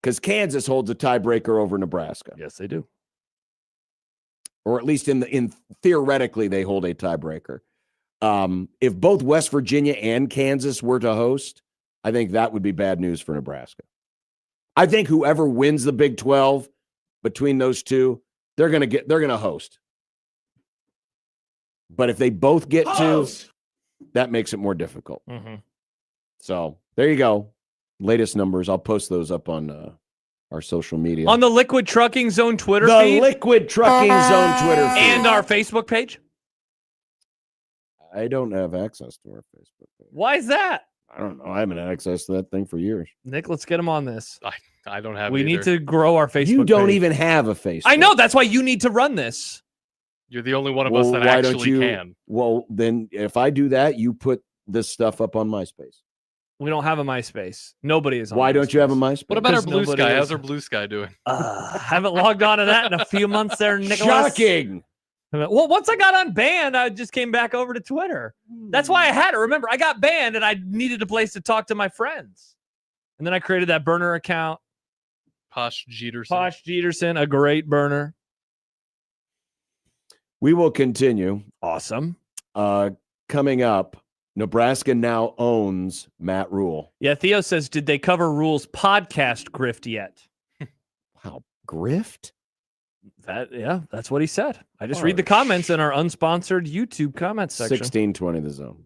because Kansas holds a tiebreaker over Nebraska. Yes, they do. Or at least in theoretically, they hold a tiebreaker. If both West Virginia and Kansas were to host, I think that would be bad news for Nebraska. I think whoever wins the Big 12 between those two, they're going to host. But if they both get to, that makes it more difficult. So there you go. Latest numbers. I'll post those up on our social media. On the Liquid Trucking Zone Twitter feed? The Liquid Trucking Zone Twitter feed. And our Facebook page? I don't have access to our Facebook page. Why is that? I don't know. I haven't had access to that thing for years. Nick, let's get him on this. I don't have We either. need to grow our Facebook You don't page. even have a Facebook. I know. That's why you need to run this. You're the only one of us that why actually don't you, can. Well, then if I do that, you put this stuff up on MySpace. We don't have a MySpace. Nobody is on Why don't you have a MySpace. MySpace? What about our Because Blue nobody Sky? is. How's our Blue Sky doing? Haven't logged on to that in a few months there, Nicholas. Shocking. Well, once I got unbanned, I just came back over to Twitter. That's why I had it. Remember, I got banned and I needed a place to talk to my friends. And then I created that burner account. Posh Jeterson. Posh Jeterson, a great burner. We will continue. Awesome. Coming up, Nebraska now owns Matt Rhule. Yeah, Theo says, did they cover Rhule's podcast grift yet? Wow, grift? That's what he said. I just read the comments in our unsponsored YouTube comments section. 1620 the zone.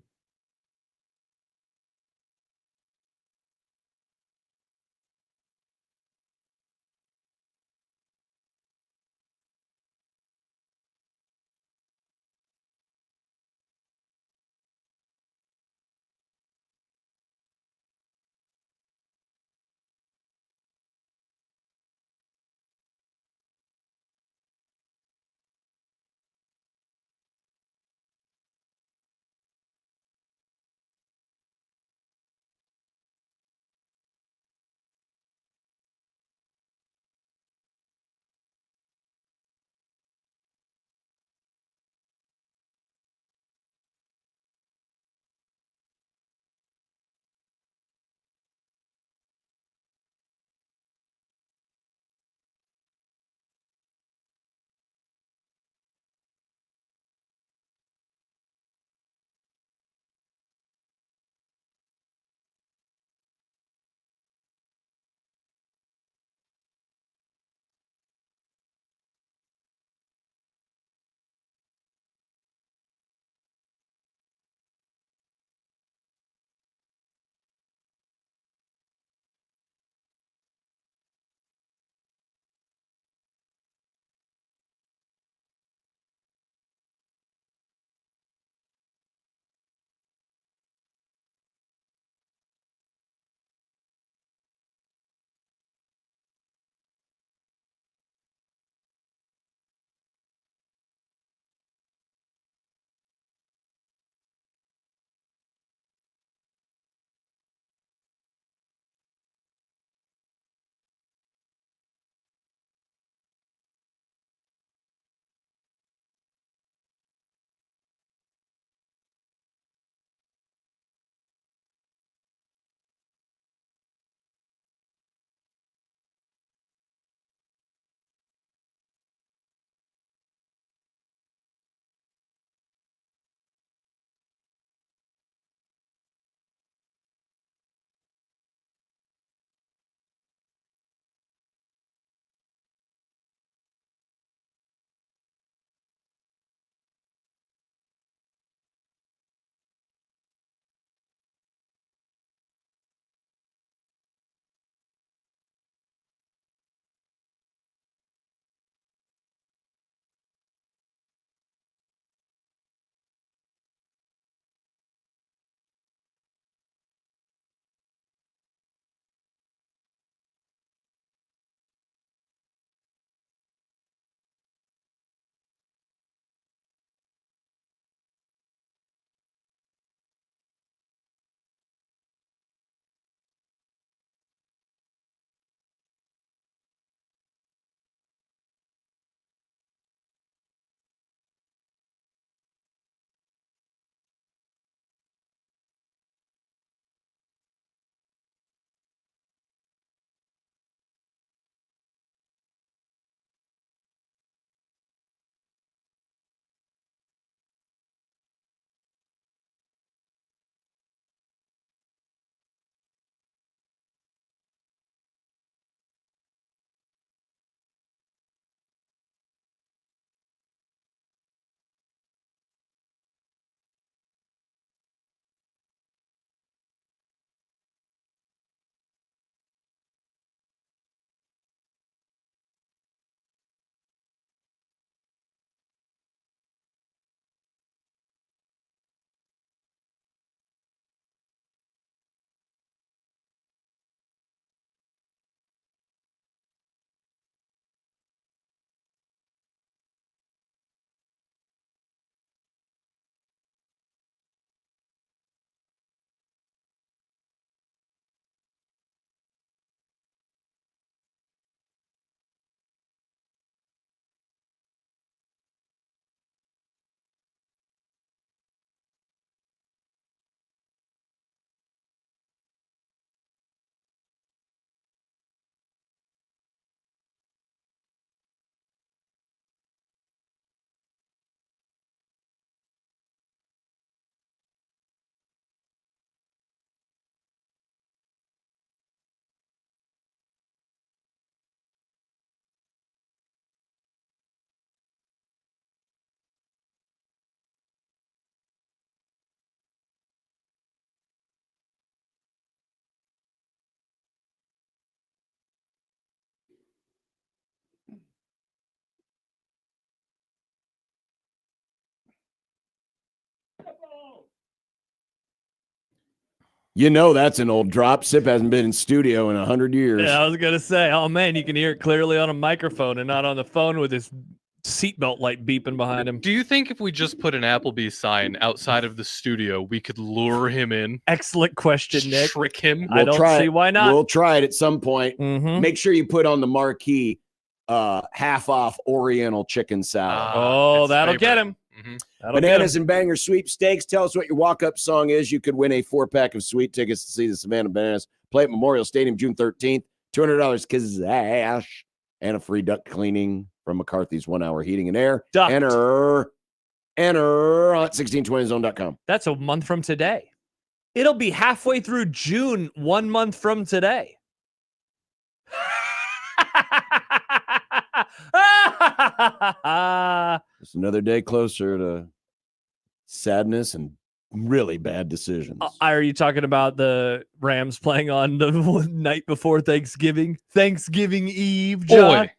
You know that's an old drop. Sip hasn't been in studio in 100 years. Yeah, I was gonna say, oh man, you can hear it clearly on a microphone and not on the phone with his seatbelt light beeping behind him. Do you think if we just put an Applebee's sign outside of the studio, we could lure him in? Excellent question, Nick. Trick him? I don't see why not. We'll try it at some point. Mhm. Make sure you put on the marquee half off Oriental chicken salad. Oh, that'll get him. Mm-hmm. Bananas and Banger sweepstakes. Tell us what your walk-up song is. You could win a 4-pack of sweet tickets to see the Savannah Bananas play at Memorial Stadium June 13th. $200 cash and a free duct cleaning from McCarthy's 1 Hour Heating and Air. Duct. Enter on 1620zone.com. That's a month from today. It'll be halfway through June 1 month from today. It's another day closer to sadness and really bad decisions. Are you talking about the Rams playing on the night before Thanksgiving? Thanksgiving Eve, John? Boy.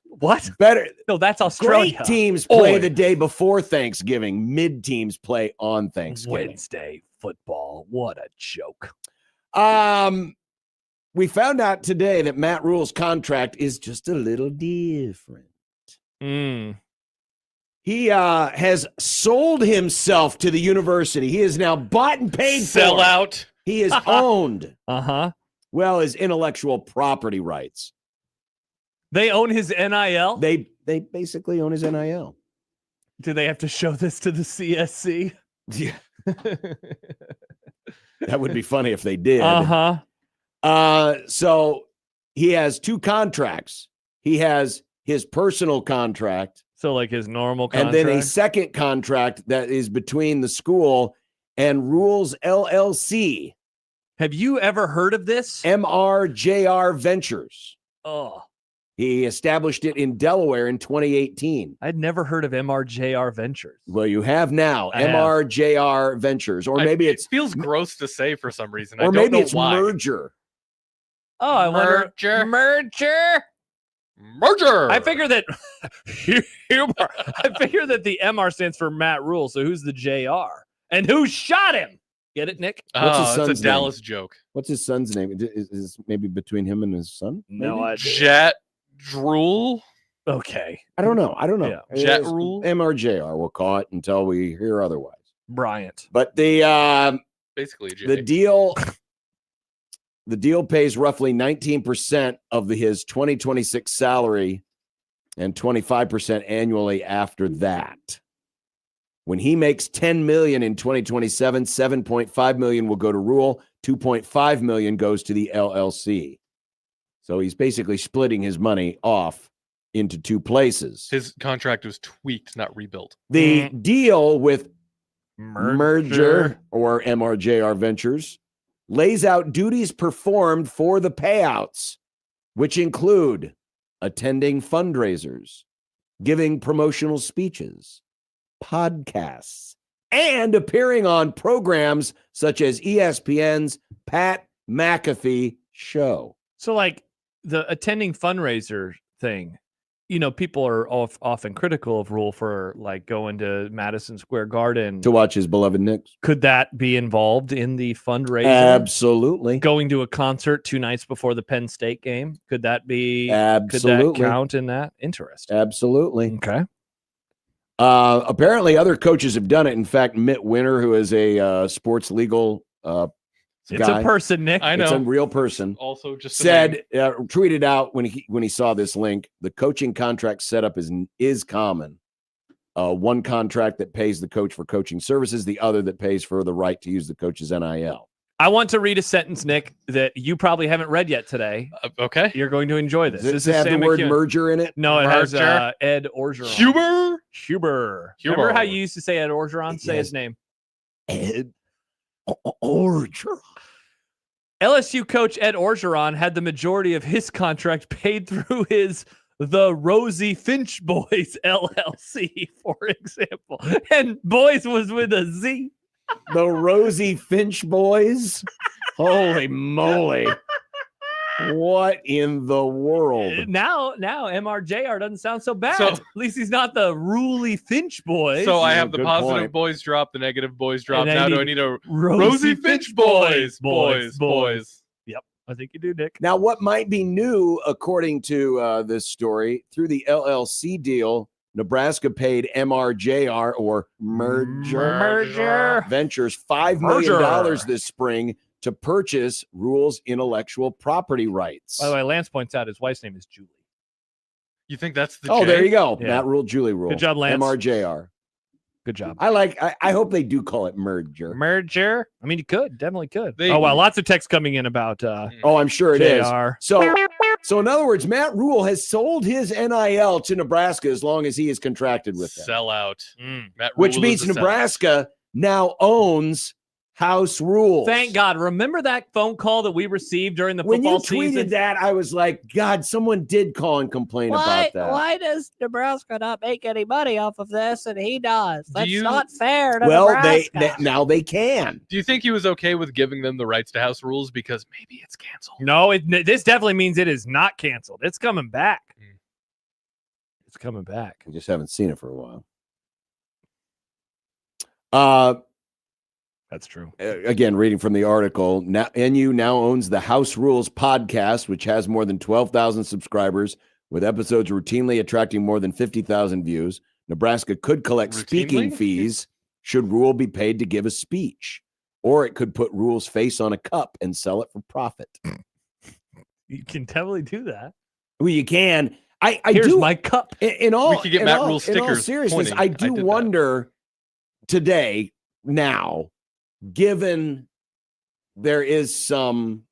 What? Better. No, that's Australia. Great teams play the day before Thanksgiving. Mid teams play on Thanksgiving. Wednesday football. What a joke. We found out today that Matt Rhule's contract is just a little different. He has sold himself to the university. He is now bought and paid Sell for. out. He is owned. Well, his intellectual property rights. They own his NIL? They basically own his NIL. Do they have to show this to the CSC? Yeah. That would be funny if they did. So he has two contracts. He has his personal contract. So like his normal contract. And then a second contract that is between the school and Rhule's LLC. Have you ever heard of this? MRJR Ventures. Oh. He established it in Delaware in 2018. I'd never heard of MRJR Ventures. Well, you have now. I have. MRJR Ventures. Or maybe it feels gross to say for some reason. I Or don't maybe know it's why. merger. Oh, I wonder. Merger. I figure that I figure that the MR stands for Matt Rhule. So who's the JR? And who shot him? Get it, Nick? What's his It's son's a Dallas name? joke. What's his son's name? Is maybe between him and his son? No maybe? idea. Jet Rhule. Okay. I don't know. Yeah. Jet It's Rhule. MRJR. We'll call it until we hear otherwise. Bryant. But the Basically, Jay. the deal pays roughly 19% of his 2026 salary and 25% annually after that. When he makes $10 million in 2027, $7.5 million will go to Rhule, $2.5 million goes to the LLC. So he's basically splitting his money off into two places. His contract was tweaked, not rebuilt. The deal with merger or MRJR Ventures lays out duties performed for the payouts, which include attending fundraisers, giving promotional speeches, podcasts, and appearing on programs such as ESPN's Pat McAfee show. So like the attending fundraiser thing, you know, people are often critical of Rhule for like going to Madison Square Garden To watch his beloved Knicks. Could that be involved in the fundraising? Absolutely. Going to a concert 2 nights before the Penn State game. Could that be? Absolutely. Could that count in that? Interesting. Absolutely. Okay. Apparently, other coaches have done it. In fact, Mitt Winter, who is a sports legal It's guy, a person, Nick. I know. it's a real person, Also, just a said, name. tweeted out when he saw this link, the coaching contract setup is common. One contract that pays the coach for coaching services, the other that pays for the right to use the coach's NIL. I want to read a sentence, Nick, that you probably haven't read yet today. Okay. You're going to enjoy this. Does This it is have the Sam word McEwen. merger in it? No, it has Merger? Ed Orgeron. Huber. Remember how you used to say Ed Orgeron? Say Yes. his name. Ed Orgeron. LSU coach Ed Orgeron had the majority of his contract paid through the Rosie Finch Boys LLC, for example. And boys was with a Z. The Rosie Finch boys. Holy moly. What in the world? Now MRJR doesn't sound so bad. So- At least he's not the Rhule Finch boys. So I Yeah, have the good positive point. boys drop, the negative boys drop. And I Now do I need need a Rosie Finch boys? Yep, I think you do, Nick. Now, what might be new, according to this story, through the LLC deal, Nebraska paid MRJR or Merger Ventures $5 million Merger. this spring to purchase Rhule's intellectual property rights. By the way, Lance points out his wife's name is Julie. You think that's the Oh, J? there you go. Yeah. Matt Rhule, Julie Rhule. Good job, Lance. MRJR. Good job. I hope they do call it merger. Merger. I mean, you could. Definitely could. They- Oh, wow. Lots of text coming in about Oh, I'm sure it is. JR. So in other words, Matt Rhule has sold his NIL to Nebraska as long as he is contracted with them. Sell out. Matt Which Rhule means is a sellout. Nebraska now owns House Rules. Thank God. Remember that phone call that we received during the When you football tweeted season? that, I was like, God, someone did call and complain about that. Why does Nebraska not make any money off of this and he does? That's you- not fair to Well, Nebraska. now they can. Do you think he was okay with giving them the rights to House Rules because maybe it's canceled? No, this definitely means it is not canceled. It's coming back. It's coming back. We just haven't seen it for a while. That's true. Again, reading from the article, NU now owns the House Rules podcast, which has more than 12,000 subscribers, with episodes routinely attracting more than 50,000 views. Nebraska could collect speaking Routinely? fees should Rhule be paid to give a speech, or it could put Rhule's face on a cup and sell it for profit. You can definitely do that. Well, you can. I Here's do. my cup. In all, We could get in Matt all- Rhule in all stickers seriousness, pointing. I I do did that. wonder today, now, given there is some.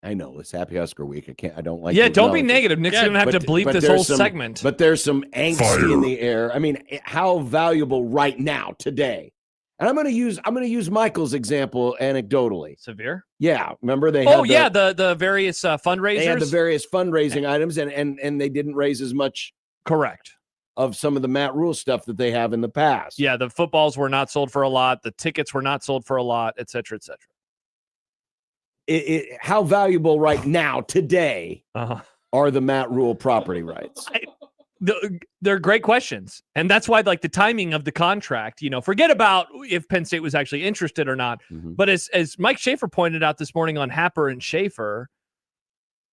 I know it's Happy Husker Week. I don't like. Yeah, to don't be acknowledge it. negative. Nick's going to have to bleep this there's whole some- segment. But there's some angst in the air. I mean, how valuable right now, today? And I'm going to use Michael's example anecdotally. Severe? Yeah, remember they? Oh, had yeah, the various fundraisers. they had the various fundraising items, and they didn't raise as much Correct. of some of the Matt Rhule stuff that they have in the past. Yeah, the footballs were not sold for a lot. The tickets were not sold for a lot, et cetera, et cetera. How valuable right now, today, Uh-huh. are the Matt Rhule property rights? They're great questions. And that's why, like, the timing of the contract, forget about if Penn State was actually interested or not. Mhm. But as Mike Schaefer pointed out this morning on Happer and Schaefer,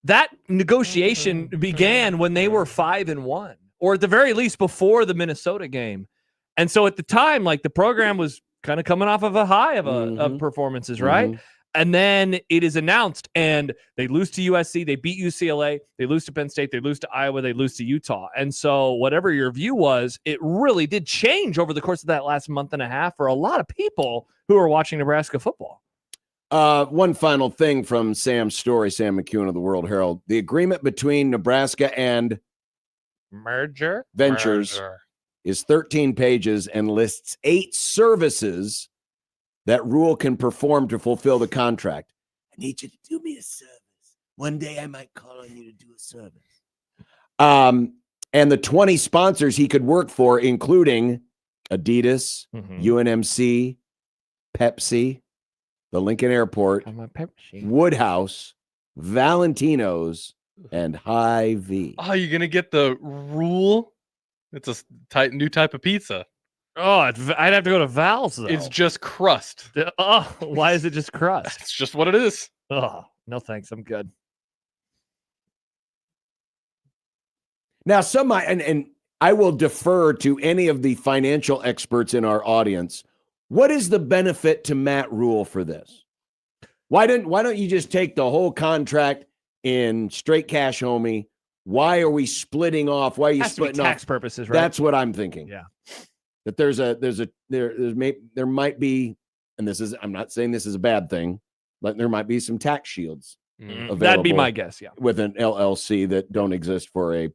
that negotiation began when they were 5-1, or at the very least before the Minnesota game. And so at the time, like, the program was kind of coming off of a high of performances, right? Mhm. And then it is announced, and they lose to USC, they beat UCLA, they lose to Penn State, they lose to Iowa, they lose to Utah. And so whatever your view was, it really did change over the course of that last month and a half for a lot of people who are watching Nebraska football. One final thing from Sam's story, Sam McEwen of the World Herald. The agreement between Nebraska and Merger? Ventures is 13 pages and lists 8 services that Rhule can perform to fulfill the contract. I need you to do me a service. One day I might call on you to do a service. And the 20 sponsors he could work for, including Adidas, UNMC, Pepsi, the Lincoln Airport, Woodhouse, Valentino's, and Hy-Vee. Oh, you're gonna get the Rhule? It's a new type of pizza. Oh, I'd have to go to Val's, though. It's just crust. Oh, why is it just crust? It's just what it is. Oh, no thanks. I'm good. Now, some might, and I will defer to any of the financial experts in our audience. What is the benefit to Matt Rhule for this? Why don't you just take the whole contract in straight cash, homie? Why are we splitting off? Why are you Has to be splitting off? tax purposes, right? That's what I'm thinking. Yeah. That there might be, and I'm not saying this is a bad thing, but there might be some tax shields available. That'd be my guess, yeah. With an LLC that don't exist for a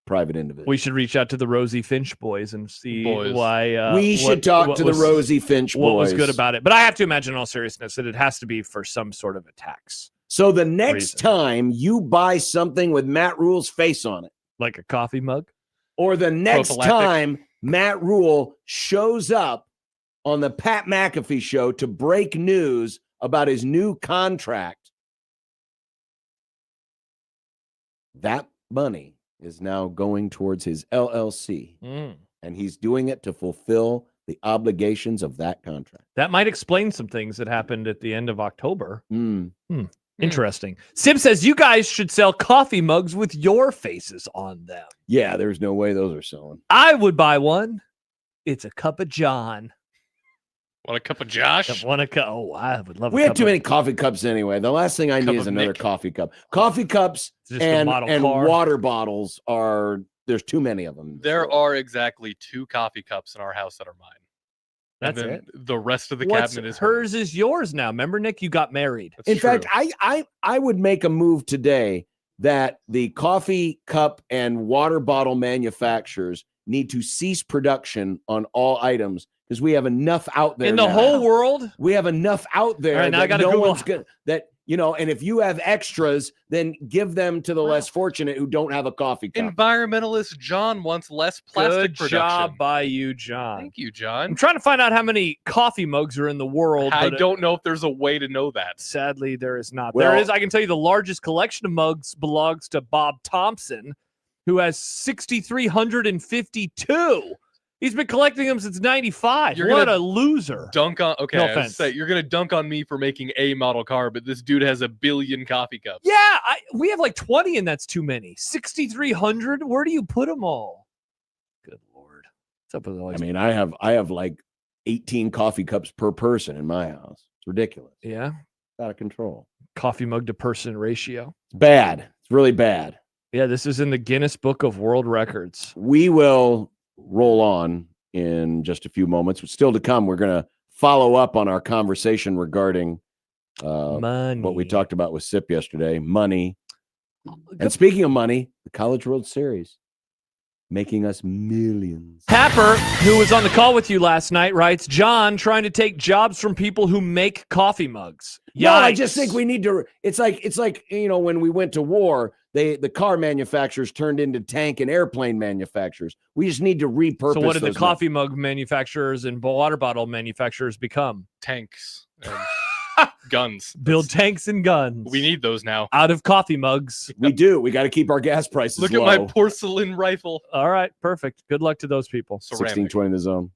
private individual. We should reach out to the Rosie Finch boys and see why. We should talk to the Rosie Finch What was boys. good about it? But I have to imagine, in all seriousness, that it has to be for some sort of a tax, So the next time you buy something with Matt Rhule's face on it, like a coffee mug, or the next Prophylactic. time Matt Rhule shows up on the Pat McAfee show to break news about his new contract, That money is now going towards his LLC, and he's doing it to fulfill the obligations of that contract. That might explain some things that happened at the end of October. Mm. Interesting. Sim says you guys should sell coffee mugs with your faces on them. Yeah, there's no way those are selling. I would buy one. It's a cup of John. Want a cup of Josh? Want a cup? Oh, I would love. We have too many coffee cups anyway. The last thing I need is another Nick. coffee cup. Coffee cups Just a and model car. water bottles are. There's too many of them. There are exactly 2 coffee cups in our house that are mine. That's and then it. The rest of the What's cabinet is hers. Is yours now. Remember, Nick, you got married. That's In true. fact, I would make a move today that the coffee cup and water bottle manufacturers need to cease production on all items because we have enough out there in the now. whole world. We have enough out there All right, now that I gotta no Google- one's good. That and if you have extras, then give them to the less fortunate who don't have a coffee cup. Environmentalist John wants less plastic Good production. job by you, John. Thank you, I'm John. trying to find out how many coffee mugs are in the world. I but, don't know if there's a way to know that. Sadly, there is not. Well- there is. I can tell you the largest collection of mugs belongs to Bob Thompson, who has 6,352. He's been collecting them since '95. You're What gonna a loser! Dunk on. Okay, No I was offense. say, you're gonna dunk on me for making a model car, but this dude has 1 billion coffee cups. Yeah, we have like 20, and that's too many. 6,300. Where do you put them all? Good Lord! What's up with all these? I mean, I have like 18 coffee cups per person in my house. It's ridiculous. Yeah, It's out of control. coffee mug to person ratio. It's bad. It's really bad. Yeah, this is in the Guinness Book of World Records. We will roll on in just a few moments. Still to come, we're going to follow up on our conversation regarding Money. what we talked about with SIP yesterday, money. And speaking of money, the College World Series making us millions. Happer, who was on the call with you last night, writes, John trying to take jobs from people who make coffee mugs. No, I Yikes. just think we need to. It's like when we went to war, the car manufacturers turned into tank and airplane manufacturers. We just need to repurpose. So what did the those coffee mug manufacturers and water bottle manufacturers become? Tanks and guns. Build tanks and guns. We need those now. Out of coffee mugs. We do. We got to keep our gas prices Look low. at my porcelain rifle. All right, perfect. Good luck to those people. Ceramic. 1620 the zone.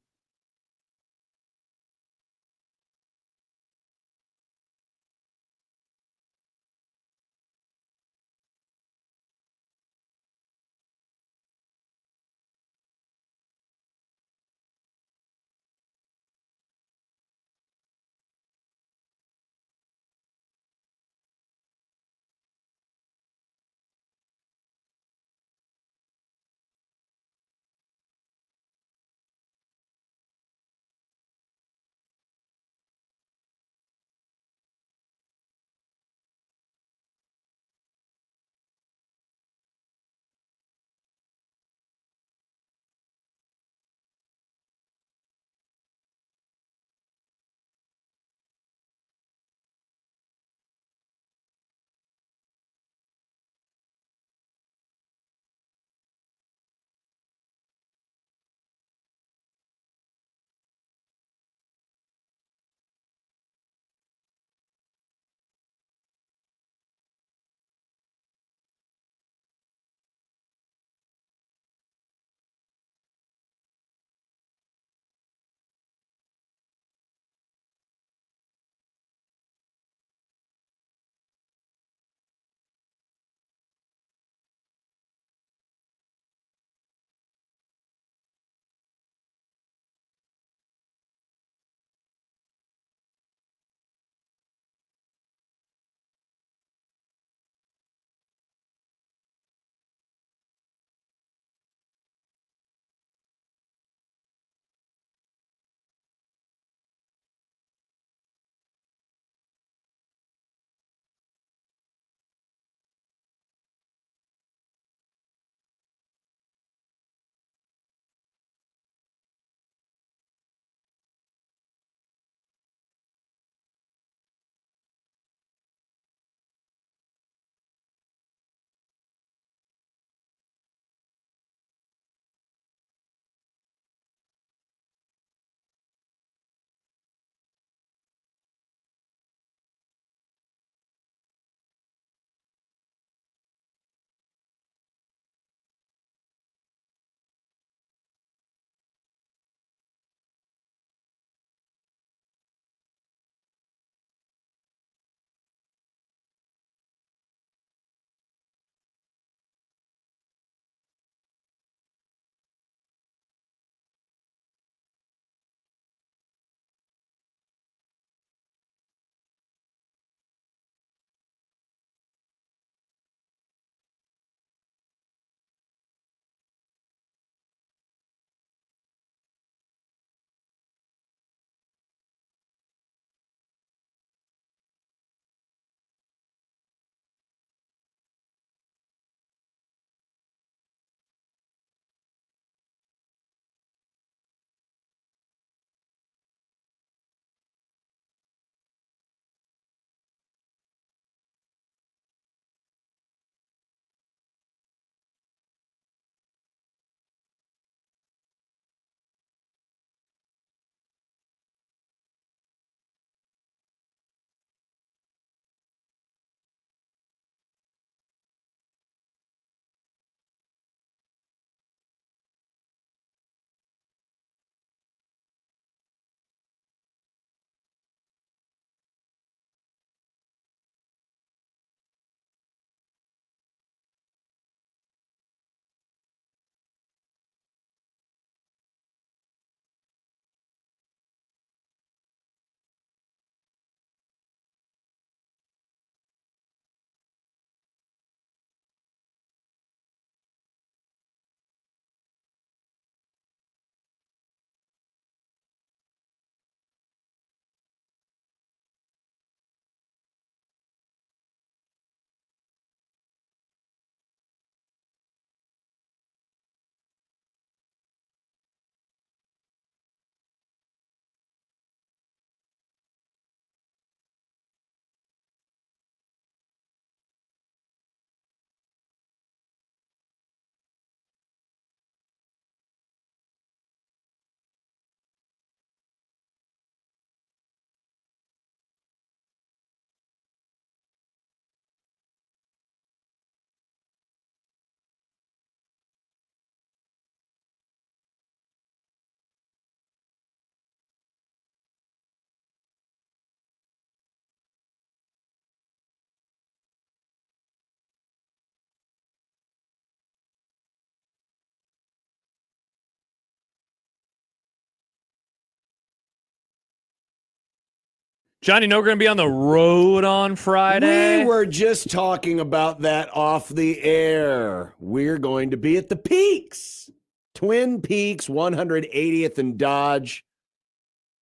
Johnny, know we're going to be on the road on Friday. We were just talking about that off the air. We're going to be at the Peaks. Twin Peaks, 180th and Dodge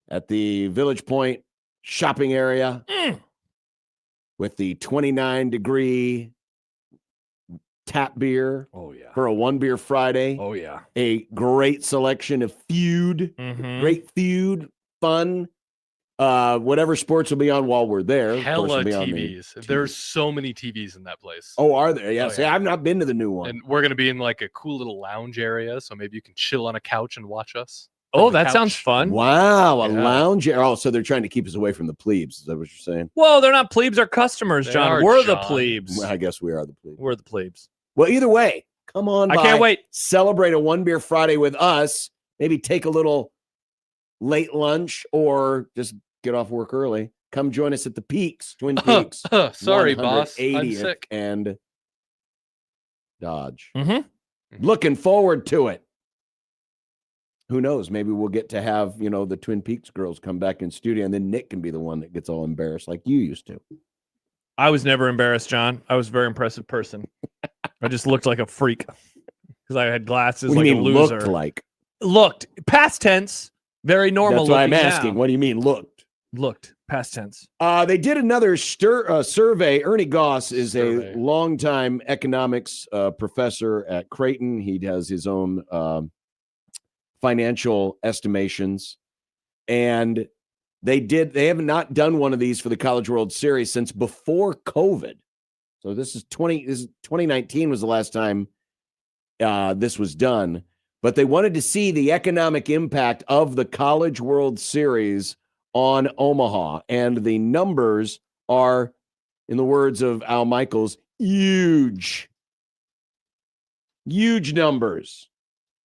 at the Village Point shopping area with the 29-degree tap beer. Oh, yeah. For a one beer Friday. Oh, yeah. A great selection of feud. Great feud, fun. Whatever sports will be on while we're there. Hella TVs. There's so many TVs in that place. Oh, are there? Yes. Oh, yeah. I've not been to the new one. And we're going to be in like a cool little lounge area, so maybe you can chill on a couch and watch us. Oh, that sounds fun. Wow, a lounge. Oh, so they're trying to keep us away from the plebes. Is that what you're saying? Well, they're not plebes, they're customers, They John. are, We're the John. plebes. Well, I guess we are the plebes. We're the plebes. Well, either way, come on I by. can't wait. Celebrate a one beer Friday with us. Maybe take a little late lunch or just get off work early. Come join us at the Peaks, Twin Peaks. Sorry, boss. I'm 180th sick. And Dodge. Mm-hmm. Looking forward to it. Who knows? Maybe we'll get to have, the Twin Peaks girls come back in studio, and then Nick can be the one that gets all embarrassed like you used to. I was never embarrassed, John. I was a very impressive person. I just looked like a freak because I had glasses What do like you a mean loser. looked like? Looked. Past tense. Very normal. That's why I'm looking asking. now. What do you mean looked? Looked. Past tense. They did another survey. Ernie Goss is a longtime economics professor at Creighton. He does his own financial estimations. And they have not done one of these for the College World Series since before COVID. So this is 2019 was the last time this was done. But they wanted to see the economic impact of the College World Series on Omaha. And the numbers are, in the words of Al Michaels, huge. Huge numbers.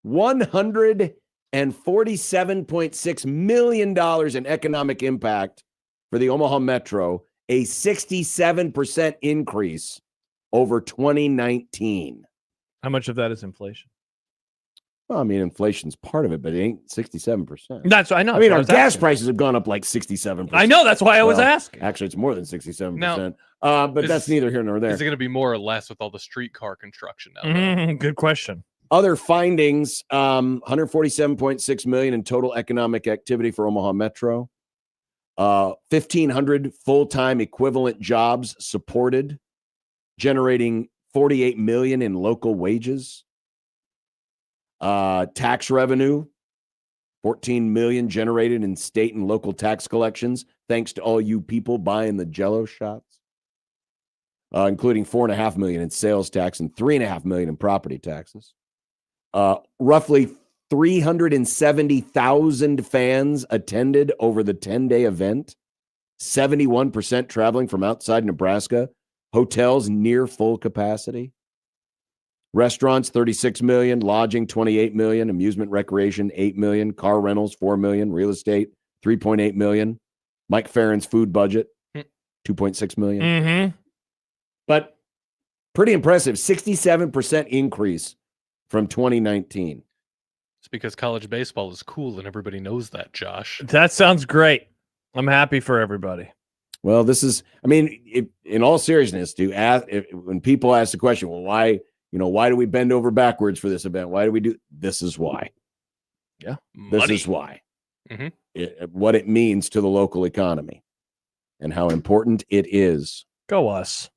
$147.6 million in economic impact for the Omaha Metro, a 67% increase over 2019. How much of that is inflation? Well, I mean, inflation's part of it, but it ain't 67%. That's what I know. I mean, our I was gas asking. prices have gone up like 67%. I know. That's why I was asking. Actually, it's more than 67%. Now, but that's neither here nor there. Is it going to be more or less with all the streetcar construction now? Good question. Other findings, 147.6 million in total economic activity for Omaha Metro. 1,500 full-time equivalent jobs supported, generating 48 million in local wages. Tax revenue, 14 million generated in state and local tax collections, thanks to all you people buying the Jell-O shots, including 4.5 million in sales tax and 3.5 million in property taxes. Roughly 370,000 fans attended over the 10-day event, 71% traveling from outside Nebraska, hotels near full capacity. Restaurants, 36 million, lodging, 28 million, amusement recreation, 8 million, car rentals, 4 million, real estate, 3.8 million. Mike Farron's food budget, 2.6 million. Mm-hmm. But pretty impressive, 67% increase from 2019. It's because college baseball is cool and everybody knows that, Josh. That sounds great. I'm happy for everybody. Well, this is, I mean, in all seriousness, when people ask the question, well, why do we bend over backwards for this event? Why do we do? This is why. Yeah. This is why. Mm-hmm. What it means to the local economy and how important it is. Go us.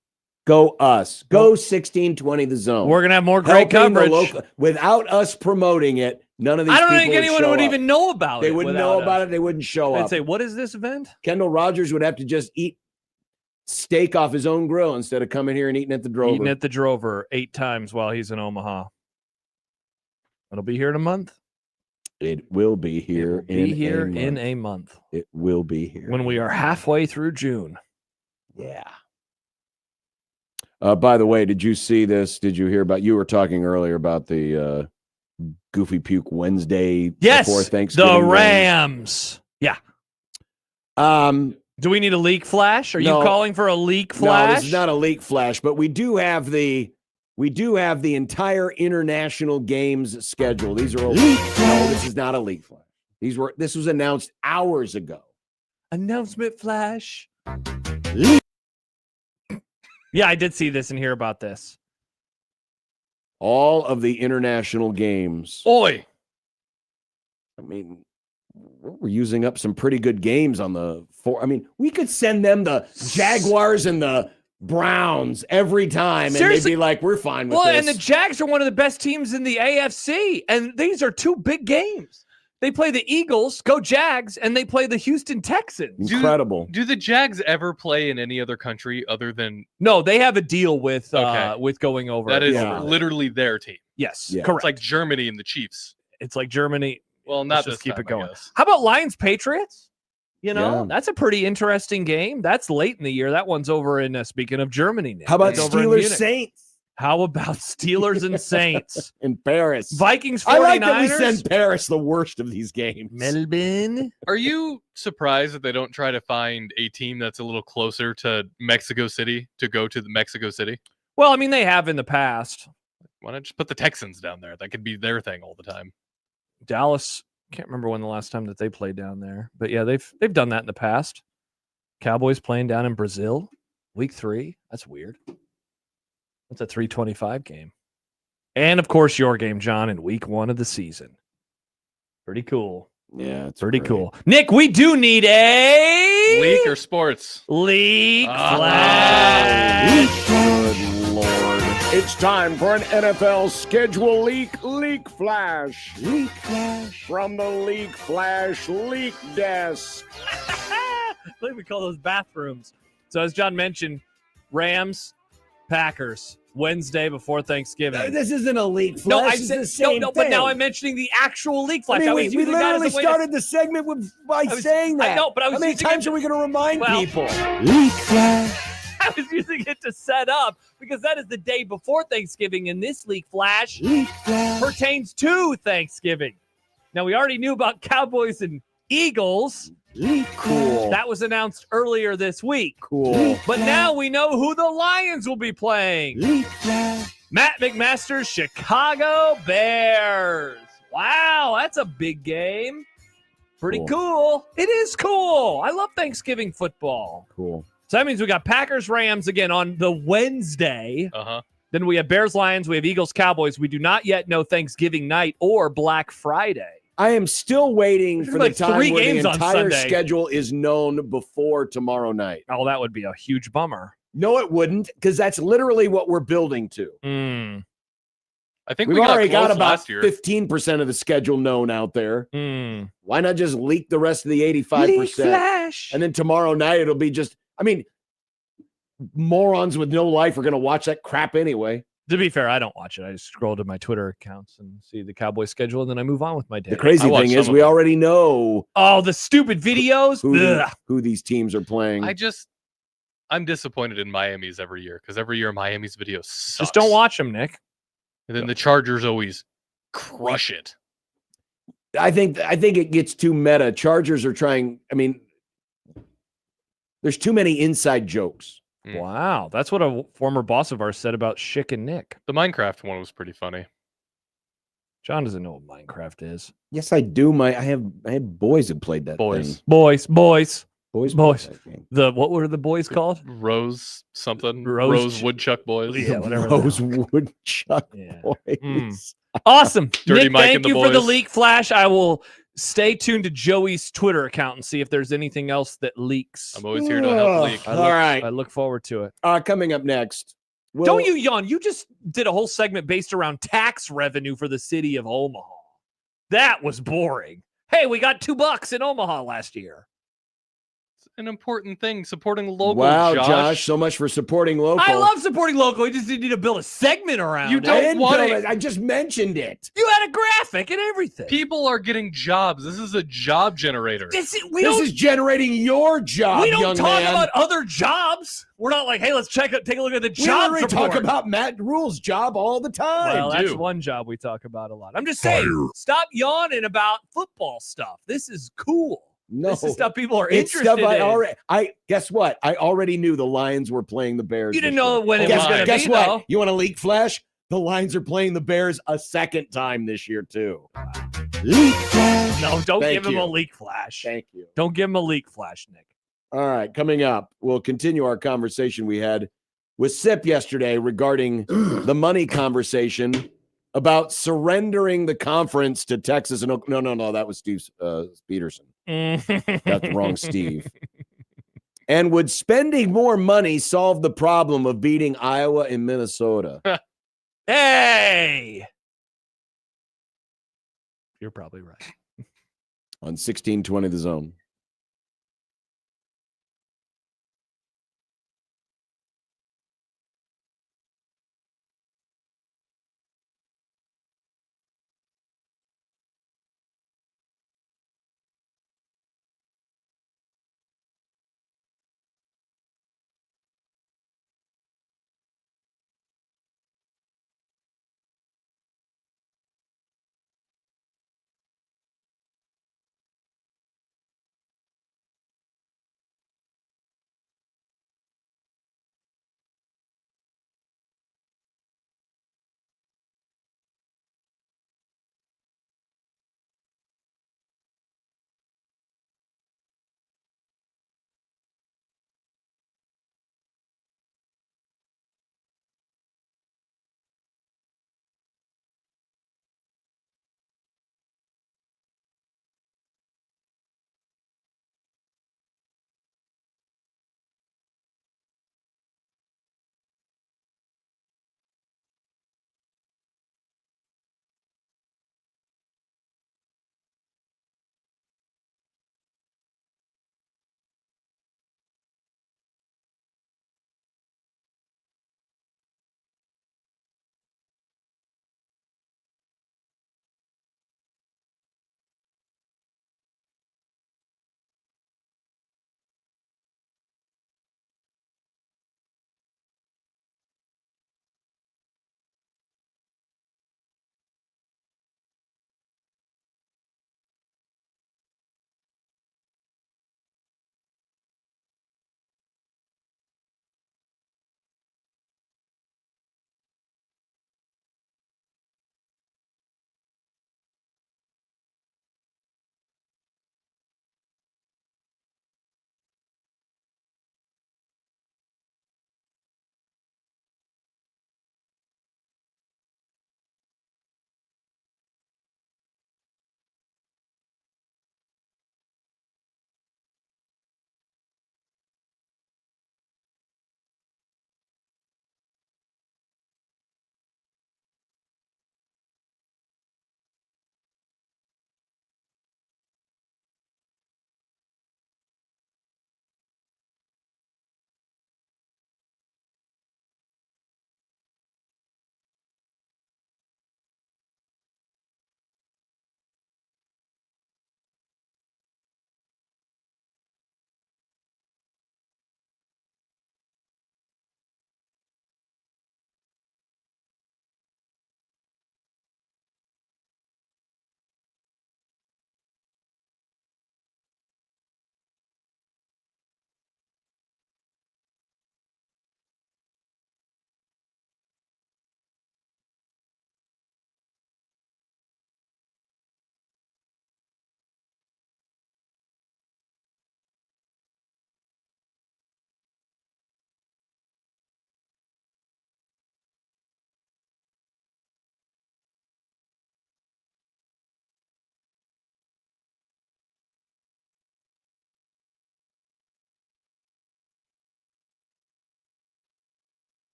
Go us. Go 1620 the zone. We're going to have more great Helping the coverage. Without us promoting it, none of these I don't people think anyone show would up. even know about They it. wouldn't know about it. They wouldn't show They'd up. say, what is this event? Kendall Rogers would have to just eat steak off his own grill instead of coming here and eating at the Drover. Eating at the Drover 8 times while he's in Omaha. It'll be here in a month. It will be here in a month. It will be here. When we are halfway through June. Yeah. By the way, did you see this? Did you hear about, you were talking earlier about the Goofy Puke Wednesday before Thanksgiving. The Rams. Yeah. Do we need a leak flash? Are you calling for a leak flash? No, this is not a leak flash, but we do have the entire international games schedule. These are all leak flash. No, this is not a leak flash. This was announced hours ago. Announcement flash. Yeah, I did see this and hear about this. All of the international games. Oi. I mean, we're using up some pretty good games on the four. I mean, we could send them the Jaguars and the Browns every time, and Seriously? they'd be like, we're fine with Well, this. and the Jags are one of the best teams in the AFC, and these are two big games. They play the Eagles, go Jags, and they play the Houston Texans. Incredible. Do the Jags ever play in any other country other than? No, they have a deal with Okay. with going over. That is Yeah. literally their team. Yes, Yeah. correct. It's like Germany and the Chiefs. It's like Germany. Well, not Let's this just keep time, it going. I guess. How about Lions Patriots? You know, Yeah. that's a pretty interesting game. That's late in the year. That one's over in speaking of Germany now. How about That's over in Steelers Munich. Saints How about Steelers and Saints? in Paris? Vikings 49ers. I like that we send Paris the worst of these games. Melbourne. Are you surprised that they don't try to find a team that's a little closer to Mexico City to go to the Mexico City? Well, I mean, they have in the past. Why not just put the Texans down there? That could be their thing all the time. Dallas, can't remember when the last time that they played down there, but yeah, they've done that in the past. Cowboys playing down in Brazil, week 3. That's weird. That's a 3:25 game, and of course your game, John, in week 1 of the season. Pretty cool. Yeah, it's Pretty great. cool. Nick, we do need a League or sports? league Leak. flash. Good Lord. It's time for an NFL schedule leak flash. Leak flash. From the leak flash leak desk. I believe we call those bathrooms. So as John mentioned, Rams, Packers, Wednesday before Thanksgiving. This isn't a leak flash. No, I This is said the same no, thing. but now I'm mentioning the actual leak flash. I mean, I we was using that literally as a way to- started the segment by was- saying that. I know, but I was How many using times it- are we going to remind Well- people? Leak flash. I was using it to set up because that is the day before Thanksgiving, and this leak flash Leak flash. pertains to Thanksgiving. Now, we already knew about Cowboys and Eagles. Cool. That was announced earlier this week. Cool. But now we know who the Lions will be playing. Leak flash. Matt McMaster's Chicago Bears. Wow, that's a big game. Pretty cool. It is cool. I love Thanksgiving football. Cool. So that means we got Packers, Rams again on the Wednesday. Uh-huh. Then we have Bears, Lions. We have Eagles, Cowboys. We do not yet know Thanksgiving night or Black Friday. I am still waiting for like the time 3 where games the on entire Sunday. schedule is known before tomorrow night. Oh, that would be a huge bummer. No, it wouldn't, because that's literally what we're building to. I think We've we already got close about last year. 15% of the schedule known out there. Mm. Why not just leak the rest of the 85%? Flash. And then tomorrow night it'll be just, I mean, morons with no life are going to watch that crap anyway. To be fair, I don't watch it. I just scroll to my Twitter accounts and see the Cowboys schedule, and then I move on with my day. The crazy thing is we already know Oh, the stupid videos. who these teams are playing. I'm disappointed in Miami's every year because every year Miami's video sucks. Just don't watch them, Nick. And then the Chargers always crush it. I think it gets too meta. Chargers are trying, I mean, there's too many inside jokes. Wow, that's what a former boss of ours said about Schick and Nick. The Minecraft one was pretty funny. John doesn't know what Minecraft is. Yes, I do. I have boys who played that Boys. thing. Boys. Boys. The what were the boys called? Rose something. Rose Rose Woodchuck Boys. Yeah, whatever. Rose Woodchuck Boys. Mm. Awesome. Dirty Nick, Mike thank and the you for the boys. leak flash. I will stay tuned to Joey's Twitter account and see if there's anything else that leaks. I'm always here to help leak. All right. I look forward to it. Coming up next. Don't you yawn. You just did a whole segment based around tax revenue for the city of Omaha. That was boring. Hey, we got $2 in Omaha last year. An important thing, supporting local. Wow, Josh. so much for supporting local. I love supporting local. We just need to build a segment around You it. don't I didn't want build it. it. I just mentioned it. You had a graphic and everything. People are getting jobs. This is a job generator. This This is generating your job, we don't young talk man. about other jobs. We're not like, hey, let's take a look at the We job literally report. talk about Matt Rule's job all the time. Well, that's do. one job we talk about a lot. I'm just saying, stop yawning about football stuff. This is cool. No, This is stuff people are it's interested stuff in. I guess what? I already knew the Lions were playing the Bears. You didn't this know year. when it guess, was going to guess be, what? though. You want a leak flash? The Lions are playing the Bears a second time this year too. Leak flash. No, don't Thank give him you. a leak flash. Thank you. Don't give him a leak flash, Nick. All right, coming up, we'll continue our conversation we had with Sip yesterday regarding the money conversation about surrendering the conference to Texas. And no, that was Steve Peterson. Got the wrong Steve. And would spending more money solve the problem of beating Iowa and Minnesota? Hey! You're probably right. On 1620 The Zone.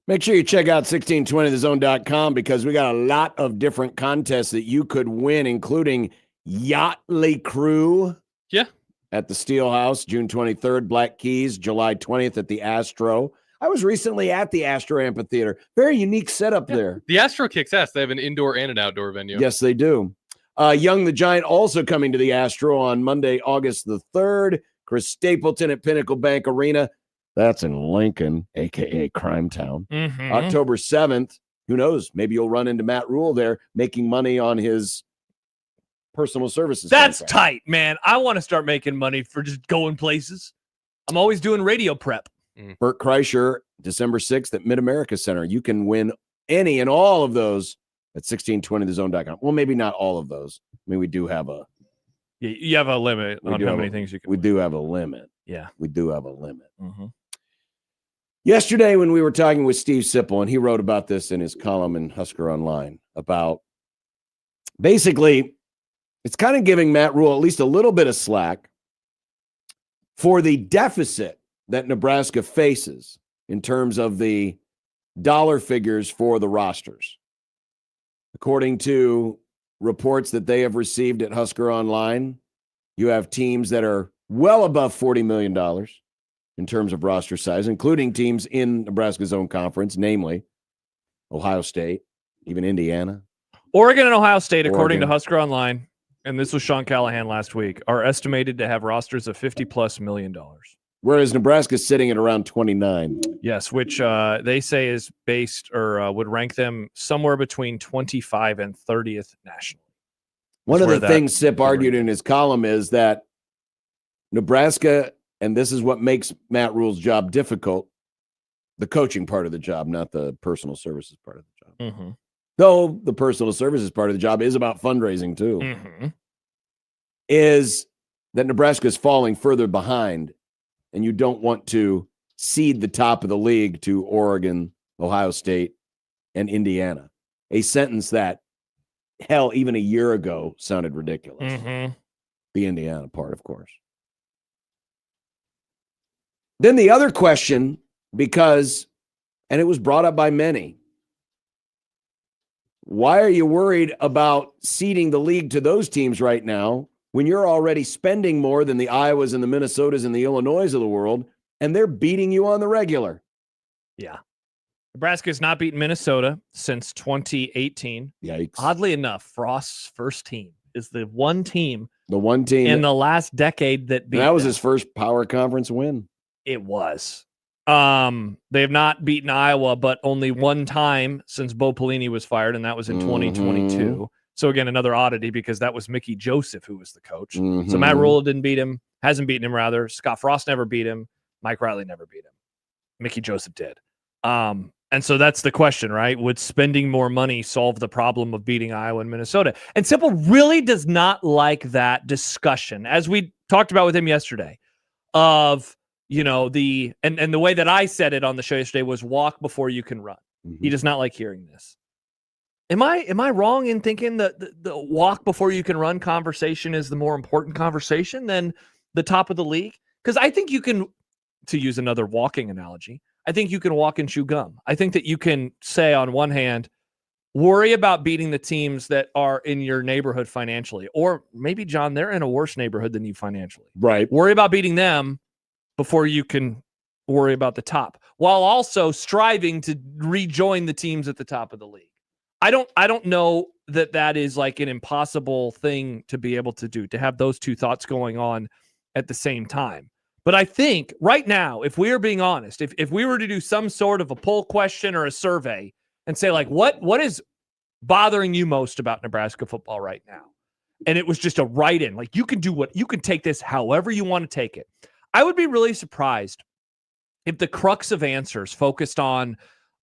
Make sure you check out 1620thezone.com because we got a lot of different contests that you could win, including Yachtly Crew. Yeah. At the Steelhouse, June 23rd, Black Keys, July 20th at the Astro. I was recently at the Astro Amphitheater. Very unique setup there. The Astro kicks ass. They have an indoor and an outdoor venue. Yes, they do. Young the Giant also coming to the Astro on Monday, August the 3rd. Chris Stapleton at Pinnacle Bank Arena. That's in Lincoln, a.k.a. Crime Town. Mhm. October 7th. Who knows? Maybe you'll run into Matt Rhule there making money on his personal services. That's contract. tight, man. I want to start making money for just going places. I'm always doing radio prep. Bert Kreischer, December 6th at Mid-America Center. You can win any and all of those at 1620thezone.com. Well, maybe not all of those. I mean, we do have a... You have a limit on how many things you can We do have a limit. Yeah. We do have a limit. Mm-hmm. Yesterday, when we were talking with Steve Sipple, and he wrote about this in his column in Husker Online, about basically, it's kind of giving Matt Rhule at least a little bit of slack for the deficit that Nebraska faces in terms of the dollar figures for the rosters. According to reports that they have received at Husker Online, you have teams that are well above $40 million in terms of roster size, including teams in Nebraska's own conference, namely Ohio State, even Indiana. Oregon and Ohio State, according to Oregon. Husker Online, and this was Sean Callahan last week, are estimated to have rosters of $50+ million. Whereas Nebraska's sitting at around 29. Yes, which they say is based or would rank them somewhere between 25 and 30th nationally. One of where the that things Sip argued in his column is that Nebraska, and this is what makes Matt Rhule's job difficult, the coaching part of the job, not the personal services part of the job. Mm-hmm. Though the personal services part of the job is about fundraising too, Mm-hmm. is that Nebraska is falling further behind, and you don't want to cede the top of the league to Oregon, Ohio State, and Indiana. A sentence that, hell, even a year ago sounded ridiculous. Mm-hmm. The Indiana part, of course. Then the other question, because, and it was brought up by many, why are you worried about ceding the league to those teams right now when you're already spending more than the Iowas and the Minnesotas and the Illinois of the world, and they're beating you on the regular? Yeah. Nebraska has not beaten Minnesota since 2018. Yikes. Oddly enough, Frost's first team is the one team in the last decade that beat that was them. his first power conference win. It was. They have not beaten Iowa, but only one time since Bo Pelini was fired, and that was in 2022. So again, another oddity because that was Mickey Joseph who was the coach. So Matt Rhule didn't beat him, hasn't beaten him rather. Scott Frost never beat him. Mike Riley never beat him. Mickey Joseph did. And so that's the question, right? Would spending more money solve the problem of beating Iowa and Minnesota? And Simple really does not like that discussion, as we talked about with him yesterday, of, you know, the way that I said it on the show yesterday was walk before you can run. He does not like hearing this. Am I wrong in thinking that the walk before you can run conversation is the more important conversation than the top of the league? Because I think you can, to use another walking analogy, I think you can walk and chew gum. I think that you can say on one hand, worry about beating the teams that are in your neighborhood financially, or maybe, John, they're in a worse neighborhood than you financially. Right. Worry about beating them before you can worry about the top, while also striving to rejoin the teams at the top of the league. I don't know that is like an impossible thing to be able to do, to have those two thoughts going on at the same time. But I think right now, if we are being honest, if we were to do some sort of a poll question or a survey and say, like, what is bothering you most about Nebraska football right now? And it was just a write-in. Like, you can take this however you want to take it. I would be really surprised if the crux of answers focused on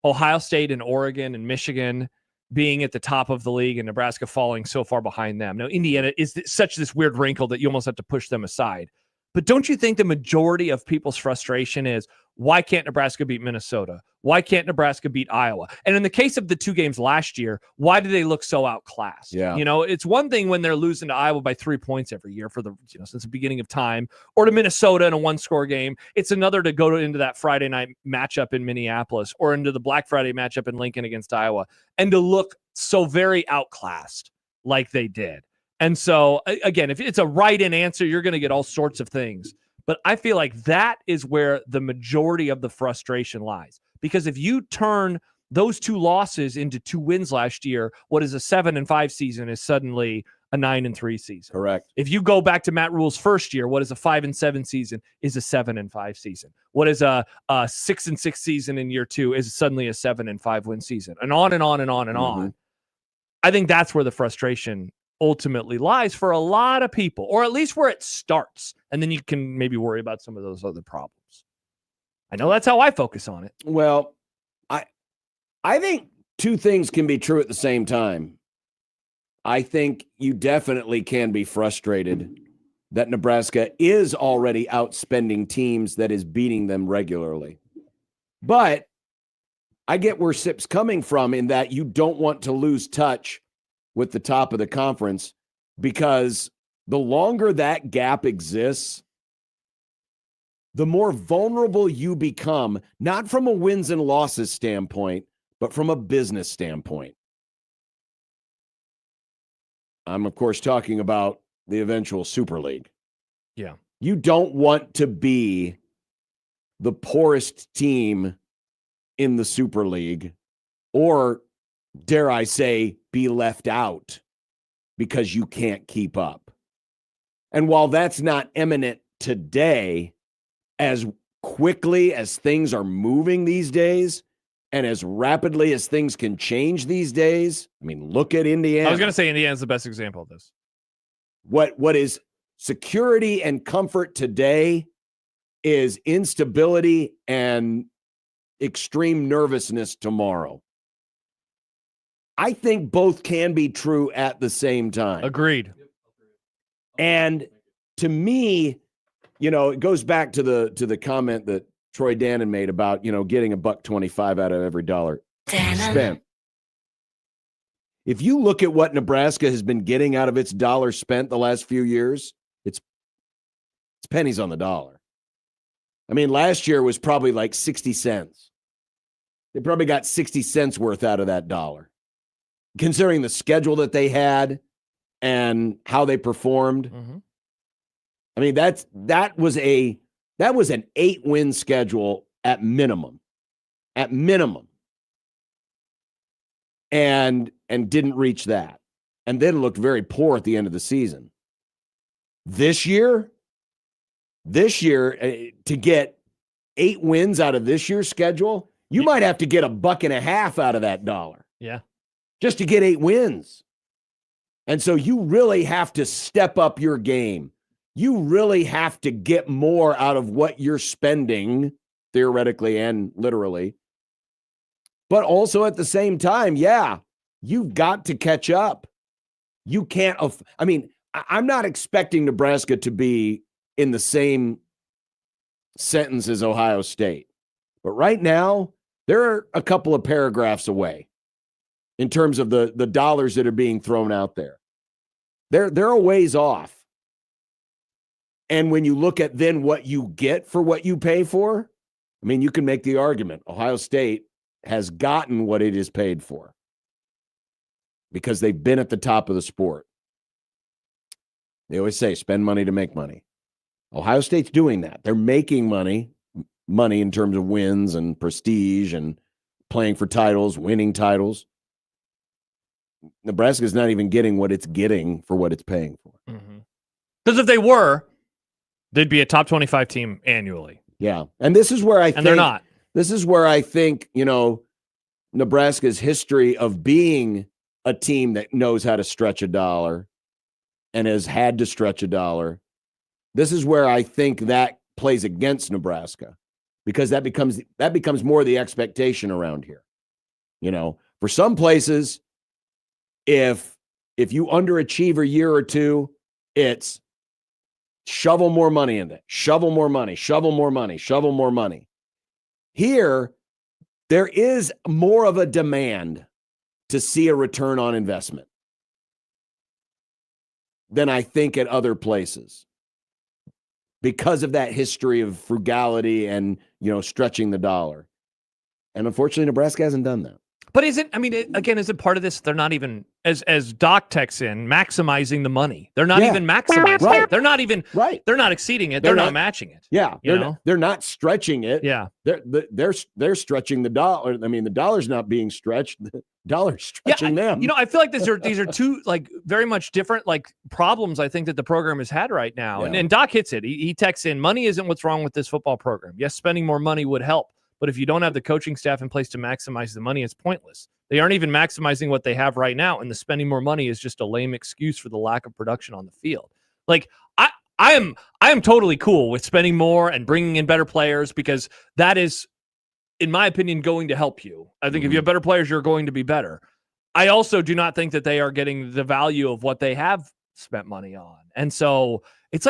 Ohio State and Oregon and Michigan being at the top of the league and Nebraska falling so far behind them. Now, Indiana is such this weird wrinkle that you almost have to push them aside. But don't you think the majority of people's frustration is, why can't Nebraska beat Minnesota? Why can't Nebraska beat Iowa? And in the case of the 2 games last year, why do they look so outclassed? Yeah. You know, it's one thing when they're losing to Iowa by 3 points every year for the, since the beginning of time, or to Minnesota in a 1-score game. It's another to go into that Friday night matchup in Minneapolis or into the Black Friday matchup in Lincoln against Iowa and to look so very outclassed like they did. And so, again, if it's a right-in answer, you're going to get all sorts of things. But I feel like that is where the majority of the frustration lies. Because if you turn those 2 losses into 2 wins last year, what is a 7-5 season is suddenly a 9-3 season. Correct. If you go back to Matt Rhule's first year, what is a 5-7 season is a 7-5 season. What is a 6-6 season in year 2 is suddenly a 7-5 win season. And on and on and on and on. I think that's where the frustration ultimately lies for a lot of people, or at least where it starts. And then you can maybe worry about some of those other problems. I know that's how I focus on it. Well, I think 2 things can be true at the same time. I think you definitely can be frustrated that Nebraska is already outspending teams that is beating them regularly. But I get where Sip's coming from in that you don't want to lose touch with the top of the conference, because the longer that gap exists, the more vulnerable you become, not from a wins and losses standpoint, but from a business standpoint. I'm, of course, talking about the eventual Super League. Yeah. You don't want to be the poorest team in the Super League, or, dare I say, be left out because you can't keep up. And while that's not imminent today, as quickly as things are moving these days and as rapidly as things can change these days, I mean, look at Indiana. I was going to say Indiana's the best example of this. What is security and comfort today is instability and extreme nervousness tomorrow. I think both can be true at the same time. Agreed. And to me, it goes back to the comment that Troy Dannon made about, getting $1.25 out of every dollar spent. If you look at what Nebraska has been getting out of its dollar spent the last few years, it's pennies on the dollar. I mean, last year was probably like 60 cents. They probably got 60 cents worth out of that dollar, considering the schedule that they had and how they performed. Mm-hmm. I mean, that was an 8-win schedule at minimum, and didn't reach that, and then looked very poor at the end of the season. This year, to get 8 wins out of this year's schedule, you might have to get $1.50 out of that dollar. Yeah. Just to get 8 wins. And so you really have to step up your game. You really have to get more out of what you're spending, theoretically and literally. But also at the same time, yeah, you've got to catch up. You can't, I'm not expecting Nebraska to be in the same sentence as Ohio State. But right now, they're a couple of paragraphs away in terms of the dollars that are being thrown out there. They're a ways off. And when you look at then what you get for what you pay for, I mean, you can make the argument Ohio State has gotten what it is paid for because they've been at the top of the sport. They always say, spend money to make money. Ohio State's doing that. They're making money in terms of wins and prestige and playing for titles, winning titles. Nebraska's not even getting what it's getting for what it's paying for. Because if they were, they'd be a top 25 team annually. Yeah. And this is where they're not. This is where I think, Nebraska's history of being a team that knows how to stretch a dollar and has had to stretch a dollar. This is where I think that plays against Nebraska, because that becomes more the expectation around here. For some places, if you underachieve a year or two, it's shovel more money in it, shovel more money, shovel more money, shovel more money. Here, there is more of a demand to see a return on investment than I think at other places because of that history of frugality and, stretching the dollar. And unfortunately, Nebraska hasn't done that. But is it part of this? They're not even, as Doc texts in, maximizing the money. They're not even maximizing it. They're not even, they're not exceeding it. They're not matching it. Yeah. They're not stretching it. Yeah. They're stretching the dollar. I mean, the dollar's not being stretched. The dollar's stretching them. I feel like these are two very much different problems I think that the program has had right now. Yeah. And Doc hits it. He texts in, money isn't what's wrong with this football program. Yes, spending more money would help. But if you don't have the coaching staff in place to maximize the money, it's pointless. They aren't even maximizing what they have right now, and the spending more money is just a lame excuse for the lack of production on the field. I am totally cool with spending more and bringing in better players because that is, in my opinion, going to help you. I think if you have better players, you're going to be better. I also do not think that they are getting the value of what they have spent money on. And so it's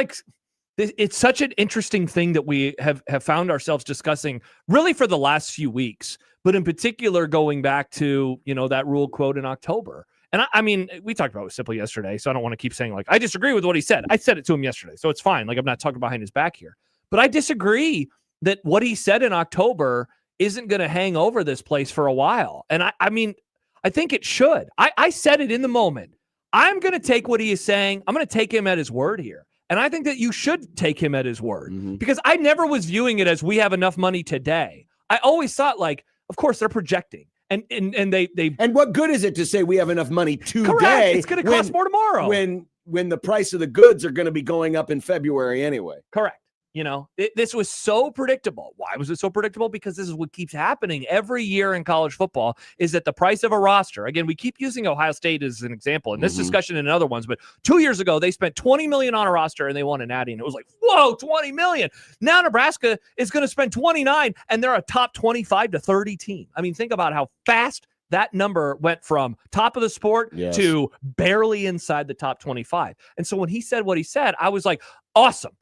such an interesting thing that we have found ourselves discussing really for the last few weeks, but in particular going back to, that Rhule quote in October. And I mean, we talked about it simply yesterday, so I don't want to keep saying I disagree with what he said. I said it to him yesterday, so it's fine. I'm not talking behind his back here. But I disagree that what he said in October isn't going to hang over this place for a while. And I mean, I think it should. I said it in the moment. I'm going to take what he is saying. I'm going to take him at his word here. And I think that you should take him at his word because I never was viewing it as we have enough money today. I always thought of course they're projecting and they and what good is it to say we have enough money today? Correct. It's going to cost more tomorrow when the price of the goods are going to be going up in February anyway. Correct. This was so predictable. Why was it so predictable? Because this is what keeps happening every year in college football is that the price of a roster, again, we keep using Ohio State as an example in this discussion and other ones, but 2 years ago, they spent $20 million on a roster and they won a natty. And it was whoa, $20 million. Now Nebraska is going to spend 29 and they're a top 25 to 30 team. I mean, think about how fast that number went from top of the sport to barely inside the top 25. And so when he said what he said, I was awesome.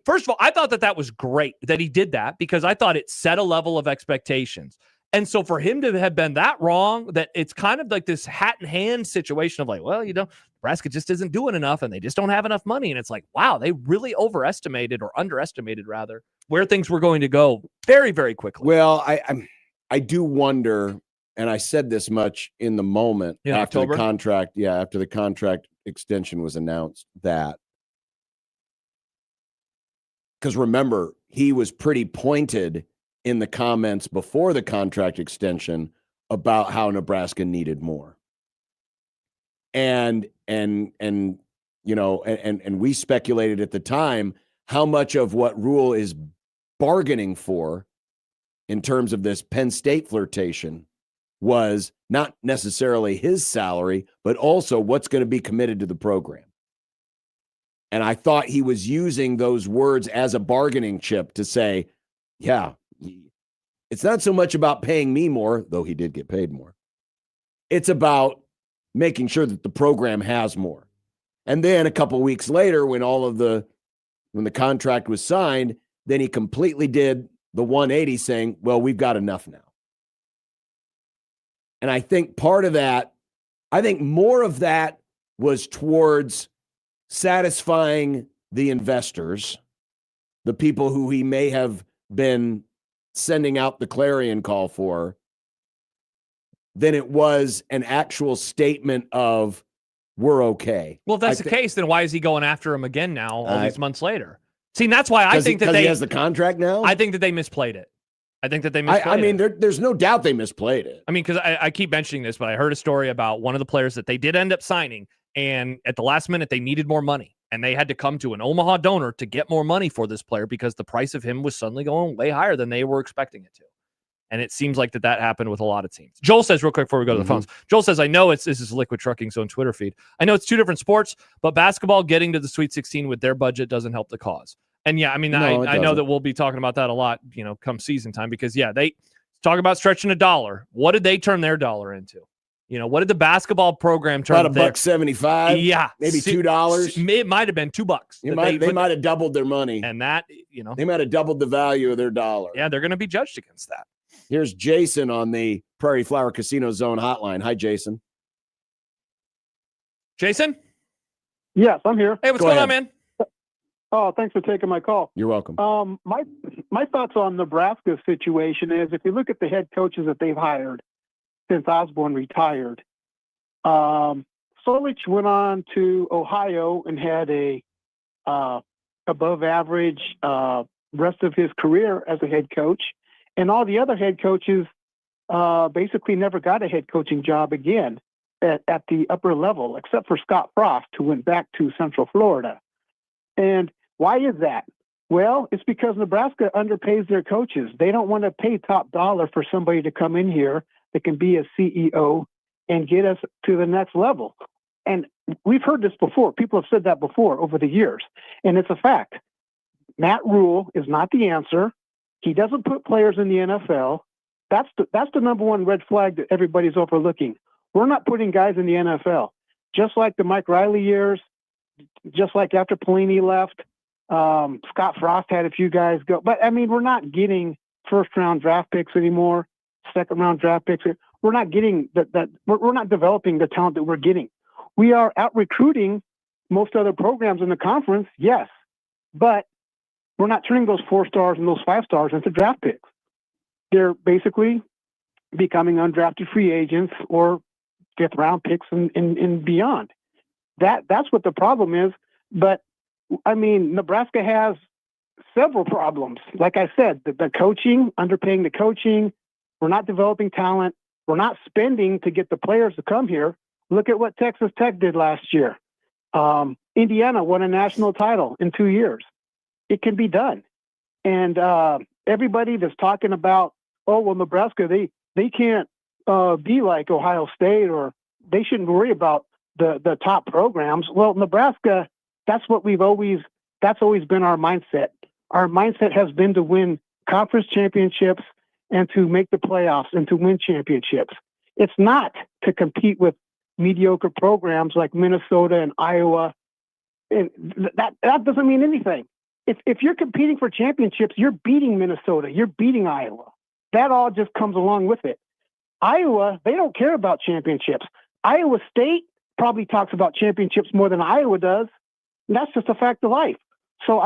First of all, I thought that was great that he did that because I thought it set a level of expectations. And so for him to have been that wrong, that it's kind of this hat in hand situation of Nebraska just isn't doing enough and they just don't have enough money. And it's wow, they really overestimated or underestimated rather where things were going to go very, very quickly. Well, I do wonder, and I said this much in the moment after the contract extension was announced that, because remember, he was pretty pointed in the comments before the contract extension about how Nebraska needed more. And we speculated at the time how much of what Rhule is bargaining for in terms of this Penn State flirtation was not necessarily his salary, but also what's going to be committed to the program. And I thought he was using those words as a bargaining chip to say, yeah, it's not so much about paying me more, though he did get paid more. It's about making sure that the program has more. And then a couple weeks later, when the contract was signed, then he completely did the 180 saying, well, we've got enough now. And I think more of that was towards satisfying the investors, the people who he may have been sending out the clarion call for, than it was an actual statement of we're okay. Well, if that's the case, then why is he going after him again now all these months later? See, that's why I think that he has the contract now. I think that they misplayed it. There's no doubt they misplayed it. I mean, because I keep mentioning this, but I heard a story about one of the players that they did end up signing, and at the last minute, they needed more money, and they had to come to an Omaha donor to get more money for this player because the price of him was suddenly going way higher than they were expecting it to. And it seems like that happened with a lot of teams. Joel says real quick before we go to the phones. Joel says, I know this is Liquid Trucking's own Twitter feed. I know it's two different sports, but basketball getting to the Sweet 16 with their budget doesn't help the cause. And yeah, I mean, I know that we'll be talking about that a lot, come season time because they talk about stretching a dollar. What did they turn their dollar into? What did the basketball program turn About $1.75. Yeah, maybe $2. It might have been $2. They might have doubled their money, and that they might have doubled the value of their dollar. Yeah, they're going to be judged against that. Here's Jason on the Prairie Flower Casino Zone hotline. Hi, Jason. Jason? Yes, I'm here. Hey, what's going on, man? Oh, thanks for taking my call. You're welcome. My thoughts on Nebraska's situation is if you look at the head coaches that they've hired since Osborne retired, Solich went on to Ohio and had a above average rest of his career as a head coach, and all the other head coaches basically never got a head coaching job again at the upper level, except for Scott Frost, who went back to Central Florida. And why is that? Well, it's because Nebraska underpays their coaches. They don't want to pay top dollar for somebody to come in here that can be a CEO and get us to the next level. And we've heard this before. People have said that before over the years. And it's a fact. Matt Rhule is not the answer. He doesn't put players in the NFL. That's the number one red flag that everybody's overlooking. We're not putting guys in the NFL. Just like the Mike Riley years, just like after Pelini left, Scott Frost had a few guys go. But, I mean, we're not getting first-round draft picks anymore, second-round draft picks. We're not getting that. We're not developing the talent that we're getting. We are out-recruiting most other programs in the conference, yes, but we're not turning those 4 stars and those 5 stars into draft picks. They're basically becoming undrafted free agents or fifth-round picks and beyond. That's what the problem is. But, I mean, Nebraska has several problems. Like I said, the coaching, underpaying the coaching. We're not developing talent. We're not spending to get the players to come here. Look at what Texas Tech did last year. Indiana won a national title in 2 years. It can be done. And everybody that's talking about, oh, well, Nebraska, they can't be like Ohio State, or they shouldn't worry about the top programs. Well, Nebraska, that's always been our mindset. Our mindset has been to win conference championships and to make the playoffs and to win championships. It's not to compete with mediocre programs like Minnesota and Iowa. And that doesn't mean anything. If you're competing for championships, you're beating Minnesota, you're beating Iowa. That all just comes along with it. Iowa, they don't care about championships. Iowa State probably talks about championships more than Iowa does. And that's just a fact of life. So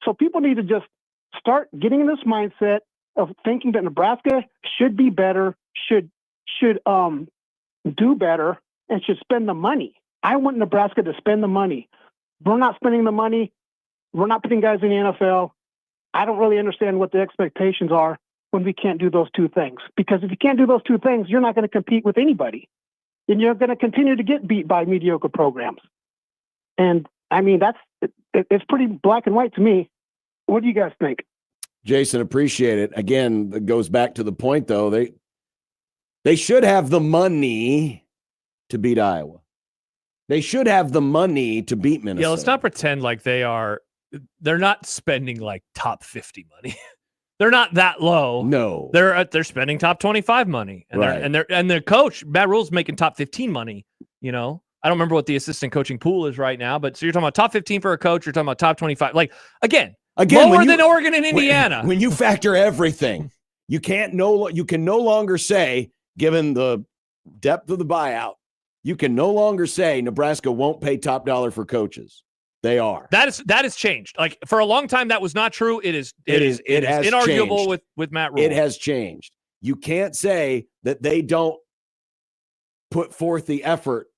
so people need to just start getting in this mindset of thinking that Nebraska should be better, should do better, and should spend the money. I want Nebraska to spend the money. We're not spending the money. We're not putting guys in the NFL. I don't really understand what the expectations are when we can't do those two things. Because if you can't do those two things, you're not going to compete with anybody. And you're going to continue to get beat by mediocre programs. And, I mean, it's pretty black and white to me. What do you guys think? Jason, appreciate it. Again, it goes back to the point, though. They should have the money to beat Iowa. They should have the money to beat Minnesota. Yeah, let's not pretend like they're not spending like top 50 money. They're not that low. No. They're spending top 25 money. And right. and their coach, Matt Rhule's making top 15 money, I don't remember what the assistant coaching pool is right now, but so you're talking about top 15 for a coach, you're talking about top 25. Like again lower than Oregon and Indiana. When you factor everything, you can no longer say, given the depth of the buyout, you can no longer say Nebraska won't pay top dollar for coaches. They are. That has changed. Like for a long time, that was not true. It is inarguable changed. with Matt Rhule. It has changed. You can't say that they don't put forth the effort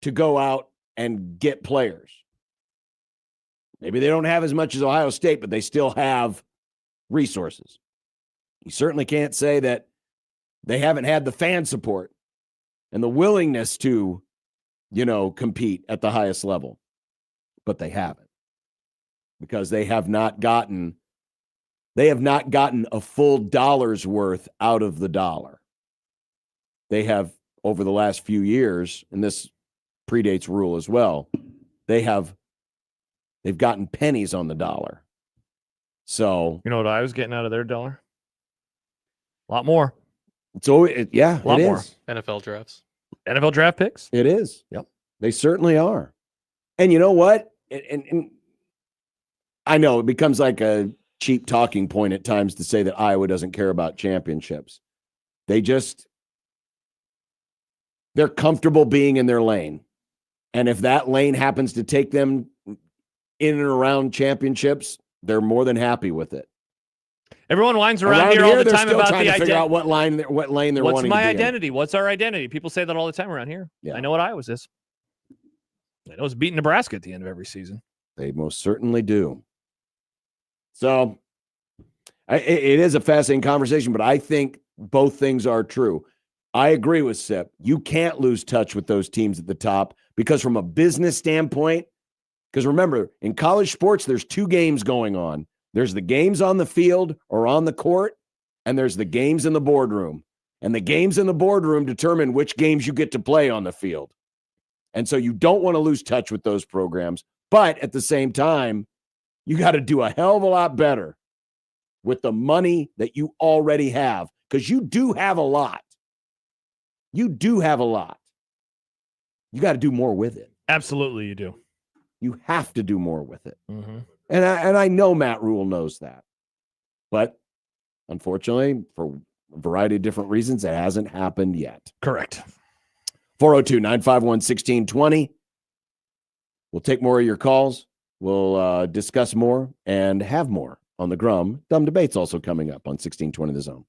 to go out and get players. Maybe they don't have as much as Ohio State, but they still have resources. You certainly can't say that they haven't had the fan support and the willingness to, compete at the highest level. But they haven't, because they have not gotten a full dollar's worth out of the dollar. They have, over the last few years, and this predates Rhule as well, they've gotten pennies on the dollar. So you know what I was getting out of their dollar? A lot more. It's always, yeah, a lot more. NFL drafts. NFL draft picks? It is. Yep. They certainly are. And you know what? And I know it becomes like a cheap talking point at times to say that Iowa doesn't care about championships. They're comfortable being in their lane. And if that lane happens to take them in and around championships, they're more than happy with it. Everyone whines around here all the time about the figure out what lane they're What's wanting to my be in. identity? What's our identity? People say that all the time around here. Yeah. I know what Iowa's is. I know it's beating Nebraska at the end of every season. They most certainly do. So it is a fascinating conversation, but I think both things are true. I agree with Sip. You can't lose touch with those teams at the top because from a business standpoint, because remember, in college sports, there's two games going on. There's the games on the field or on the court, and there's the games in the boardroom. And the games in the boardroom determine which games you get to play on the field. And so you don't want to lose touch with those programs. But at the same time, you got to do a hell of a lot better with the money that you already have, because you do have a lot. You do have a lot. You got to do more with it. Absolutely, you do. You have to do more with it. Mm-hmm. And I know Matt Rhule knows that. But unfortunately, for a variety of different reasons, it hasn't happened yet. Correct. 402-951-1620. We'll take more of your calls. We'll discuss more and have more on the Grum. Dumb Debate's also coming up on 1620 The Zone.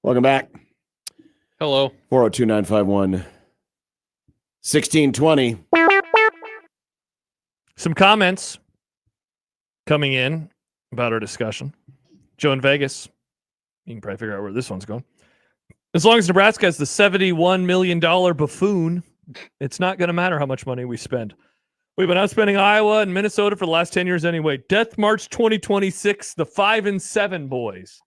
Welcome back. Hello. 402-951-1620. Some comments coming in about our discussion. Joe in Vegas. You can probably figure out where this one's going. As long as Nebraska has the $71 million buffoon, it's not going to matter how much money we spend. We've been outspending Iowa and Minnesota for the last 10 years anyway. Death March 2026, the 5-7 boys.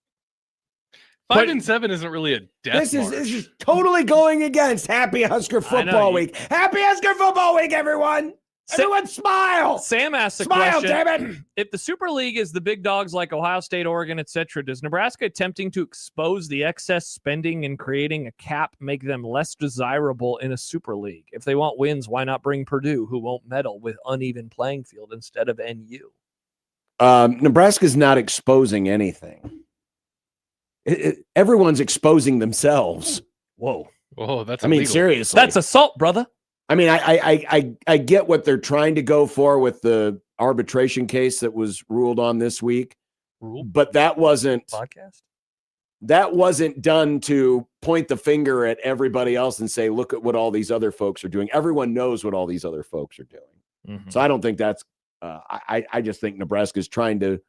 5-7 isn't really a death march. This is totally going against Happy Husker Football Week. Happy Husker Football Week, everyone! Everyone smile! Sam asked the Smile, question, damn it! If the Super League is the big dogs like Ohio State, Oregon, etc., does Nebraska attempting to expose the excess spending and creating a cap make them less desirable in a Super League? If they want wins, why not bring Purdue, who won't meddle with uneven playing field, instead of NU? Nebraska's not exposing anything. Everyone's exposing themselves. Whoa. Whoa, that's I mean, illegal. seriously. That's assault, brother. I mean, I get what they're trying to go for with the arbitration case that was ruled on this week, but that wasn't done to point the finger at everybody else and say, look at what all these other folks are doing. Everyone knows what all these other folks are doing. Mm-hmm. So I don't think that's I just think Nebraska's trying to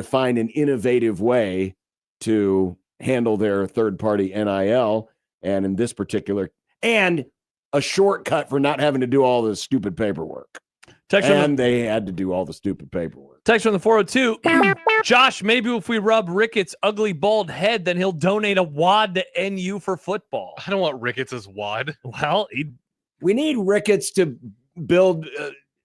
find an innovative way to handle their third-party NIL, and in this particular, and a shortcut for not having to do all the stupid paperwork. They had to do all the stupid paperwork. Text from the 402. Josh, maybe if we rub Ricketts' ugly bald head, then he'll donate a wad to NU for football. I don't want Ricketts' wad. Well, we need Ricketts to build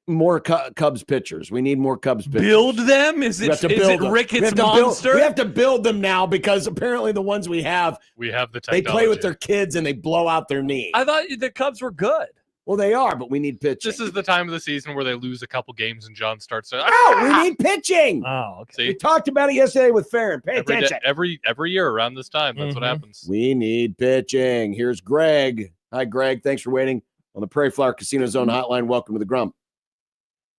more Cubs pitchers. We need more Cubs pitchers. Build them? Is it Ricketts monster? We have to build them now because apparently the ones we have the technology. They play with their kids and they blow out their knee. I thought the Cubs were good. Well, they are, but we need pitching. This is the time of the season where they lose a couple games and John starts to. We need pitching. Oh, okay. We talked about it yesterday with Farron. Pay attention. Every year around this time, that's what happens. We need pitching. Here's Greg. Hi, Greg. Thanks for waiting on the Prairie Flower Casino Zone hotline. Welcome to the Grump.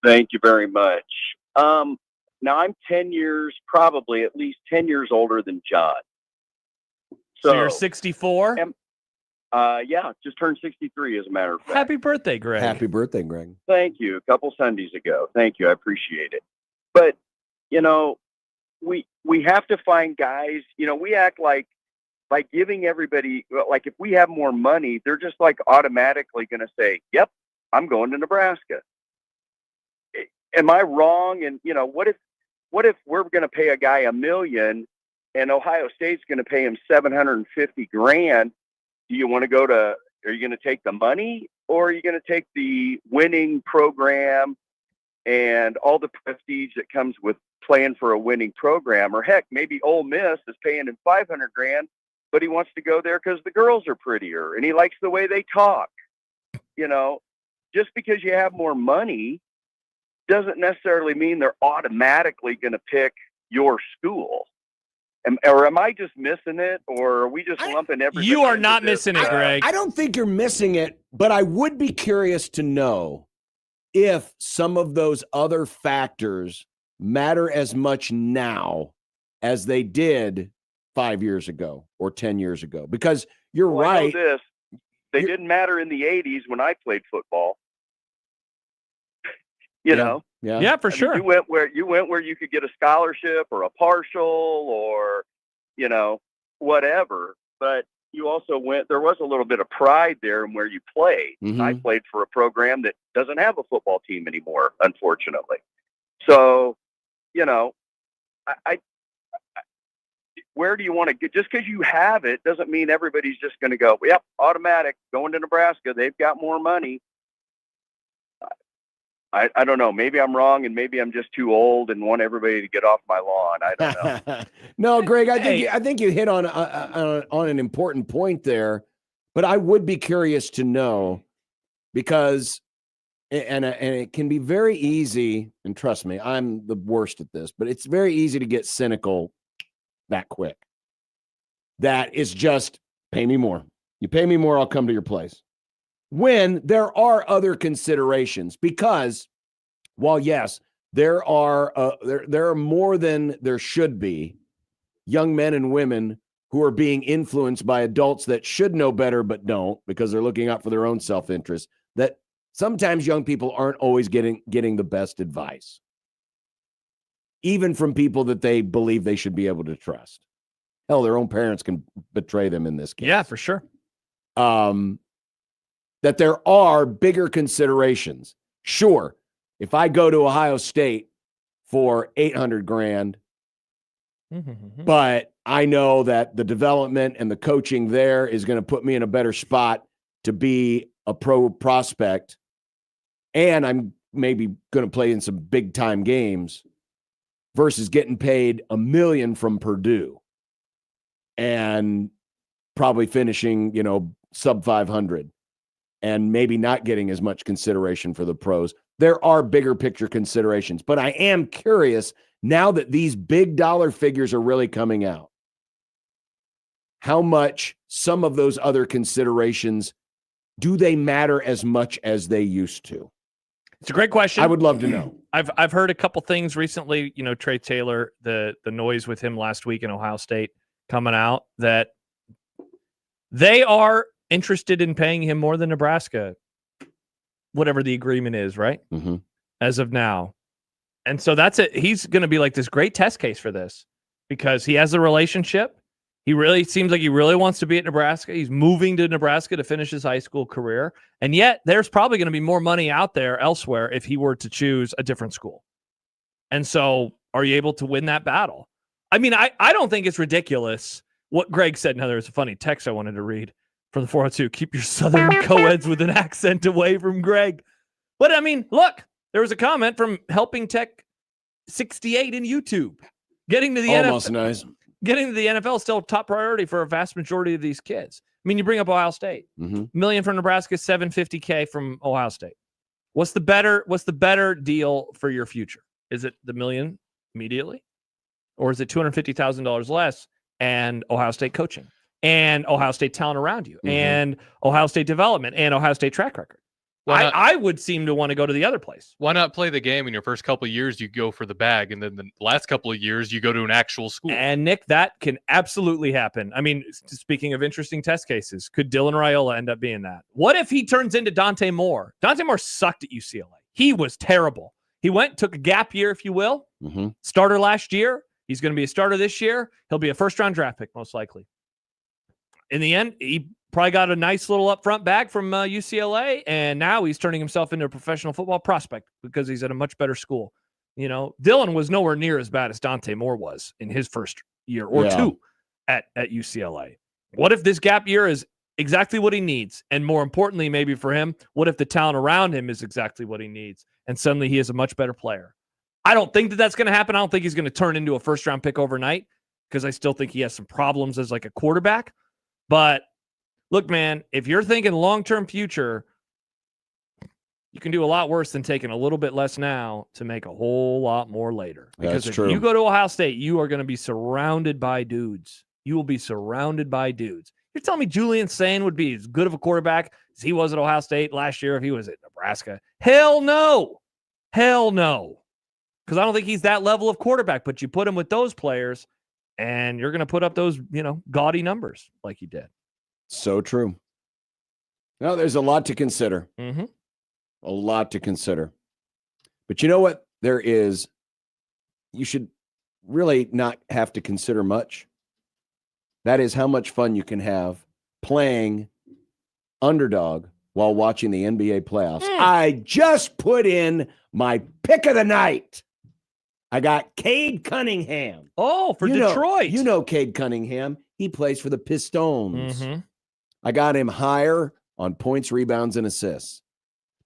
Thank you very much. Now I'm 10 years, probably at least 10 years older than John. So you're 64? Yeah, just turned 63 as a matter of fact. Happy birthday, Greg. Happy birthday, Greg. Thank you. A couple Sundays ago. Thank you. I appreciate it. But, we have to find guys, we act like by giving everybody, like if we have more money, they're just like automatically going to say, yep, I'm going to Nebraska. Am I wrong? And what if we're going to pay a guy $1 million and Ohio State's going to pay him $750,000? Do you want to are you going to take the money, or are you going to take the winning program and all the prestige that comes with playing for a winning program? Or heck, maybe Ole Miss is paying him $500,000, but he wants to go there because the girls are prettier and he likes the way they talk. Just because you have more money doesn't necessarily mean they're automatically going to pick your school. Or am I just missing it, or are we just lumping everything? You are not missing it, Greg. I don't think you're missing it, but I would be curious to know if some of those other factors matter as much now as they did 5 years ago or 10 years ago. Because you're right. I know they didn't matter in the 80s when I played football. Yeah, for sure. You went where you could get a scholarship or a partial or, whatever. But you also there was a little bit of pride there in where you played. Mm-hmm. I played for a program that doesn't have a football team anymore, unfortunately. So, I where do you want to get? Just because you have it doesn't mean everybody's just going to go, yep, automatic, going to Nebraska. They've got more money. I don't know. Maybe I'm wrong, and maybe I'm just too old and want everybody to get off my lawn. I don't know. No, Greg, I think you hit on an important point there. But I would be curious to know, because and it can be very easy. And trust me, I'm the worst at this. But it's very easy to get cynical that quick. That is just pay me more. You pay me more, I'll come to your place. When there are other considerations, because while yes, there are more than there should be young men and women who are being influenced by adults that should know better but don't because they're looking out for their own self-interest, that sometimes young people aren't always getting the best advice, even from people that they believe they should be able to trust. Hell, their own parents can betray them in this case. Yeah, for sure. That there are bigger considerations. Sure, if I go to Ohio State for $800,000, but I know that the development and the coaching there is going to put me in a better spot to be a pro prospect, and I'm maybe going to play in some big time games versus getting paid $1 million from Purdue and probably finishing, sub 500 and maybe not getting as much consideration for the pros. There are bigger picture considerations, but I am curious now that these big dollar figures are really coming out, how much some of those other considerations, do they matter as much as they used to? It's a great question. I would love to know. I've heard a couple things recently, Trey Taylor, the noise with him last week in Ohio State coming out that they are interested in paying him more than Nebraska, whatever the agreement is, right? Mm-hmm. As of now. And so that's it. He's going to be like this great test case for this because he has a relationship. He really seems like he really wants to be at Nebraska. He's moving to Nebraska to finish his high school career. And yet there's probably going to be more money out there elsewhere if he were to choose a different school. And so are you able to win that battle? I mean, I don't think it's ridiculous what Greg said. Now, there's a funny text I wanted to read from the 402. Keep your Southern co-eds with an accent away from Greg. But I mean, look, there was a comment from Helping Tech 68 in YouTube. Getting to the Almost NFL, nice. Getting to the NFL is still a top priority for a vast majority of these kids. I mean, you bring up Ohio State. $1 million from Nebraska, $750K from Ohio State. What's the better deal for your future? Is it the $1 million immediately? Or is it $250,000 less and Ohio State coaching and Ohio State talent around you and Ohio State development and Ohio State track record? I would seem to want to go to the other place. Why not play the game in your first couple of years? You go for the bag, and then the last couple of years you go to an actual school. And Nick, that can absolutely happen. I mean, speaking of interesting test cases, could Dylan Raiola end up being that? What if he turns into Dante Moore? Dante Moore sucked at UCLA. He was terrible. He took a gap year, if you will. Starter last year. He's going to be a starter this year. He'll be a first-round draft pick, most likely. In the end, he probably got a nice little upfront bag from UCLA, and now he's turning himself into a professional football prospect because he's at a much better school. Dylan was nowhere near as bad as Dante Moore was in his first year or two at UCLA. What if this gap year is exactly what he needs? And more importantly, maybe for him, what if the talent around him is exactly what he needs? And suddenly he is a much better player. I don't think that that's going to happen. I don't think he's going to turn into a first-round pick overnight because I still think he has some problems as like a quarterback. But look, man, if you're thinking long-term future, you can do a lot worse than taking a little bit less now to make a whole lot more later. Because if you go to Ohio State, you are going to be surrounded by dudes. You will be surrounded by dudes. You're telling me Julian Sain would be as good of a quarterback as he was at Ohio State last year if he was at Nebraska? Hell no. Hell no. Because I don't think he's that level of quarterback. But you put him with those players, and you're going to put up those, gaudy numbers like you did. So true. Now, there's a lot to consider. Mm-hmm. A lot to consider. But you know what? There is, you should really not have to consider much. That is how much fun you can have playing underdog while watching the NBA playoffs. I just put in my pick of the night. I got Cade Cunningham. Oh, for Detroit. You know Cade Cunningham. He plays for the Pistons. I got him higher on points, rebounds, and assists.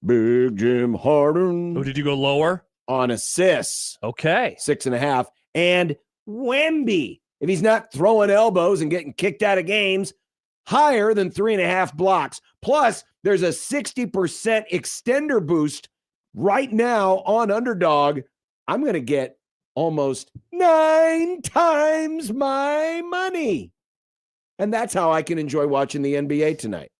Big Jim Harden. Oh, did you go lower? On assists. Okay. 6.5. And Wemby, if he's not throwing elbows and getting kicked out of games, higher than 3.5 blocks. Plus, there's a 60% extender boost right now on Underdog. I'm going to get almost 9 times my money. And that's how I can enjoy watching the NBA tonight.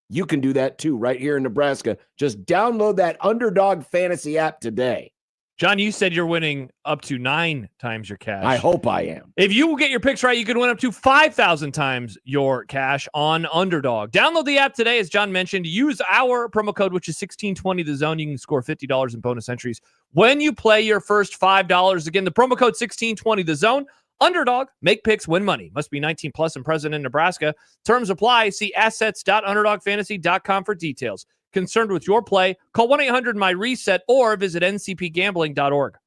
You can do that too right here in Nebraska. Just download that Underdog Fantasy app today. John, you said you're winning up to 9 times your cash. I hope I am. If you get your picks right, you could win up to 5,000 times your cash on Underdog. Download the app today, as John mentioned. Use our promo code, which is 1620 the zone. You can score $50 in bonus entries when you play your first $5. Again, the promo code 1620 the zone. Underdog, make picks, win money. Must be 18 plus and present in Nebraska. Terms apply. See assets.underdogfantasy.com for details. Concerned with your play? Call 1-800-MY-RESET or visit ncpgambling.org.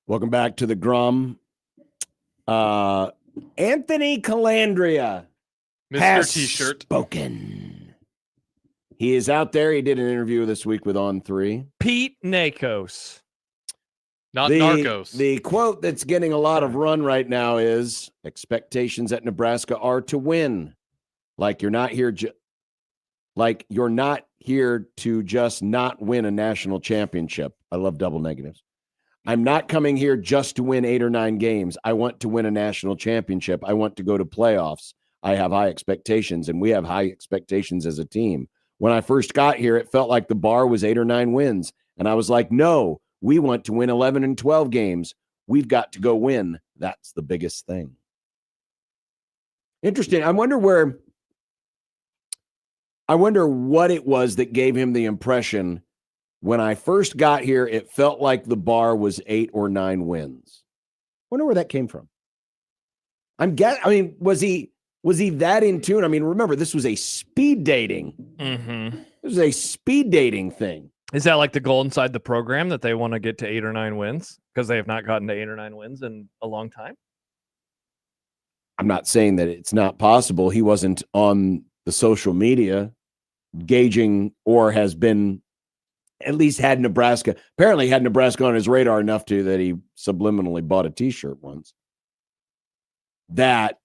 Welcome back to the Grum. Anthony Colandrea has Mr. T-shirt. spoken. He is out there. He did an interview this week with On3. Pete Nakos. Not Narcos. The quote that's getting a lot of run right now is, expectations at Nebraska are to win. Like you're not here to just not win a national championship. I love double negatives. I'm not coming here just to win 8 or 9 games. I want to win a national championship. I want to go to playoffs. I have high expectations, and we have high expectations as a team. When I first got here, it felt like the bar was 8 or 9 wins. And I was like, no, we want to win 11 and 12 games. We've got to go win. That's the biggest thing. Interesting. I wonder what it was that gave him the impression when I first got here, it felt like the bar was 8 or 9 wins. Wonder where that came from. Was he that in tune? I mean, remember, this was a speed dating. Mm-hmm. This was a speed dating thing. Is that like the goal inside the program that they want to get to 8 or 9 wins because they have not gotten to 8 or 9 wins in a long time? I'm not saying that it's not possible. He wasn't on the social media gauging or has been at least had Nebraska on his radar enough to that he subliminally bought a T-shirt once. That's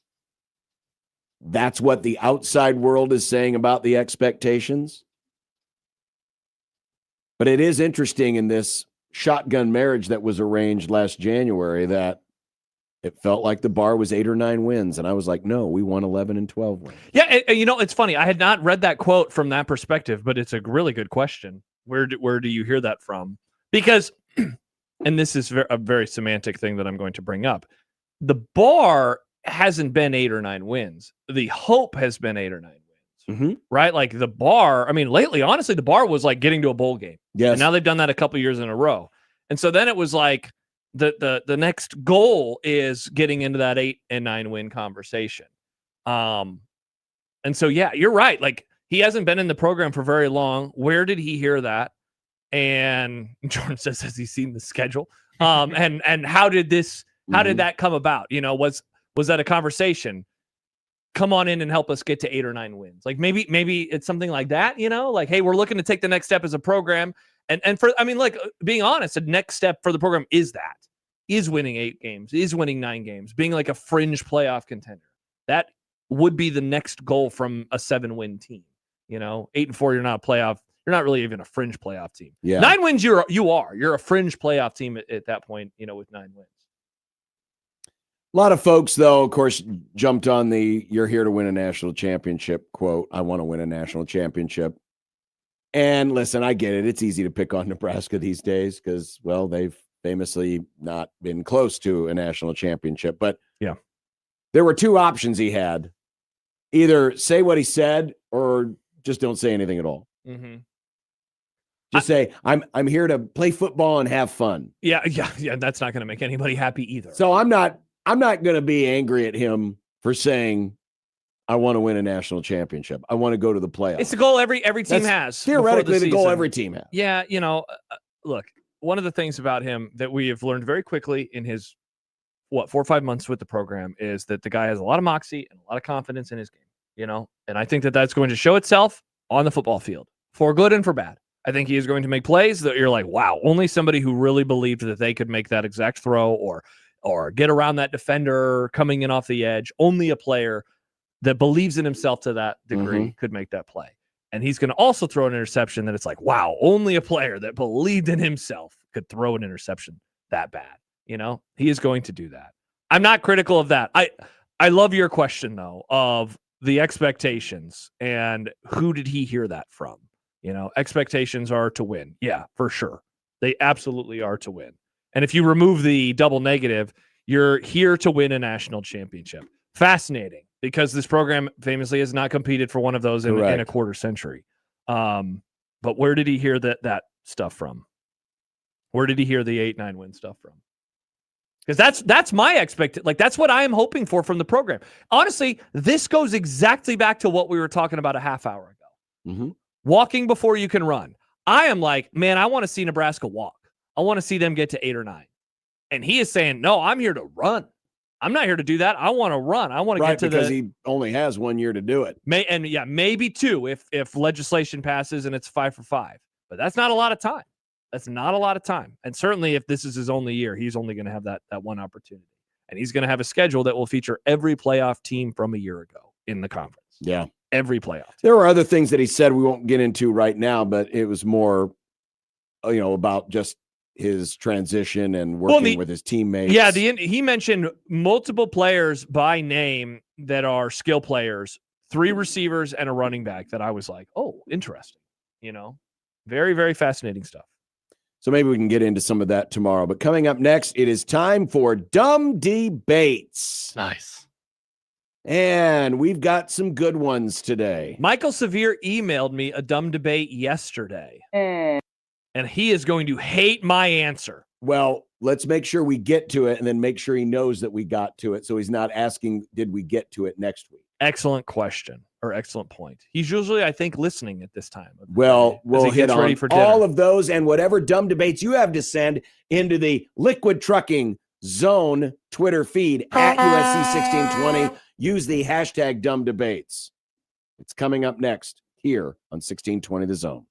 what the outside world is saying about the expectations. But it is interesting in this shotgun marriage that was arranged last January that it felt like the bar was 8 or 9 wins. And I was like, no, we won 11 and 12 wins. Yeah, it's funny. I had not read that quote from that perspective, but it's a really good question. Where do you hear that from? Because, and this is a very semantic thing that I'm going to bring up, the bar hasn't been 8 or 9 wins. The hope has been 8 or 9 wins, right? Like the bar, I mean, lately, honestly, the bar was like getting to a bowl game. Yes. And now they've done that a couple years in a row. And so then it was like the next goal is getting into that 8 and 9 win conversation. And so, yeah, you're right. Like, he hasn't been in the program for very long. Where did he hear that? And Jordan says, has he seen the schedule? And how did that come about? Was that a conversation? Come on in and help us get to 8 or 9 wins. Like maybe it's something like that, like, hey, we're looking to take the next step as a program. And being honest, the next step for the program is winning 8 games, is winning 9 games, being like a fringe playoff contender. That would be the next goal from a 7-win team. 8 and 4, you're not a playoff. You're not really even a fringe playoff team. Yeah. 9 wins, you're a fringe playoff team at that point, with 9 wins. A lot of folks, though, of course, jumped on the "you're here to win a national championship" quote. I want to win a national championship. And listen, I get it. It's easy to pick on Nebraska these days because, well, they've famously not been close to a national championship. But yeah, there were 2 options he had. Either say what he said or just don't say anything at all. Mm-hmm. Just say, I'm here to play football and have fun. Yeah. That's not going to make anybody happy either. So I'm not going to be angry at him for saying, I want to win a national championship. I want to go to the playoffs. It's the goal every team has. Theoretically, the goal every team has. Yeah, look, one of the things about him that we have learned very quickly in his 4 or 5 months with the program is that the guy has a lot of moxie and a lot of confidence in his game. And I think that that's going to show itself on the football field for good and for bad. I think he is going to make plays that you're like, wow, only somebody who really believed that they could make that exact throw or get around that defender coming in off the edge. Only a player that believes in himself to that degree could make that play. And he's going to also throw an interception that it's like, wow, only a player that believed in himself could throw an interception that bad. He is going to do that. I'm not critical of that. I love your question, though, of the expectations and who did he hear that from? Expectations are to win. Yeah, for sure. They absolutely are to win. And if you remove the double negative, you're here to win a national championship. Fascinating, because this program famously has not competed for one of those in a quarter century. But where did he hear that stuff from? Where did he hear the 8-9 win stuff from? Because that's my expectation. Like, that's what I am hoping for from the program. Honestly, this goes exactly back to what we were talking about a half hour ago. Mm-hmm. Walking before you can run. I am like, man, I want to see Nebraska walk. I want to see them get to 8 or 9. And he is saying, no, I'm here to run. I'm not here to do that. I want to run. I want to get to because he only has 1 year to do it. Maybe 2 if legislation passes and it's 5 for 5. But that's not a lot of time. That's not a lot of time. And certainly if this is his only year, he's only going to have that one opportunity. And he's going to have a schedule that will feature every playoff team from a year ago in the conference. Yeah. Every playoff team. There were other things that he said we won't get into right now, but it was more, about just his transition and working with his teammates. Yeah, he mentioned multiple players by name that are skill players, 3 receivers and a running back that I was like, oh, interesting. Very, very fascinating stuff. So maybe we can get into some of that tomorrow. But coming up next, it is time for Dumb Debates. Nice. And we've got some good ones today. Michael Severe emailed me a dumb debate yesterday. And he is going to hate my answer. Well, let's make sure we get to it and then make sure he knows that we got to it. So he's not asking, did we get to it next week? Excellent question or excellent point. He's usually, I think, listening at this time. Well, we'll hit on for all of those and whatever dumb debates you have to send into the Liquid Trucking Zone Twitter feed at USC 1620. Use the hashtag dumb debates. It's coming up next here on 1620 The Zone.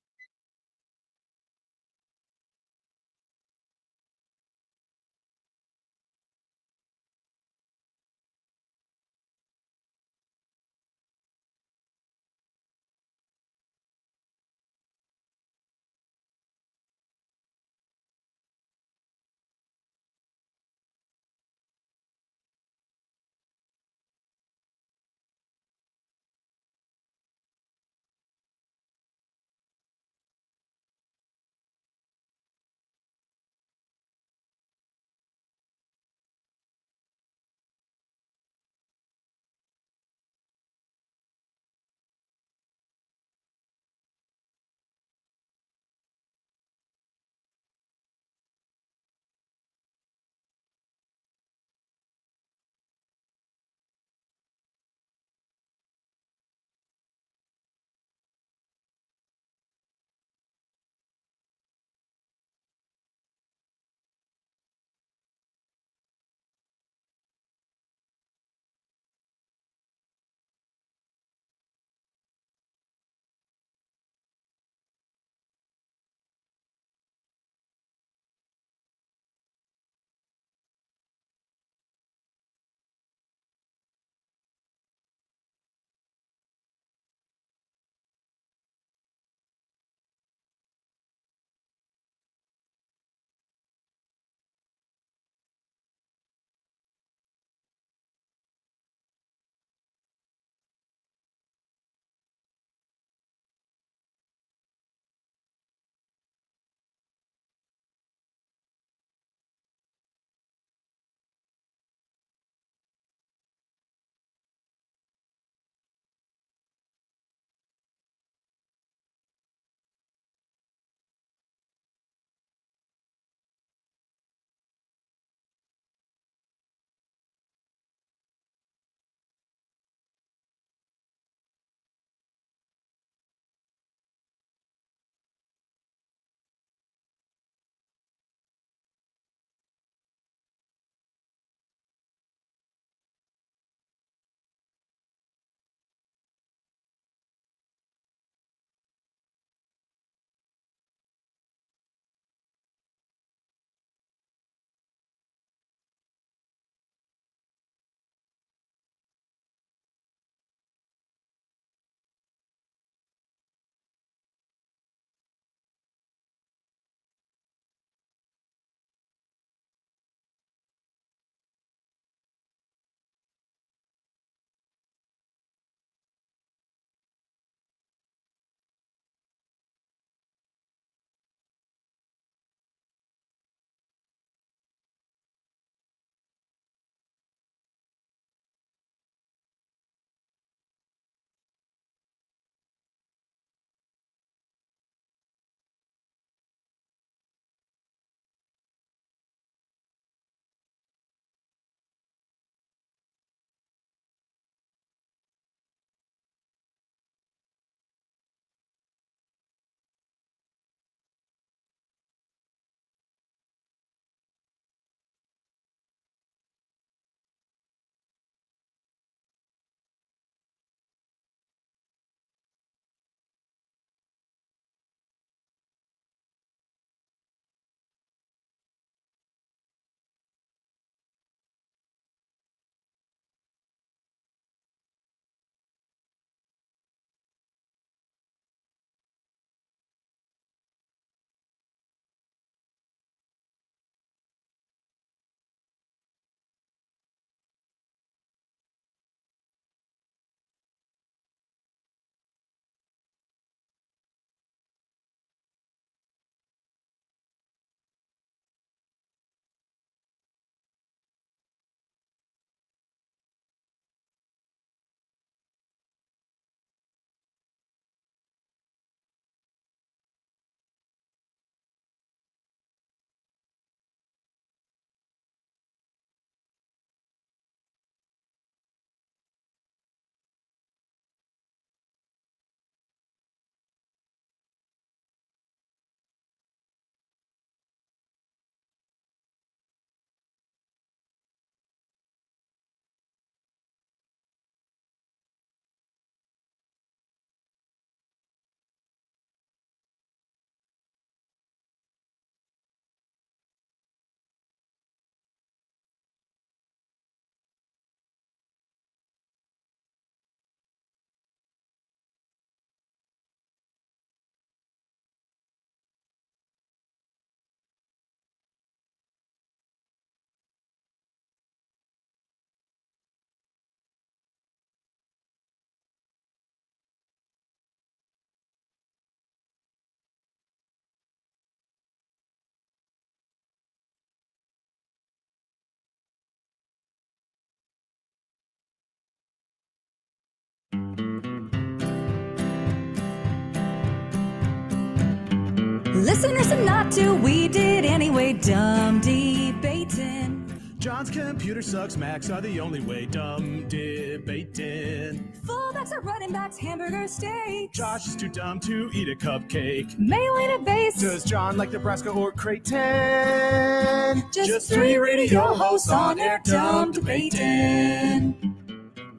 Listeners and not to, we did anyway. Dumb debating. John's computer sucks, Macs are the only way. Dumb debating. Fullbacks are running backs, hamburger steaks. Josh is too dumb to eat a cupcake. Mayo in a vase. Does John like Nebraska or Creighton? Just three radio hosts on air, dumb debating.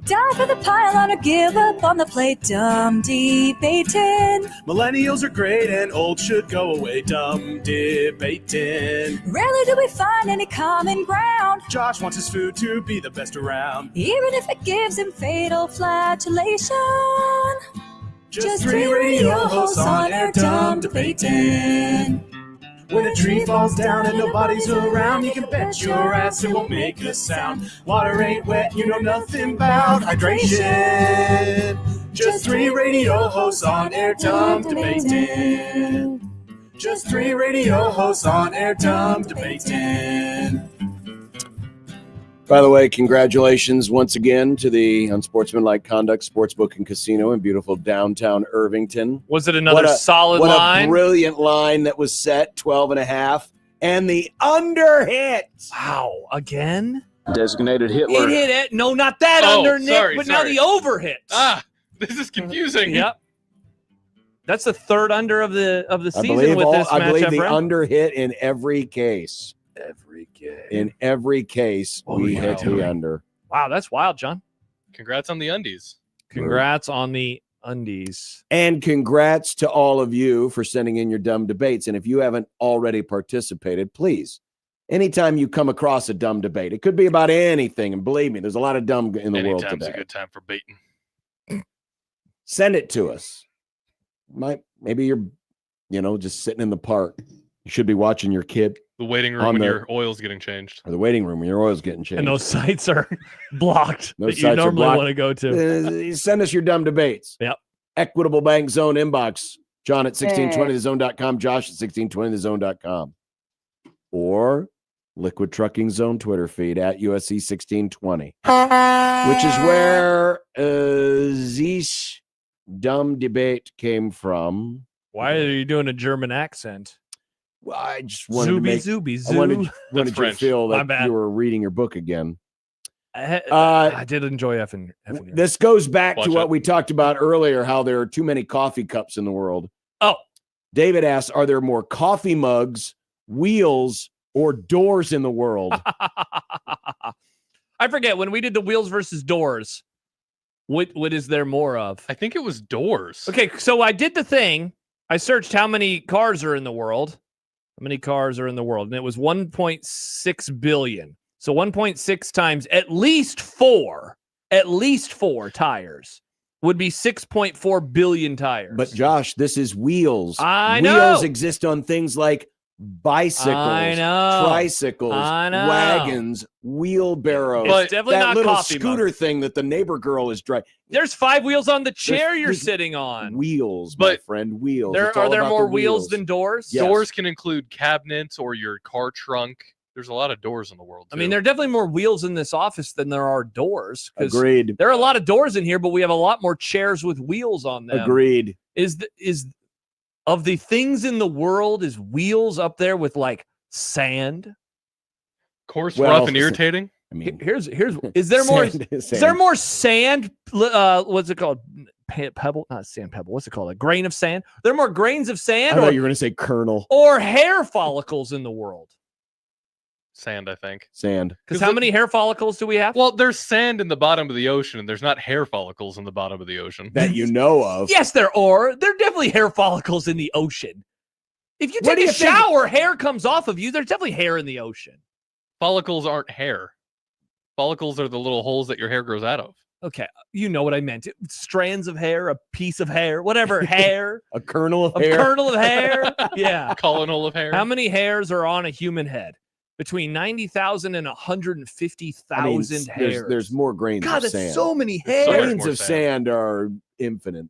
Die for the pylon or give up on the plate, dumb debating. Millennials are great and old should go away. Dumb debating. Rarely do we find any common ground. Josh wants his food to be the best around. Even if it gives him fatal flatulation. Just three radio hosts on air, dumb debating. When a tree falls down and nobody's around, you can bet your ass it won't make a sound. Water ain't wet, you know nothing about hydration. Just three radio hosts on air, dumb debating. Just three radio hosts on air, dumb debating. By the way, congratulations once again to the Unsportsmanlike Conduct Sportsbook and Casino in beautiful downtown Irvington. Was it another solid line? What a brilliant line that was set, 12.5. And the under hit. Wow, again? Designated Hitler. It hit it. No, not that under, Nick, but now the over hit. This is confusing. Yep. That's the third under of the season I believe the under hit in every case. In every case, we hit the under. Wow, that's wild, John. Congrats on the undies. Congrats on the undies. And congrats to all of you for sending in your dumb debates. And if you haven't already participated, please, anytime you come across a dumb debate, it could be about anything. And believe me, there's a lot of dumb in the world Anytime's today. a good time for baiting. Send it to us. Maybe you're, just sitting in the park. You should be watching your kid. The waiting room when your oil's getting changed. Or the waiting room when your oil's getting changed. And those sites are blocked Those that you sites are normally blocked. want to go to. Send us your dumb debates. Yep. Equitable Bank Zone inbox. John at 1620thezone.com. Josh at 1620thezone.com. Or Liquid Trucking Zone Twitter feed at USC 1620. Which is where this dumb debate came from. Why are you doing a German accent? Well, I just wanted to make, Zooby, I wanted you to French. feel My like bad. you were reading your book again. I did enjoy effing you. This goes back Watch to what it. we talked about earlier, how there are too many coffee cups in the world. Oh. David asks, are there more coffee mugs, wheels, or doors in the world? I forget when we did the wheels versus doors. What is there more of? I think it was doors. Okay, so I did the thing. I searched how many cars are in the world. How many cars are in the world? And it was 1.6 billion. So 1.6 times at least four tires would be 6.4 billion tires. But Josh, this is wheels. I Wheels know. exist on things like bicycles, I know. tricycles, I know. wagons, wheelbarrows. It's definitely that not little coffee scooter mugs. thing that the neighbor girl is driving. There's 5 wheels on the chair you're there's sitting on. Wheels, my friend, wheels. It's all Are there about more the wheels than doors? Yes. Doors can include cabinets or your car trunk. There's a lot of doors in the world. I mean, there are definitely more wheels in this office than there are doors. 'Cause Agreed. There are a lot of doors in here, but we have a lot more chairs with wheels on them. Agreed. Is of the things in the world, is wheels up there with like sand? Coarse, Well, rough, and irritating. I mean, Here's is there more? Sand Is is there sand. more sand? What's it called? Pebble? Not sand pebble. What's it called? A grain of sand? Are there more grains of I sand thought you were going to say kernel. or hair follicles in the world? Sand, I think. Sand. Because how many hair follicles do we have? Well, there's sand in the bottom of the ocean, and there's not hair follicles in the bottom of the ocean. That you know of. Yes, there are. There are definitely hair follicles in the ocean. If you What do take a you think- shower, hair comes off of you. There's definitely hair in the ocean. Follicles aren't hair. Follicles are the little holes that your hair grows out of. Okay, you know what I meant. Strands of hair, a piece of hair, whatever, hair. A kernel of A hair. kernel of hair. Yeah. Colonel of hair. How many hairs are on a human head? Between 90,000 and 150,000 hairs. There's more grains God, of that's sand. so many hairs. Grains of sand are infinite.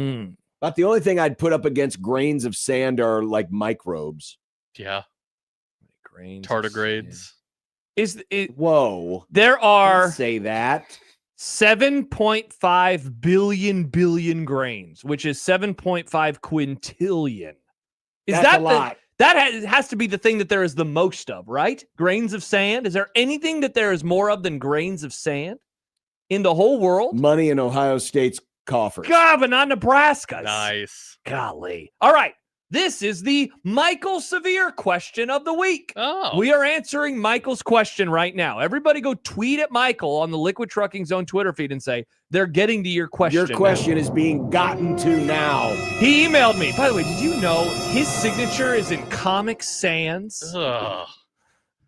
Mm. About the only thing I'd put up against grains of sand are like microbes. Yeah. Grains. Tardigrades. Is it? Whoa. There are Don't say that. 7.5 billion grains, which is 7.5 quintillion. Is That's that a lot. has to be the thing that there is the most of, right? Grains of sand. Is there anything that there is more of than grains of sand in the whole world? Money in Ohio State's coffers. God, but not Nebraska's. Nice. Golly. All right. This is the Michael Severe question of the week. Oh. We are answering Michael's question right now. Everybody go tweet at Michael on the Liquid Trucking Zone Twitter feed and say, they're getting to your question. Your question is being gotten to now. He emailed me. By the way, did you know his signature is in Comic Sans? Ugh.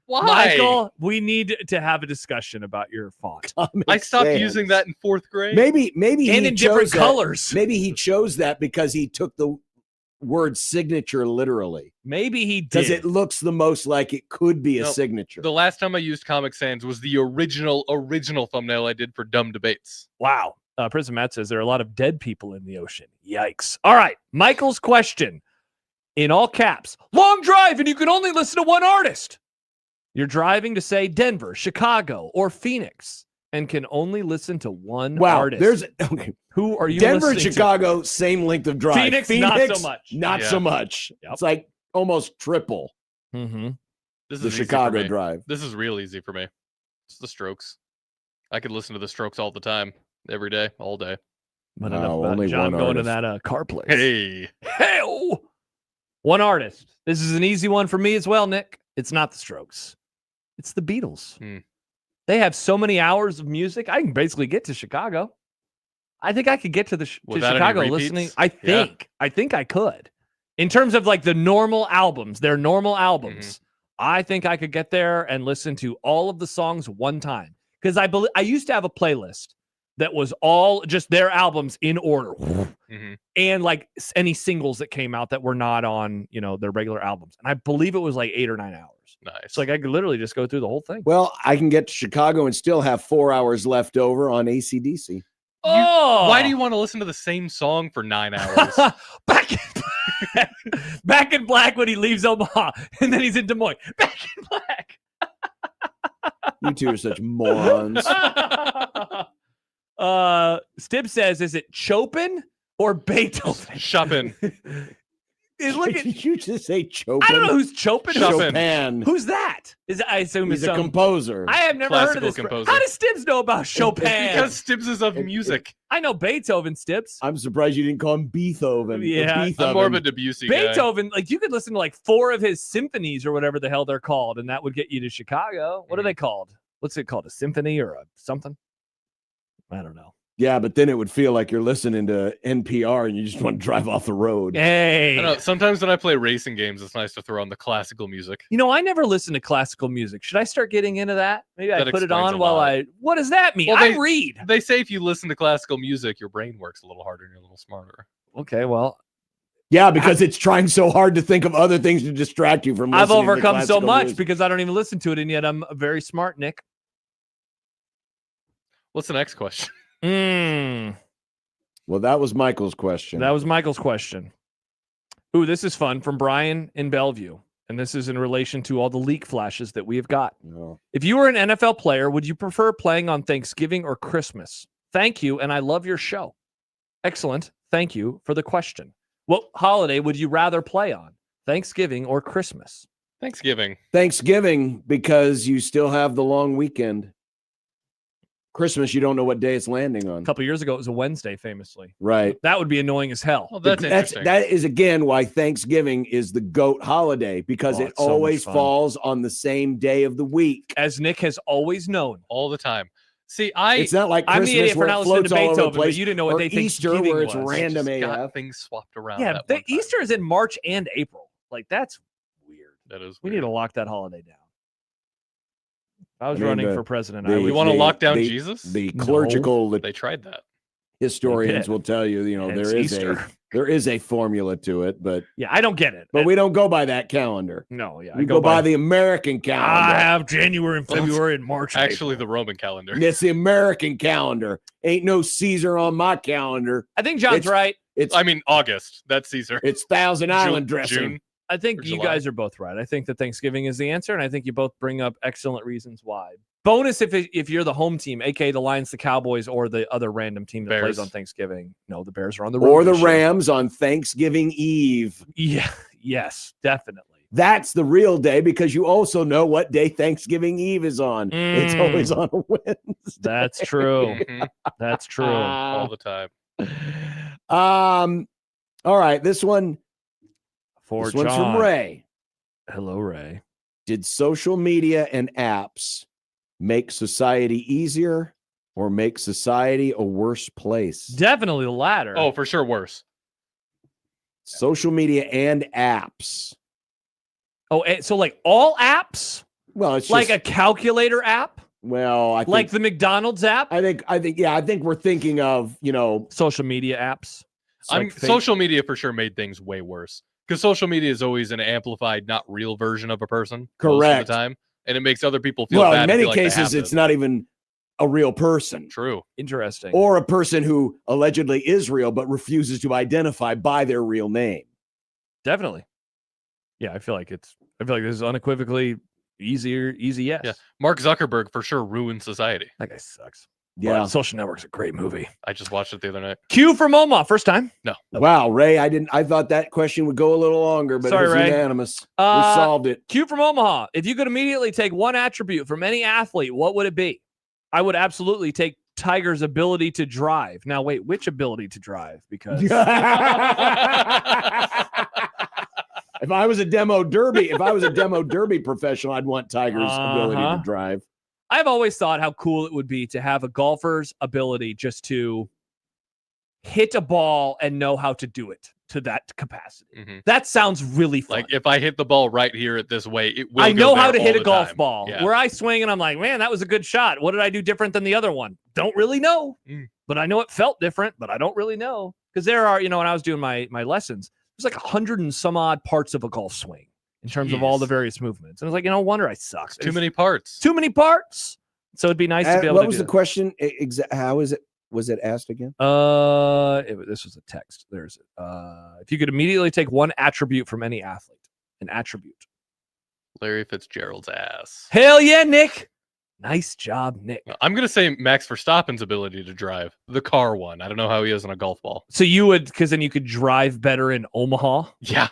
Why? Michael, we need to have a discussion about your font. I stopped using that in 4th grade. Maybe And he in different chose that- colors. Maybe he chose that because he took the word signature literally. Maybe he did. Because it looks the most like it could be a No, signature. The last time I used Comic Sans was the original thumbnail I did for Dumb Debates. Wow. Prism Matt says there are a lot of dead people in the ocean. Yikes. All right. Michael's question in all caps. Long drive and you can only listen to one artist. You're driving to, say, Denver, Chicago, or Phoenix and can only listen to one artist. Who are you Denver, listening Chicago, same length of drive. Phoenix, not so much. Not Yeah. so much. Yep. It's like almost triple Mm-hmm. This the is easy for Chicago me. drive. This is real easy for me. It's the Strokes. I could listen to the Strokes all the time, every day, all day. But No, enough about only John one going to artist. that car place. Hey. Hell! One artist. This is an easy one for me as well, Nick. It's not the Strokes. It's the Beatles. Hmm. They have so many hours of music. I can basically get to Chicago. I think I could get to Without any Chicago repeats? listening. Yeah. I think I could. In terms of like the normal albums, their normal albums, I think I could get there and listen to all of the songs one time. Because I used to have a playlist that was all just their albums in order. And like any singles that came out that were not on, their regular albums. And I believe it was like 8 or 9 hours. Nice. It's like I could literally just go through the whole thing. Well, I can get to Chicago and still have 4 hours left over on AC/DC. Why do you want to listen to the same song for 9 hours? Back in Black when he leaves Omaha, and then he's in Des Moines. Back in Black. You two are such morons. Stib says, is it Chopin or Beethoven? Chopin. Did you just say Chopin? I don't know who's Chopin. Chopin. Who's that? I assume He's it's a composer. I have never heard of Classical this. composer. How does Stibbs know about Chopin? Because Stibbs is of music. I know Beethoven, Stibbs. I'm surprised you didn't call him Beethoven. Yeah. I'm more of a Debussy guy. Beethoven, like you could listen to like 4 of his symphonies or whatever the hell they're called, and that would get you to Chicago. What are they called? What's it called? A symphony or a something? I don't know. Yeah, but then it would feel like you're listening to NPR and you just want to drive off the road. Hey. I don't know, sometimes when I play racing games, it's nice to throw on the classical music. I never listen to classical music. Should I start getting into that? Maybe I That put it explains on a while lot. what does that mean? Well, I read. They say if you listen to classical music, your brain works a little harder and you're a little smarter. Okay, well, Yeah, because it's trying so hard to think of other things to distract you from I've listening to overcome so classical much music. because I don't even listen to it, and yet I'm very smart, Nick. What's the next question? Well, that was Michael's question. That was Michael's question. Ooh, this is fun from Brian in Bellevue. And this is in relation to all the leak flashes that we have got. No. If you were an NFL player, would you prefer playing on Thanksgiving or Christmas? Thank you, and I love your show. Excellent. Thank you for the question. What holiday would you rather play on? Thanksgiving or Christmas? Thanksgiving, because you still have the long weekend. Christmas, you don't know what day it's landing on. A couple years ago, it was a Wednesday, famously. Right. That would be annoying as hell. Well, that's interesting. That is, again, why Thanksgiving is the GOAT holiday, because it it's so much always fun. falls on the same day of the week. As Nick has always known. All the time. See, It's not like I'm the Christmas idiot for where not it listening to floats all over the Beethoven, but place, you didn't know what or day Easter Thanksgiving where it's was. random just got AF. things swapped around. Yeah, that one time. Easter is in March and April. Like, that's weird. That is We weird. need to lock that holiday down. If I was I mean, running the- for president, the- I would. You want to the- lock down the- Jesus? The clerical They tried that. historians did. will tell you, It's there is a formula to it, but Yeah, I don't get it. we don't go by that calendar. No, yeah. We go by the American calendar. I have January and February and March. and Actually, April. the Roman calendar. It's the American calendar. Ain't no Caesar on my calendar. I think John's It's- right. It's I mean, August. That's Caesar. it's Thousand Island June- dressing. June. I think Or you July. guys are both right. I think that Thanksgiving is the answer, and I think you both bring up excellent reasons why. Bonus if you're the home team, aka the Lions, the Cowboys, or the other random team that plays Bears. on Thanksgiving. No, the Bears are on the road. Or the this year. Rams on Thanksgiving Eve. Yeah, Yes, definitely. That's the real day because you also know what day Thanksgiving Eve is on. It's always on a Wednesday. That's true. That's true. All the time. All right, this one's For from John. Ray. Hello, Ray. Did social media and apps make society easier or make society a worse place? Definitely the latter. Oh, for sure, worse. Social media and apps. Oh, so like all apps? Well, it's like just, a calculator app? Well, I think, like the McDonald's app? I think we're thinking of, social media apps. Social media for sure made things way worse because social media is always an amplified, not real version of a person. Correct. Most of the time, and it makes other people feel well, bad. in many feel like they cases, have it's to. not even a real person. True. Interesting. Or a person who allegedly is real but refuses to identify by their real name. Definitely. Yeah, I feel like this is unequivocally easy yes. Yeah. Mark Zuckerberg for sure ruined society. That guy sucks. Yeah. But Social Network's a great movie. I just watched it the other night. Q from Omaha, first time? No. Wow, Ray, I thought that question would go a little longer, but Sorry, it was Ray. unanimous. We solved it. Q from Omaha. If you could immediately take one attribute from any athlete, what would it be? I would absolutely take Tiger's ability to drive. Now, wait, which ability to drive? Because if I was a demo derby professional, I'd want Tiger's ability to drive. I've always thought how cool it would be to have a golfer's ability just to hit a ball and know how to do it to that capacity. Mm-hmm. That sounds really fun. Like if I hit the ball right here at this way, it will. I know go how there to hit all a the golf time. ball. Yeah. Where I swing and I'm like, man, that was a good shot. What did I do different than the other one? Don't really know. But I know it felt different, but I don't really know. Because there are, when I was doing my lessons, there's like 100 and some odd parts of a golf swing in terms of all the various movements. And I was like, no wonder I suck. Too many parts. Too many parts. So it'd be nice to be able what to was do the question? How is it? Was it asked again? This was a text. There's it. If you could immediately take one attribute from any athlete, an attribute. Larry Fitzgerald's ass. Hell yeah, Nick. Nice job, Nick. I'm going to say Max Verstappen's ability to drive. The car one. I don't know how he is on a golf ball. So you would, because then you could drive better in Omaha? Yeah.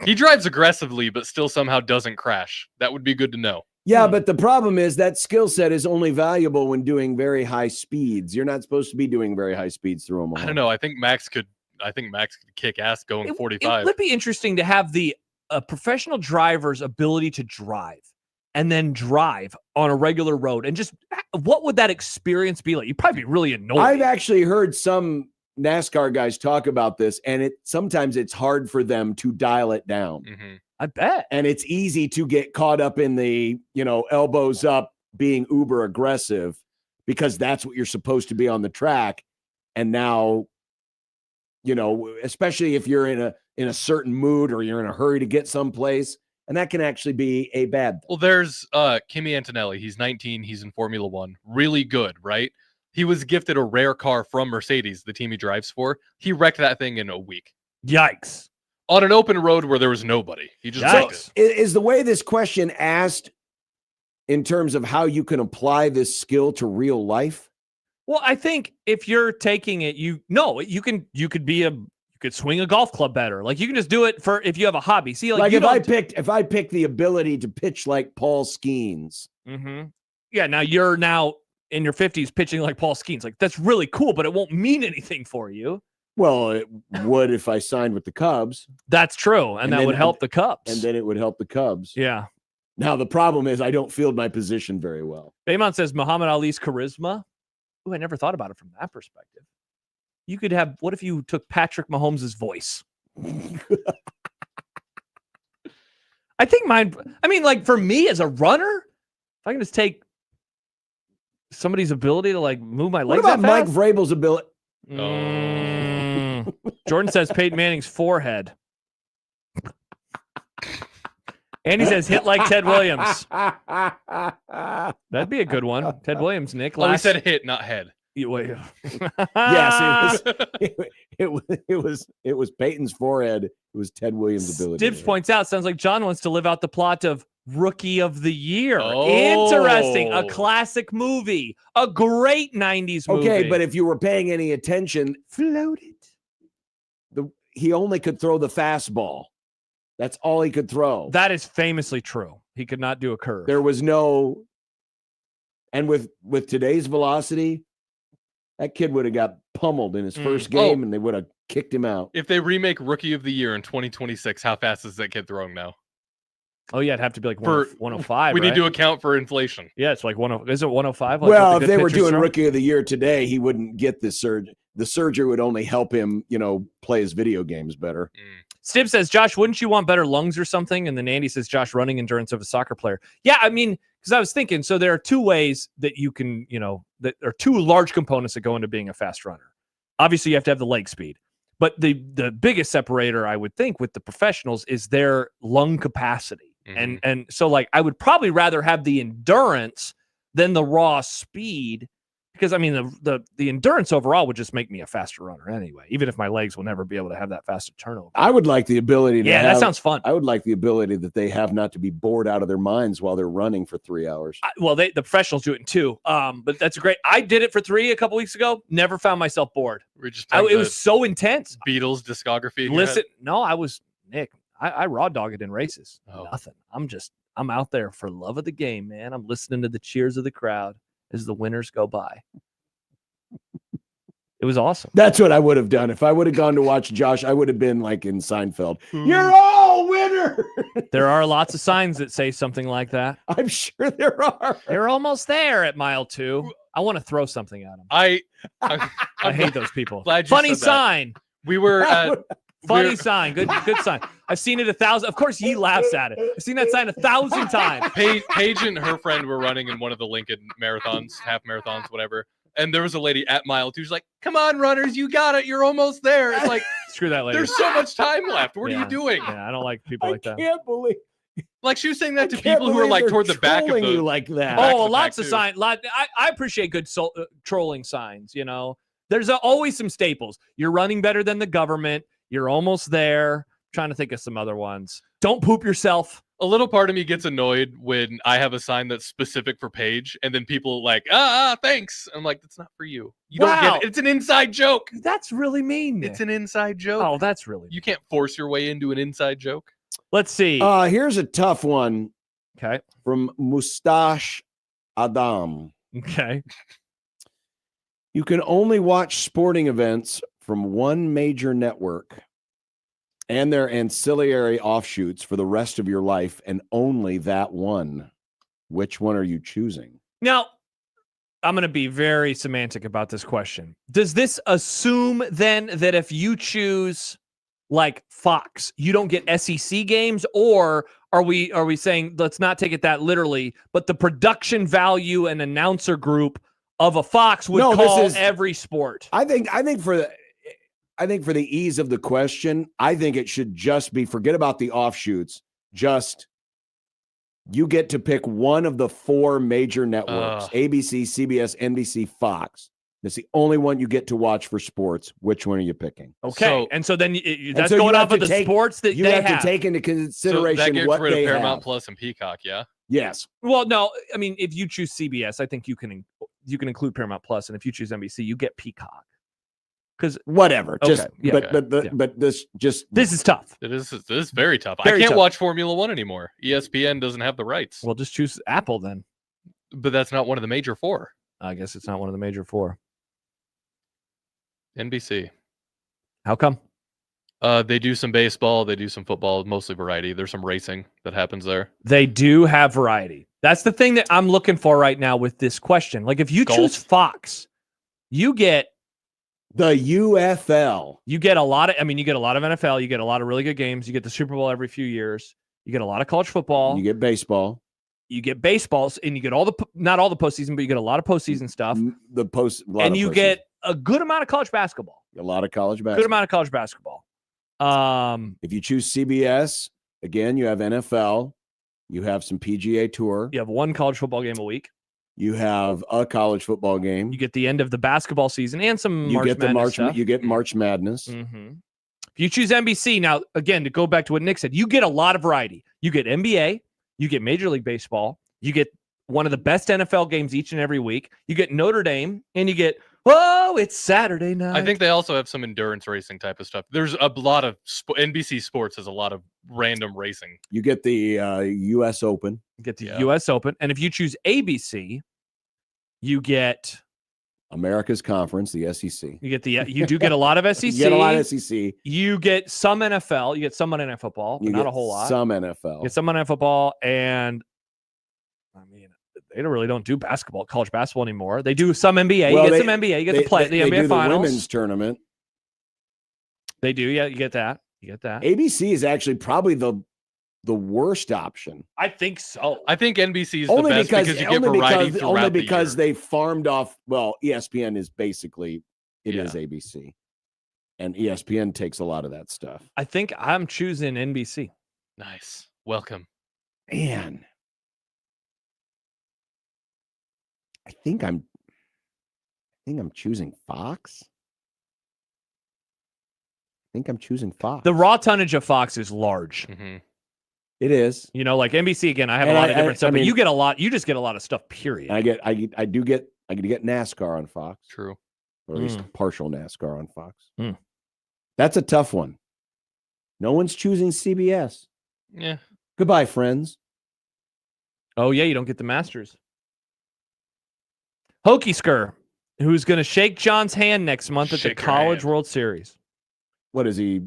He drives aggressively, but still somehow doesn't crash. That would be good to know. Yeah, but the problem is that skill set is only valuable when doing very high speeds. You're not supposed to be doing very high speeds through Omaha. I don't know. I think Max could kick ass going 45. It would be interesting to have the professional driver's ability to drive and then drive on a regular road. And just what would that experience be like? You'd probably be really annoyed. I've actually heard some NASCAR guys talk about this, and sometimes it's hard for them to dial it down. Mm-hmm. I bet. And it's easy to get caught up in the, elbows up, being uber aggressive because that's what you're supposed to be on the track. And now, especially if you're in a certain mood or you're in a hurry to get someplace, and that can actually be a bad thing. Well, there's Kimi Antonelli. He's 19. He's in Formula One. Really good, right? He was gifted a rare car from Mercedes, the team he drives for. He wrecked that thing in a week. Yikes. On an open road where there was nobody. He just wrecked it. Is the way this question asked in terms of how you can apply this skill to real life? Well, I think if you're taking it, you could swing a golf club better. Like you can just do it for if you have a hobby. See, like if I picked the ability to pitch like Paul Skeens. Mm-hmm. Yeah, now you're in your 50s pitching like Paul Skeens. Like that's really cool, but it won't mean anything for you. Well, it would if I signed with the Cubs. That's true, and that would help the Cubs. And then it would help the Cubs. Yeah. Now, the problem is I don't field my position very well. Baymont says Muhammad Ali's charisma. Ooh, I never thought about it from that perspective. You could have, what if you took Patrick Mahomes' voice? I think for me as a runner, if I can just take somebody's ability to move my legs. What about Mike fast? Vrabel's ability? Jordan says Peyton Manning's forehead. Andy says hit like Ted Williams. That'd be a good one. Ted Williams, Nick. We said hit, not head. Wait. Yes, it was Peyton's forehead. It was Ted Williams' ability. Dibbs points out, sounds like John wants to live out the plot of Rookie of the Year. Interesting. A classic movie. A great 90s movie. Okay, but if you were paying any attention, floated. He only could throw the fastball. That's all he could throw. That is famously true. He could not do a curve. There was no, and with today's velocity, that kid would have got pummeled in his first game, and they would have kicked him out. If they remake Rookie of the Year in 2026, how fast is that kid throwing now? Oh yeah, it'd have to be like 105. We right? need to account for inflation. Yeah, it's like 10. Is it 105? Like Well, if they were doing Rookie of the Year today, he wouldn't get the surgery. The surgery would only help him, play his video games better. Stib says, Josh, wouldn't you want better lungs or something? And then Andy says, Josh, running endurance of a soccer player. Yeah, I mean, because I was thinking, so there are two ways that you can, that are two large components that go into being a fast runner. Obviously, you have to have the leg speed. But the biggest separator, I would think, with the professionals is their lung capacity. And so, like, I would probably rather have the endurance than the raw speed. Because, I mean, the endurance overall would just make me a faster runner anyway, even if my legs will never be able to have that faster turnover. I would like the ability to that sounds fun. I would like the ability that they have not to be bored out of their minds while they're running for 3 hours. The professionals do it too. But that's great. I did it for 3 a couple weeks ago. Never found myself bored. It was so intense. Beatles discography. Listen, no, I was Nick. I raw dog it in races. Nothing. I'm out there for love of the game, man. I'm listening to the cheers of the crowd as the winners go by. It was awesome. That's what I would have done. If I would have gone to watch Josh, I would have been like in Seinfeld. You're all winner. There are lots of signs that say something like that. I'm sure there are. They're almost there at mile 2. I want to throw something at them. I hate those people. Funny sign. We were at Funny sign. Good sign. I've seen it 1,000. Of course, he laughs at it. I've seen that sign 1,000 times. Paige and her friend were running in one of the Lincoln marathons, half marathons, whatever. And there was a lady at mile 2. She's like, "Come on, runners, you got it. You're almost there." It's like, screw that lady. There's so much time left. What are you doing? Yeah, I don't like people like that. I can't believe. Like she was saying that to people who are like toward the back of the you like that. Oh, lots of signs. I appreciate good trolling signs. There's always some staples. You're running better than the government. You're almost there. I'm trying to think of some other ones. Don't poop yourself. A little part of me gets annoyed when I have a sign that's specific for Paige, and then people like, thanks. I'm like, that's not for you. You don't get it. It's an inside joke. That's really mean. Nick. It's an inside joke. Oh, that's really mean. You can't force your way into an inside joke. Let's see. Here's a tough one. Okay. From Mustache Adam. Okay. You can only watch sporting events from one major network and their ancillary offshoots for the rest of your life, and only that one. Which one are you choosing? Now, I'm going to be very semantic about this question. Does this assume then that if you choose like Fox, you don't get SEC games, or are we saying let's not take it that literally, but the production value and announcer group of a Fox would call every sport? I think for the ease of the question, I think it should just be, forget about the offshoots. Just you get to pick one of the 4 major networks: ABC, CBS, NBC, Fox. That's the only one you get to watch for sports. Which one are you picking? Okay, and so then that's going off of the sports that you they have to take into consideration that gets what rid they of Paramount have. Plus and Peacock. Yeah. Yes. Well, no, I mean, if you choose CBS, I think you can include Paramount Plus, and if you choose NBC, you get Peacock. Because whatever, just okay, but this is tough. This is very tough. Very I can't tough. watch Formula One anymore. ESPN doesn't have the rights. Well, just choose Apple then. But that's not one of the major 4. I guess it's not one of the major 4. NBC. How come? They do some baseball, they do some football, mostly variety. There's some racing that happens there. They do have variety. That's the thing that I'm looking for right now with this question. Like if you choose Fox, you get the UFL. You get a lot of NFL, you get a lot of really good games, you get the Super Bowl every few years, you get a lot of college football, you get baseball. You get baseballs, and you get not all the postseason, but you get a lot of postseason stuff. And you get a good amount of college basketball. A lot of college basketball. Good amount of college basketball. If you choose CBS, again, you have NFL. You have some PGA Tour. You have one college football game a week. You have a college football game. You get the end of the basketball season and some March Madness stuff. You get March Madness. Mm-hmm. If you choose NBC, now, again, to go back to what Nick said, you get a lot of variety. You get NBA. You get Major League Baseball. You get one of the best NFL games each and every week. You get Notre Dame, and you get Whoa, it's Saturday night. I think they also have some endurance racing type of stuff. There's a lot of NBC Sports has a lot of random racing. You get the U.S. Open. You get the U.S. Open. And if you choose ABC, you get America's Conference, the SEC. You get you do get a lot of SEC. You get a lot of SEC. You get some NFL. You get some Monday Night Football, but not a whole lot. Some NFL. You get some Monday Night Football, and I mean, they don't do basketball, college basketball anymore. They do some NBA. Well, you get some NBA. You get to play the NBA Finals. The women's tournament. They do. Yeah, you get that. You get that. ABC is actually probably the worst option. I think so. I think NBC is the best because you get variety throughout only because the year. they farmed off. Well, ESPN is basically is ABC, and ESPN takes a lot of that stuff. I think I'm choosing NBC. Nice. Welcome. Man, I think I'm choosing Fox. I think I'm choosing Fox. The raw tonnage of Fox is large. Mm-hmm. It is. You know, like NBC again. I have a lot of different stuff, but you get a lot. You just get a lot of stuff. Period. I get NASCAR on Fox. True. Or at least partial NASCAR on Fox. That's a tough one. No one's choosing CBS. Yeah. Goodbye, friends. Oh yeah, you don't get the Masters. Husker, who's going to shake John's hand next month at the College World Series. What is he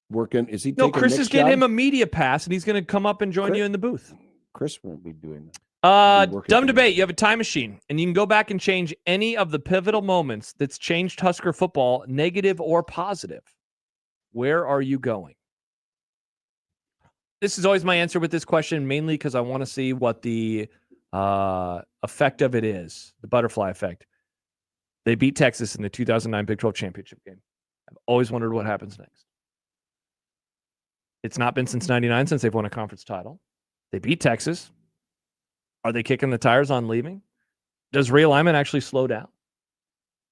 working? Is he? No, taking Chris Nick's is getting job? him a media pass, and he's going to come up and join you in the booth. Chris won't be doing that. Dumb debate. You have a time machine, and you can go back and change any of the pivotal moments that's changed Husker football, negative or positive. Where are you going? This is always my answer with this question, mainly because I want to see what the effect of it is, the butterfly effect. They beat Texas in the 2009 Big 12 championship game. I've always wondered what happens next. It's not been since 99 since they've won a conference title. They beat Texas. Are they kicking the tires on leaving? Does realignment actually slow down?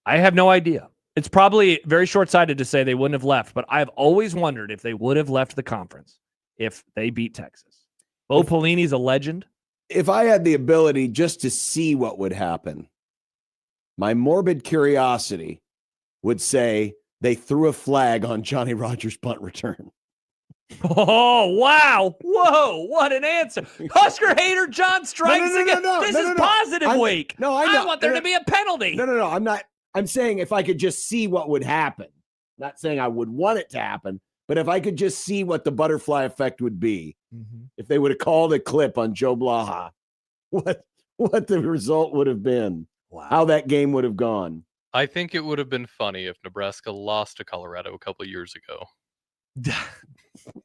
I have no idea. It's probably very short-sighted to say they wouldn't have left, but I've always wondered if they would have left the conference if they beat Texas. Bo Pelini's a legend. If I had the ability just to see what would happen, my morbid curiosity would say they threw a flag on Johnny Rogers' punt return. Oh, wow. Whoa, what an answer. Husker hater John strikes again. This is positive week. No, I want there to be a penalty. No. I'm not. I'm saying if I could just see what would happen. Not saying I would want it to happen, but if I could just see what the butterfly effect would be, if they would have called a clip on Joe Blaha, what the result would have been, how that game would have gone. I think it would have been funny if Nebraska lost to Colorado a couple of years ago.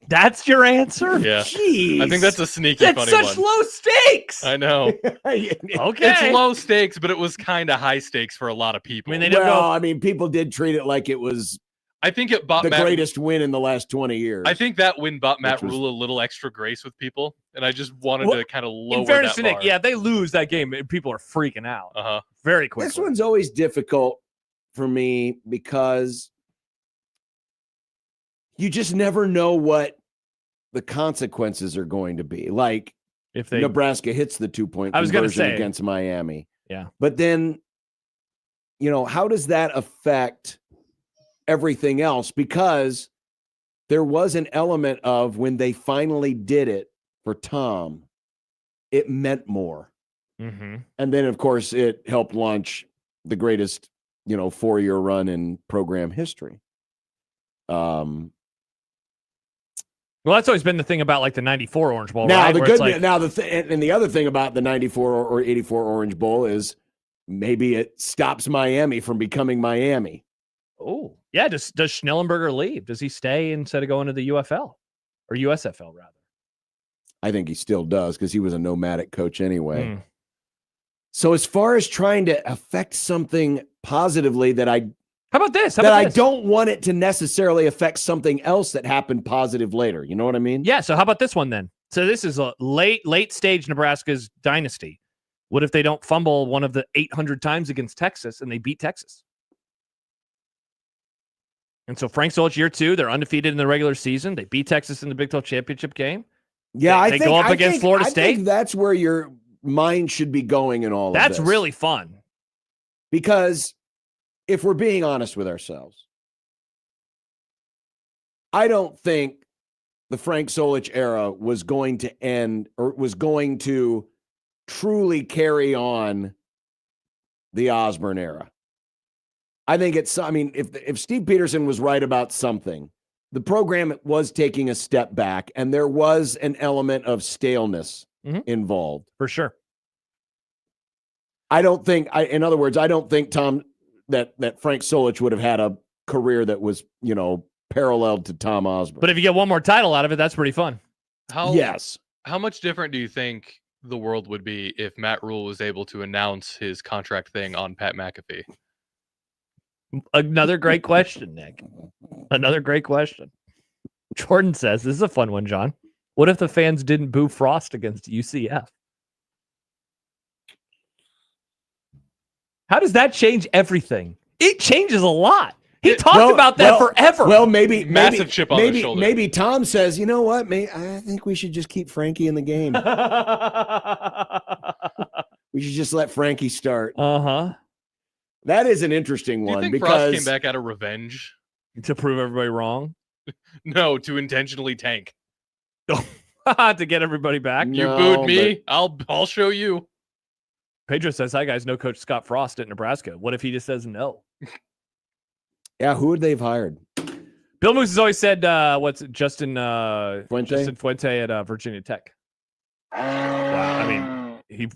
That's your answer? Yeah. Jeez. I think that's a sneaky That's funny such one. low stakes. I know. Okay. It's low stakes, but it was kind of high stakes for a lot of people. I mean, they don't know. I mean, people did treat it like it was I think it bought the Matt, greatest win in the last 20 years. I think that win bought Matt Rhule a little extra grace with people, and I just wanted to kind of lower in fairness that to bar. Nick, yeah, they lose that game, people are freaking out very quickly. This one's always difficult for me because you just never know what the consequences are going to be. Like if Nebraska hits the 2-point I was going to conversion say against Miami. Yeah. But then, how does that affect everything else? Because there was an element of when they finally did it for Tom, it meant more. Mm-hmm. And then, of course, it helped launch the greatest, 4-year run in program history. Well, that's always been the thing about like the 94 Orange Bowl. Now, right? the other thing about the 94 or 84 Orange Bowl is maybe it stops Miami from becoming Miami. Oh, yeah. Does Schnellenberger leave? Does he stay instead of going to the UFL or USFL rather? I think he still does because he was a nomadic coach anyway. So as far as trying to affect something positively I don't want it to necessarily affect something else that happened positive later. You know what I mean? Yeah. So how about this one then? So this is a late stage Nebraska's dynasty. What if they don't fumble one of the 800 times against Texas and they beat Texas? And so Frank Solich, year 2, they're undefeated in the regular season. They beat Texas in the Big 12 championship game. Yeah, they go up against Florida State. I think that's where your mind should be going in all of this. That's really fun. Because if we're being honest with ourselves, I don't think the Frank Solich era was going to end or was going to truly carry on the Osborne era. I think if Steve Peterson was right about something, the program was taking a step back and there was an element of staleness involved. For sure. I don't think, Tom, that Frank Solich would have had a career that was, paralleled to Tom Osborne. But if you get one more title out of it, that's pretty fun. Yes. How much different do you think the world would be if Matt Rhule was able to announce his contract thing on Pat McAfee? Another great question, Nick. Another great question. Jordan says, this is a fun one, John. What if the fans didn't boo Frost against UCF? How does that change everything? It changes a lot. He talked about that forever. Well, maybe massive chip on his shoulder. Maybe Tom says, you know what? I think we should just keep Frankie in the game. We should just let Frankie start. That is an interesting one. Do you think because Frost came back out of revenge to prove everybody wrong? No, to intentionally tank. To get everybody back. You booed me. I'll show you. Pedro says, hi guys, no Coach Scott Frost at Nebraska. What if he just says no? Yeah, who would they've hired? Bill Moose has always said, Justin Fuente at Virginia Tech. Wow, I mean,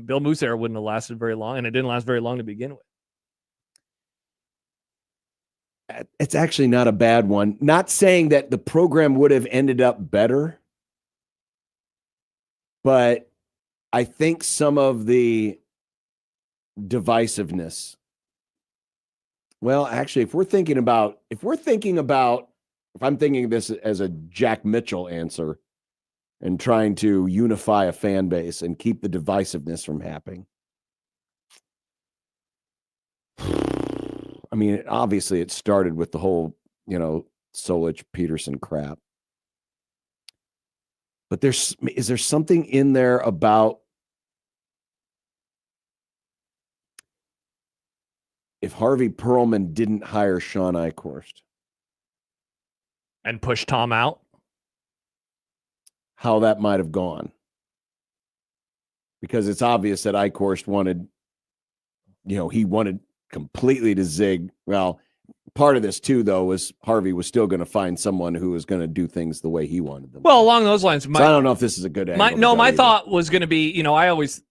Bill Moose era wouldn't have lasted very long, and it didn't last very long to begin with. It's actually not a bad one. Not saying that the program would have ended up better, but I think some of the divisiveness. Well, actually, if I'm thinking of this as a Jack Mitchell answer and trying to unify a fan base and keep the divisiveness from happening. I mean, obviously it started with the whole, Solich Peterson crap. But is there something in there about if Harvey Perlman didn't hire Sean Eichhorst and push Tom out, how that might have gone? Because it's obvious that Eichhorst wanted, he wanted completely to zig. Well, part of this too, though, was Harvey was still going to find someone who was going to do things the way he wanted them. Well, along those lines, I don't know if this is a good angle. My thought was going to be, I always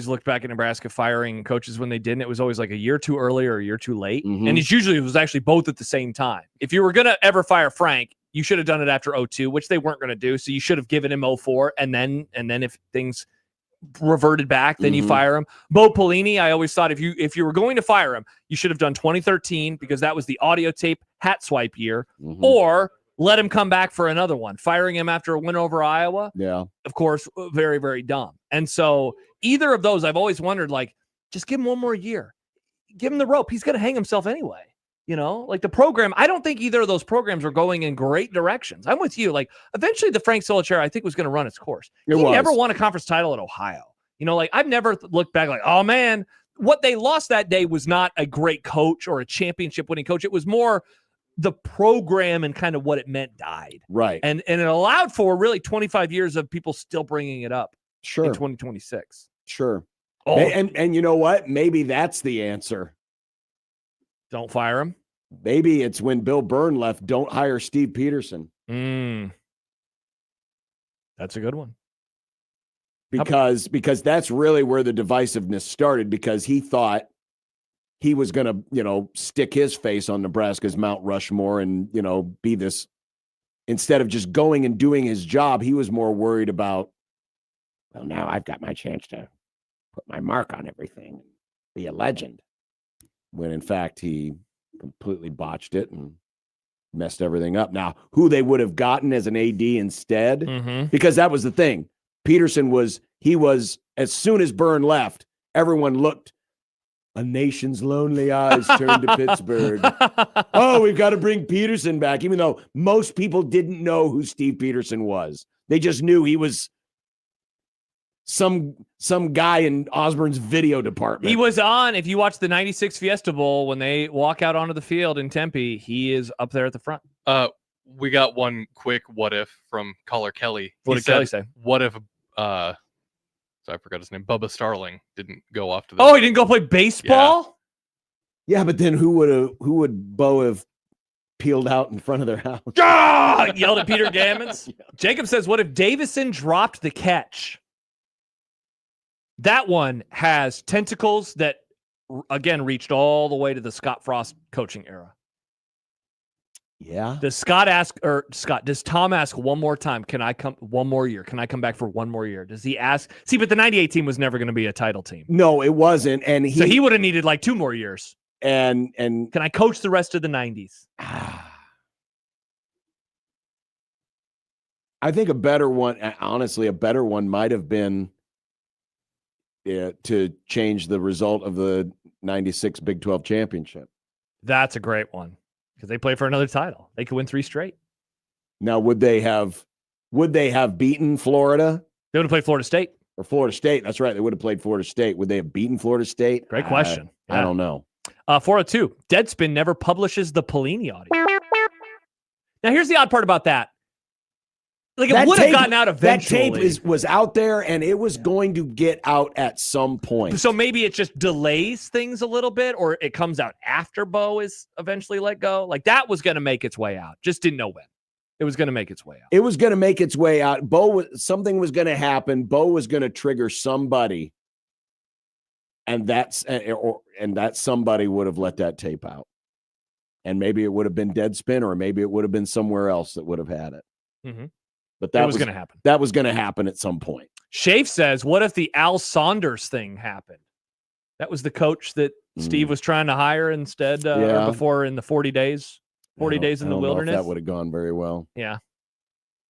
looked back at Nebraska firing coaches when they didn't. It was always like a year too early or a year too late, and it was actually both at the same time. If you were going to ever fire Frank, you should have done it after 2002, which they weren't going to do. So you should have given him 2004, and then if things reverted back, then you fire him. Bo Pelini, I always thought if you were going to fire him, you should have done 2013 because that was the audio tape hat swipe year, or let him come back for another one. Firing him after a win over Iowa, of course, very, very dumb. And so either of those, I've always wondered, just give him one more year. Give him the rope. He's going to hang himself anyway. The program, I don't think either of those programs are going in great directions. I'm with you. Eventually the Frank Solich era, I think, was going to run its course. He never won a conference title at Ohio. I've never looked back oh, man, what they lost that day was not a great coach or a championship winning coach. It was more the program and kind of what it meant died. Right. And it allowed for really 25 years of people still bringing it up in 2026. Sure. Oh. And you know what? Maybe that's the answer. Don't fire him. Maybe it's when Bill Byrne left. Don't hire Steve Peterson. That's a good one. Because that's really where the divisiveness started, because he thought he was going to, stick his face on Nebraska's Mount Rushmore and, be this, instead of just going and doing his job, he was more worried about, well, now I've got my chance to put my mark on everything, be a legend. When in fact he completely botched it and messed everything up. Now, who they would have gotten as an AD instead, because that was the thing. Peterson was as soon as Byrne left, everyone looked, a nation's lonely eyes turned to Pittsburgh. Oh, we've got to bring Peterson back, even though most people didn't know who Steve Peterson was. They just knew he was some guy in Osborne's video department. He was on, if you watch the 96 Fiesta Bowl, when they walk out onto the field in Tempe, he is up there at the front. We got one quick what if from caller Kelly. What did Kelly say? What if so I forgot his name. Bubba Starling didn't go off to the he didn't go play baseball? Yeah, but then who would Bo have peeled out in front of their house? Yelled at Peter Gammons. Yeah. Jacob says, what if Davison dropped the catch? That one has tentacles that, again, reached all the way to the Scott Frost coaching era. Yeah. Does Tom ask one more time, can I come one more year? Can I come back for one more year? Does he ask? See, but the 98 team was never going to be a title team. No, it wasn't. And he would have needed like 2 more years. And can I coach the rest of the 90s? I think a better one might have been to change the result of the 96 Big 12 championship. That's a great one. Because they play for another title. They could win 3 straight. Now, would they have beaten Florida? They would have played Florida State. Or Florida State. That's right. They would have played Florida State. Would they have beaten Florida State? Great question. I don't know. 402. Deadspin never publishes the Pelini audio. Now, here's the odd part about that. Like, it would have gotten out eventually. That tape was out there, and it was going to get out at some point. So maybe it just delays things a little bit, or it comes out after Bo is eventually let go. Like, that was going to make its way out. Just didn't know when. It was going to make its way out. It was going to make its way out. Something was going to happen. Bo was going to trigger somebody, and that somebody would have let that tape out. And maybe it would have been Deadspin, or maybe it would have been somewhere else that would have had it. Mm-hmm. But that was going to happen. That was going to happen at some point. Shafe says, what if the Al Saunders thing happened? That was the coach that Steve was trying to hire instead before in the 40 days in the wilderness. That would have gone very well. Yeah.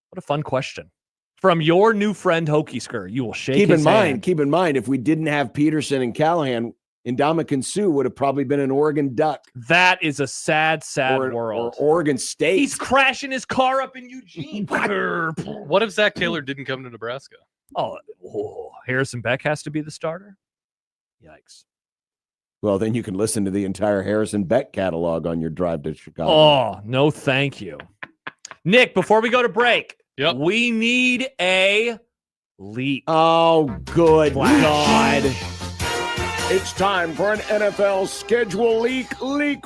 What a fun question. From your new friend, Hokisker, you will shake Keep his hand. in mind, if we didn't have Peterson and Callahan, Ndamukong Suh would have probably been an Oregon Duck. That is a sad world. Or Oregon State. He's crashing his car up in Eugene. What if Zach Taylor didn't come to Nebraska? Harrison Beck has to be the starter? Yikes. Well, then you can listen to the entire Harrison Beck catalog on your drive to Chicago. Oh, no, thank you. Nick, before we go to break, we need a leak. Oh, good God. It's time for an NFL schedule leak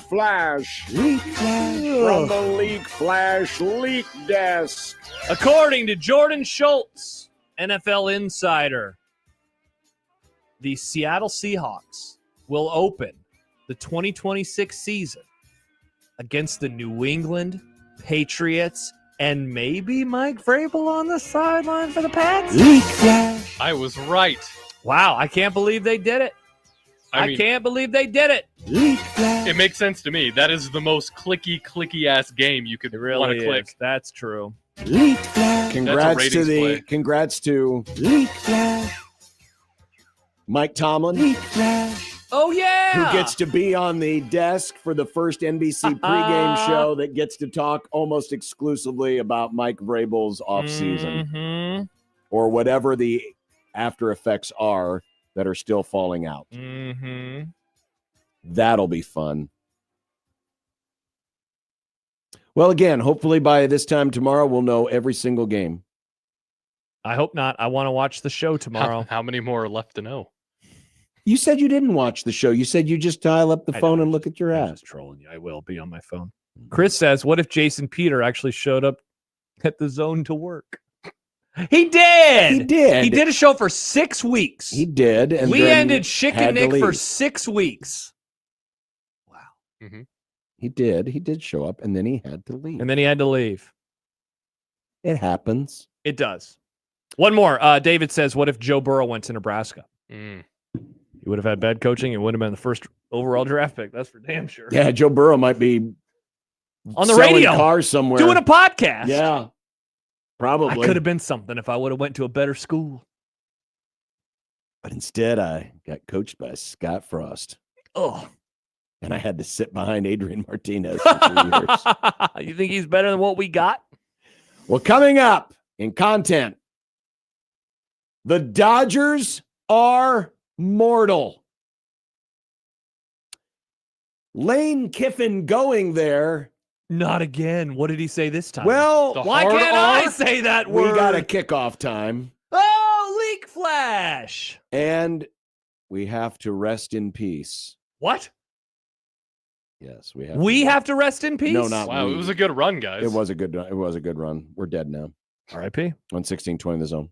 flash. From the Leak Flash leak desk. According to Jordan Schultz, NFL insider, the Seattle Seahawks will open the 2026 season against the New England Patriots and maybe Mike Vrabel on the sideline for the Pats. Leak flash. I was right. Wow, I can't believe they did it. I can't believe they did it. It makes sense to me. That is the most clicky ass game you could want to click. That's true. Congrats to Mike Tomlin. Oh yeah. Who gets to be on the desk for the first NBC pregame show that gets to talk almost exclusively about Mike Vrabel's offseason or whatever the after effects are that are still falling out. Mm-hmm. That'll be fun. Well, again, hopefully by this time tomorrow, we'll know every single game. I hope not. I want to watch the show tomorrow. How many more are left to know? You said you didn't watch the show. You said you just dial up the phone and look at your ass. I'm just trolling you. I will be on my phone. Chris says, what if Jason Peter actually showed up at the Zone to work? He did. He did. He did a show for 6 weeks. He did. And we ended Schick and Nick for 6 weeks. Wow. Mm-hmm. He did. He did show up, and then he had to leave. It happens. It does. One more. David says, what if Joe Burrow went to Nebraska? Mm. He would have had bad coaching and would have been the first overall draft pick. That's for damn sure. Yeah, Joe Burrow might be on the radio, cars somewhere, doing a podcast. Yeah, probably. I could have been something if I would have went to a better school. But instead, I got coached by Scott Frost. Oh, and I had to sit behind Adrian Martinez for 3 years. You think he's better than what we got? Well, coming up in content, The Dodgers are mortal. Lane Kiffin going there. Not again. What did he say this time? Well, why can't I say that word? We got a kickoff time. Oh, leak flash. And we have to rest in peace. What? Yes, we have. We have to rest in peace? No, not Wow, we. it was a good run, guys. It was a good run. We're dead now. R.I.P. On 16-20 the zone.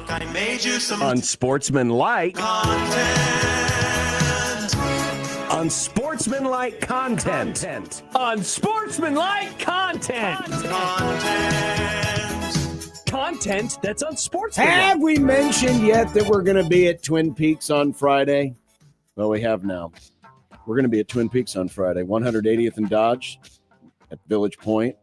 look, I made you some Unsportsmanlike content. Unsportsmanlike content. Unsportsmanlike content. Content that's unsportsmanlike. Have we mentioned yet that we're going to be at Twin Peaks on Friday? Well, we have now. We're going to be at Twin Peaks on Friday, 180th and Dodge at Village Point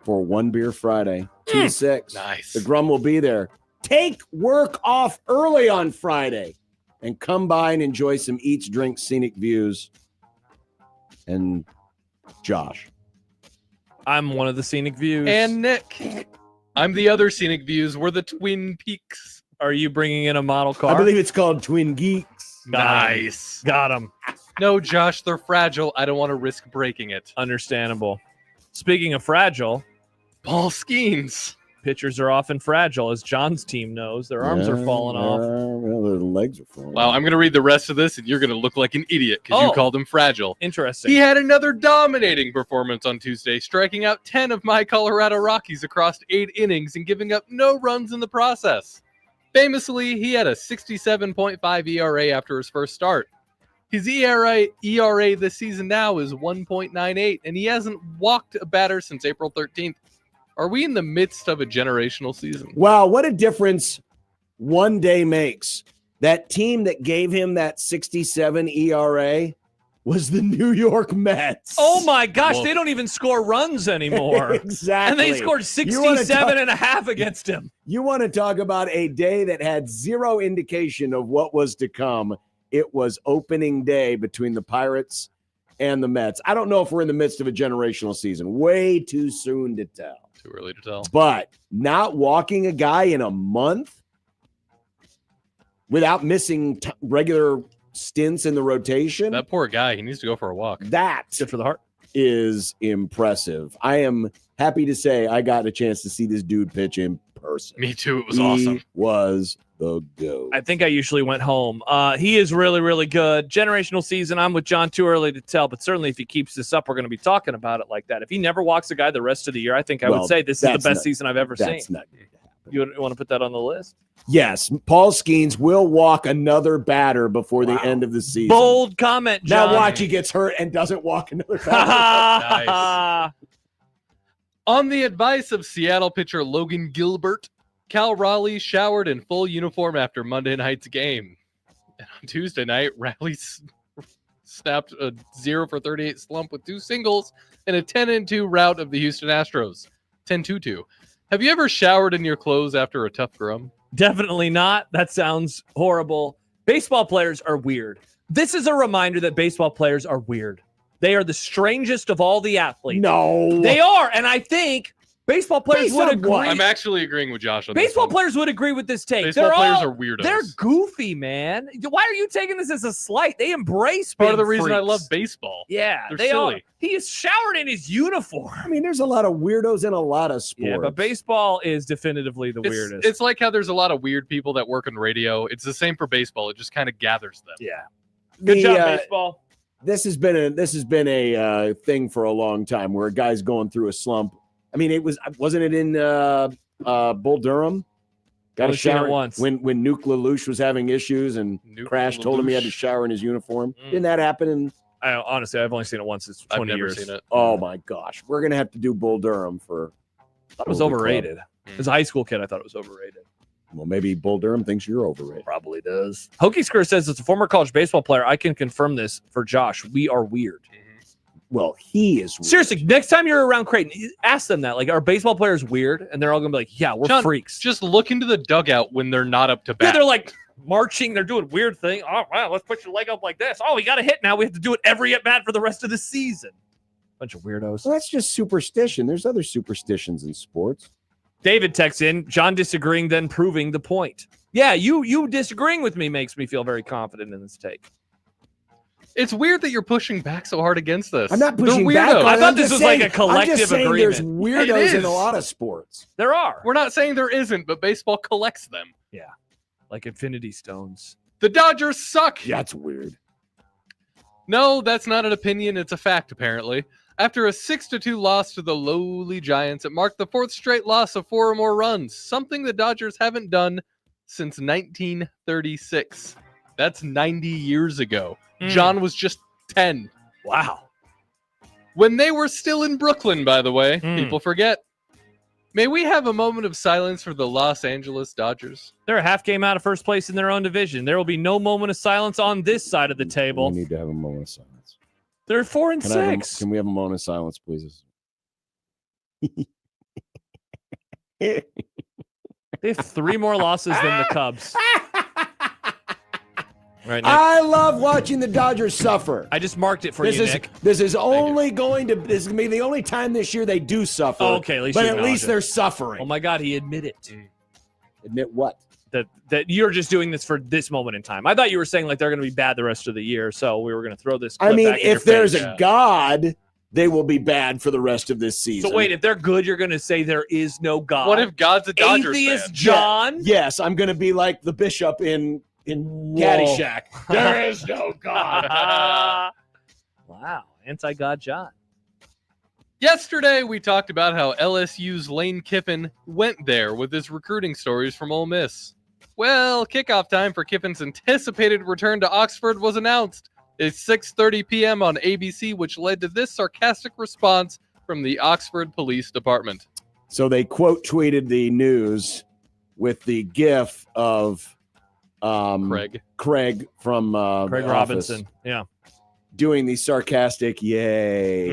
for One Beer Friday, 2 to 6. Nice. The Grum will be there. Take work off early on Friday and come by and enjoy some eats, drinks, scenic views. And Josh. I'm one of the scenic views. And Nick. I'm the other scenic views. We're the Twin Peaks. Are you bringing in a model car? I believe it's called Twin Geeks. Nice. Got him. No, Josh, they're fragile. I don't want to risk breaking it. Understandable. Speaking of fragile, Paul Skeens. pitchers are often fragile, as John's team knows. Their arms are falling off. Well, their legs are falling Wow, I'm going to read the rest of this, and you're going to look like an idiot because you called him fragile. Interesting. He had another dominating performance on Tuesday, striking out 10 of my Colorado Rockies across 8 innings and giving up no runs in the process. Famously, he had a 67.5 ERA after his first start. His ERA this season now is 1.98, and he hasn't walked a batter since April 13th. Are we in the midst of a generational season? Wow, what a difference one day makes. That team that gave him that 67 ERA was the New York Mets. Oh my gosh, they don't even score runs anymore. Exactly. And they scored 67 and a half against him. You want to talk about a day that had zero indication of what was to come. It was opening day between the Pirates and the Mets. I don't know if we're in the midst of a generational season. Way too soon to tell. Too early to tell. But not walking a guy in a month without missing regular stints in the rotation. That poor guy, he needs to go for a walk. That good for the heart is impressive. I am happy to say I got a chance to see this dude pitch in person. Me too. It was awesome. Was the GOAT. I think I usually went home. He is really, really good. Generational season. I'm with John. Too early to tell, but certainly if he keeps this up, we're going to be talking about it like that. If he never walks a guy the rest of the year, I think I would say this is the best season I've ever seen. Not you want to put that on the list? Yes, Paul Skeens will walk another batter before the end of the season. Bold comment, John. Now watch, he gets hurt and doesn't walk another batter. Nice. On the advice of Seattle pitcher Logan Gilbert, Cal Raleigh showered in full uniform after Monday night's game. And on Tuesday night, Raleigh snapped a 0 for 38 slump with 2 singles and a 10-2 rout of the Houston Astros. 10-2-2. Have you ever showered in your clothes after a tough grum? Definitely not. That sounds horrible. Baseball players are weird. This is a reminder that baseball players are weird. They are the strangest of all the athletes. No. They are. And I think baseball players would agree. I'm actually agreeing with Josh on Baseball this one. players would agree with this take. Baseball players are weirdos. They're goofy, man. Why are you taking this as a slight? They embrace Part of the being reason I freaks. love baseball. Yeah, They're they silly. are. He is showered in his uniform. I mean, there's a lot of weirdos in a lot of sports. Yeah, but baseball is definitively the weirdest. It's like how there's a lot of weird people that work on radio. It's the same for baseball. It just kind of gathers them. Yeah. Good job, baseball. This has been a thing for a long time where a guy's going through a slump. I mean, wasn't it in Bull Durham? Got Only a seen it shower once. when Nuke LaLoosh was having issues and Crash told him he had to shower in his uniform. Didn't that happen? Honestly, I've only seen it once. It's 20 I've never years. seen it. Oh my gosh, we're gonna have to do Bull Durham for. I thought it was overrated. As a high school kid, I thought it was overrated. Well, maybe Bull Durham thinks you're overrated. Probably does. Husker says, as a former college baseball player, I can confirm this for Josh. We are weird. Well, he is weird. Seriously, next time you're around Creighton, ask them that. Like, are baseball players weird? And they're all going to be like, yeah, we're John, freaks. Just look into the dugout when they're not up to bat. Yeah, they're like marching. They're doing weird thing. Oh, wow, let's put your leg up like this. Oh, we got a hit now. We have to do it every at-bat for the rest of the season. Bunch of weirdos. Well, that's just superstition. There's other superstitions in sports. David texts in, John disagreeing, then proving the point. Yeah, you disagreeing with me makes me feel very confident in this take. It's weird that you're pushing back so hard against this. I'm not They're pushing weirdos. back. I thought I'm this just was saying- like a collective I'm just saying agreement. There's weirdos It in is. a lot of sports. There are. We're not saying there isn't, but baseball collects them. Yeah, like Infinity Stones. The Dodgers suck. That's weird. No, that's not an opinion. It's a fact, apparently. After a 6-2 loss to the lowly Giants, it marked the 4th straight loss of 4 or more runs, something the Dodgers haven't done since 1936. That's 90 years ago. John was just 10. Wow. When they were still in Brooklyn, by the way, people forget. May we have a moment of silence for the Los Angeles Dodgers? They're a half game out of first place in their own division. There will be no moment of silence on this side of the table. We need to have a moment of silence. They're 4-6. Can we have a moment of silence, please? They have 3 more losses than the Cubs. Right, Nick? I love watching the Dodgers suffer. I just marked it for you, Nick. This is going to be the only time this year they do suffer. Oh, okay, at least they're suffering. Oh my God, he admitted it. Admit what? That you're just doing this for this moment in time. I thought you were saying like they're going to be bad the rest of the year, so we were going to throw this. I mean, back in your if there's face. a God, they will be bad for the rest of this season. So wait, if they're good, you're going to say there is no God. What if God's a Dodgers Atheist fan? John? Yes, I'm going to be like the bishop in Caddyshack. There is no God. Wow, anti-God John. Yesterday, we talked about how LSU's Lane Kiffin went there with his recruiting stories from Ole Miss. Well, kickoff time for Kiffin's anticipated return to Oxford was announced. It's 6:30 p.m. on ABC, which led to this sarcastic response from the Oxford Police Department. So they quote tweeted the news with the GIF of Craig from Craig The Robinson. Office Yeah. doing the sarcastic yay.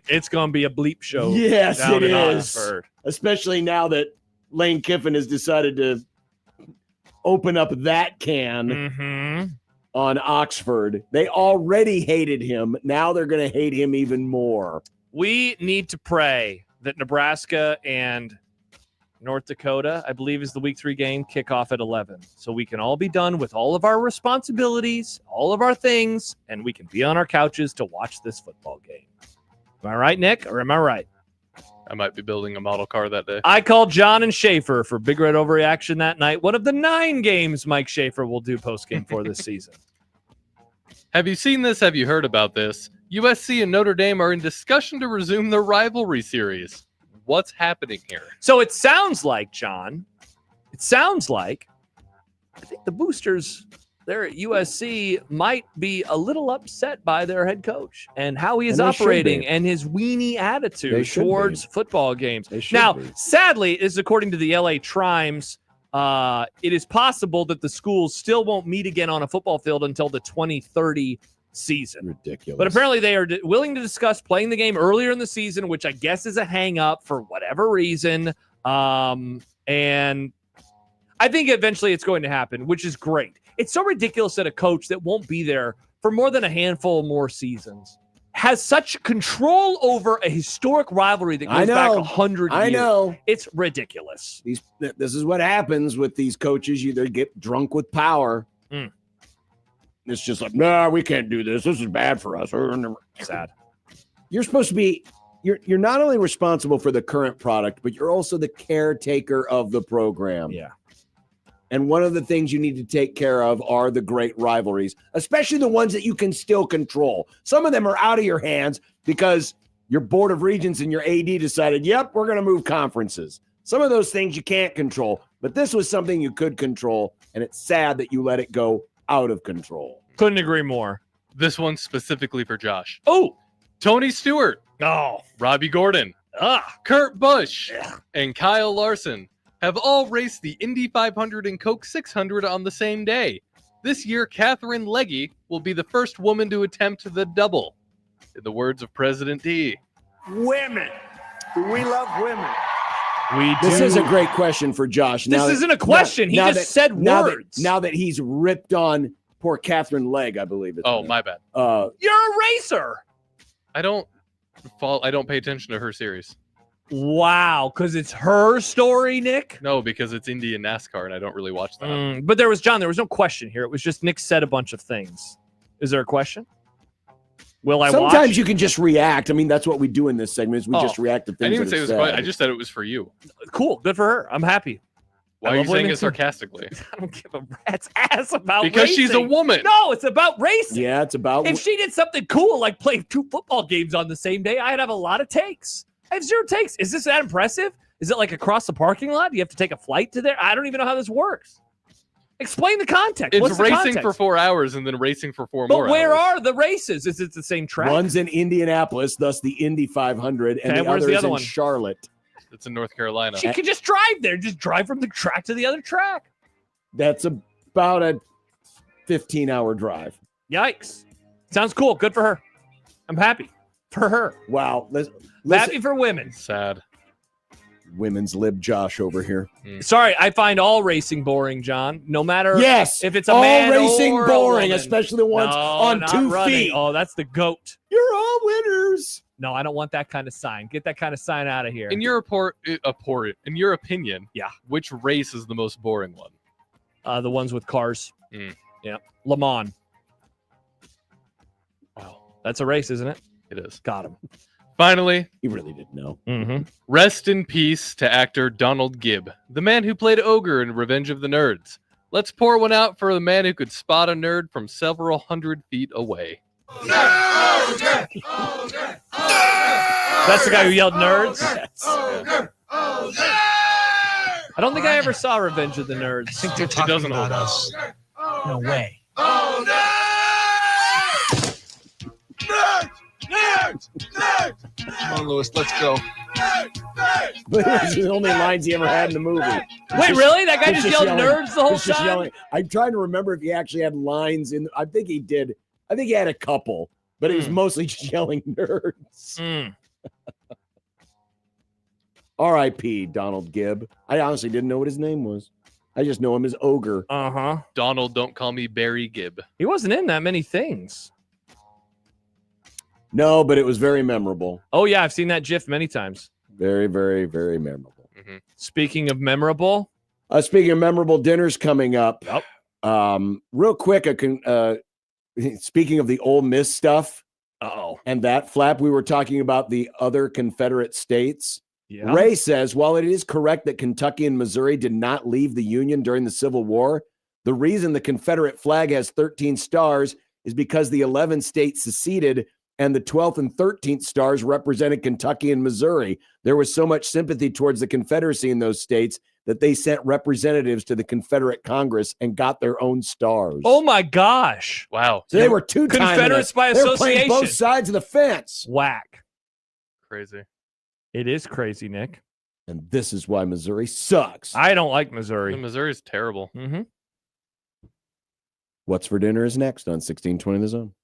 It's going to be a bleep show. Yes, down it in is. Oxford. Especially now that Lane Kiffin has decided to open up that can on Oxford. They already hated him. Now they're going to hate him even more. We need to pray that Nebraska and North Dakota, I believe, is the week 3 game, kickoff at 11. So we can all be done with all of our responsibilities, all of our things, and we can be on our couches to watch this football game. Am I right, Nick? Or am I right? I might be building a model car that day. I called John and Schaefer for Big Red Overreaction that night. One of the 9 games Mike Schaefer will do postgame for this season. Have you seen this? Have you heard about this? USC and Notre Dame are in discussion to resume their rivalry series. What's happening here? So it sounds like, John, I think the boosters there at USC might be a little upset by their head coach and how he is operating and his weenie attitude towards football games. Now, sadly, is according to the LA Times, it is possible that the schools still won't meet again on a football field until the 2030 season. Ridiculous. But apparently they are willing to discuss playing the game earlier in the season, which I guess is a hang up for whatever reason. And I think eventually it's going to happen, which is great. It's so ridiculous that a coach that won't be there for more than a handful more seasons has such control over a historic rivalry that goes back 100 years. I know. It's ridiculous. This is what happens with these coaches. You either get drunk with power. It's just like, nah, we can't do this. This is bad for us. Sad. You're supposed to be, you're not only responsible for the current product, but you're also the caretaker of the program. Yeah. And one of the things you need to take care of are the great rivalries, especially the ones that you can still control. Some of them are out of your hands because your board of regents and your AD decided, yep, we're going to move conferences. Some of those things you can't control, but this was something you could control. And it's sad that you let it go out of control. Couldn't agree more. This one's specifically for Josh. Oh, Tony Stewart. Oh, Robbie Gordon. Kurt Busch. And Kyle Larson have all raced the Indy 500 and Coke 600 on the same day. This year, Catherine Legge will be the first woman to attempt the double. In the words of President D. Women. We love women. This is a great question for Josh. This isn't a question. He just said words. Now that he's ripped on poor Catherine Legge, I believe it's. Oh, my bad. You're a racer. I don't pay attention to her series. Wow, because it's her story, Nick? No, because it's Indy and NASCAR, and I don't really watch that. But there was no question here. It was just Nick said a bunch of things. Is there a question? Will I watch? Sometimes you can just react. I mean, that's what we do in this segment is we just react to things. I didn't even say it was. I just said it was for you. Cool. Good for her. I'm happy. Why I are you love saying women it too. sarcastically? I don't give a rat's ass about Because racing. she's a woman. No, it's about racing. Yeah, it's about. If she did something cool like play 2 football games on the same day, I'd have a lot of takes. I have 0 takes. Is this that impressive? Is it like across the parking lot? Do you have to take a flight to there? I don't even know how this works. Explain the context. It's What's the racing context? for 4 hours and then racing for 4 But more where hours. are the races? Is it the same track? One's in Indianapolis, thus the Indy 500, and Okay, the where's other the is other in one? Charlotte. It's in North Carolina. She could just drive there. Just drive from the track to the other track. That's about a 15-hour drive. Yikes. Sounds cool. Good for her. I'm happy for her. Wow. Listen, Happy for women. Sad. Women's lib Josh over here. Sorry, I find all racing boring, John. No matter Yes, if it's a all man racing or a boring, woman. especially the ones No, on not 2 running. feet. Oh, that's the GOAT. You're all winners. No, I don't want that kind of sign. Get that kind of sign out of here. In your in your opinion, yeah, which race is the most boring one? The ones with cars. Yeah, Le Mans. Wow, that's a race, isn't it? It is. Got him. Finally, he really didn't know. Mm-hmm. Rest in peace to actor Donald Gibb, the man who played Ogre in Revenge of the Nerds. Let's pour one out for the man who could spot a nerd from several hundred feet away. That's the guy who yelled nerds? I don't think I ever saw Revenge of the Nerds. I think they're talking about us. No way. Come on, Lewis, let's go. But those are the only lines he ever had in the movie. Wait, really? That guy just yelled nerds the whole He's just time? yelling. I'm trying to remember if he actually had lines in. I think he did. I think he had a couple, but it was mostly just yelling nerds. R.I.P. Donald Gibb. I honestly didn't know what his name was. I just know him as Ogre. Uh-huh. Donald, don't call me Barry Gibb. He wasn't in that many things. No, but it was very memorable. Oh, yeah, I've seen that GIF many times. Very, very, very memorable. Mm-hmm. Speaking of memorable. Speaking of memorable dinners coming up. Real quick, speaking of the Ole Miss stuff. And that flap, we were talking about the other Confederate states. Yeah. Ray says, while it is correct that Kentucky and Missouri did not leave the Union during the Civil War, the reason the Confederate flag has 13 stars is because the 11 states seceded and the 12th and 13th stars represented Kentucky and Missouri. There was so much sympathy towards the Confederacy in those states that they sent representatives to the Confederate Congress and got their own stars. Oh, my gosh. Wow. So they were two-time. Confederates by They were playing association. both sides of the fence. Whack. Crazy. It is crazy, Nick. And this is why Missouri sucks. I don't like Missouri. Missouri's terrible. Mm-hmm. What's for dinner is next on 1620 The Zone.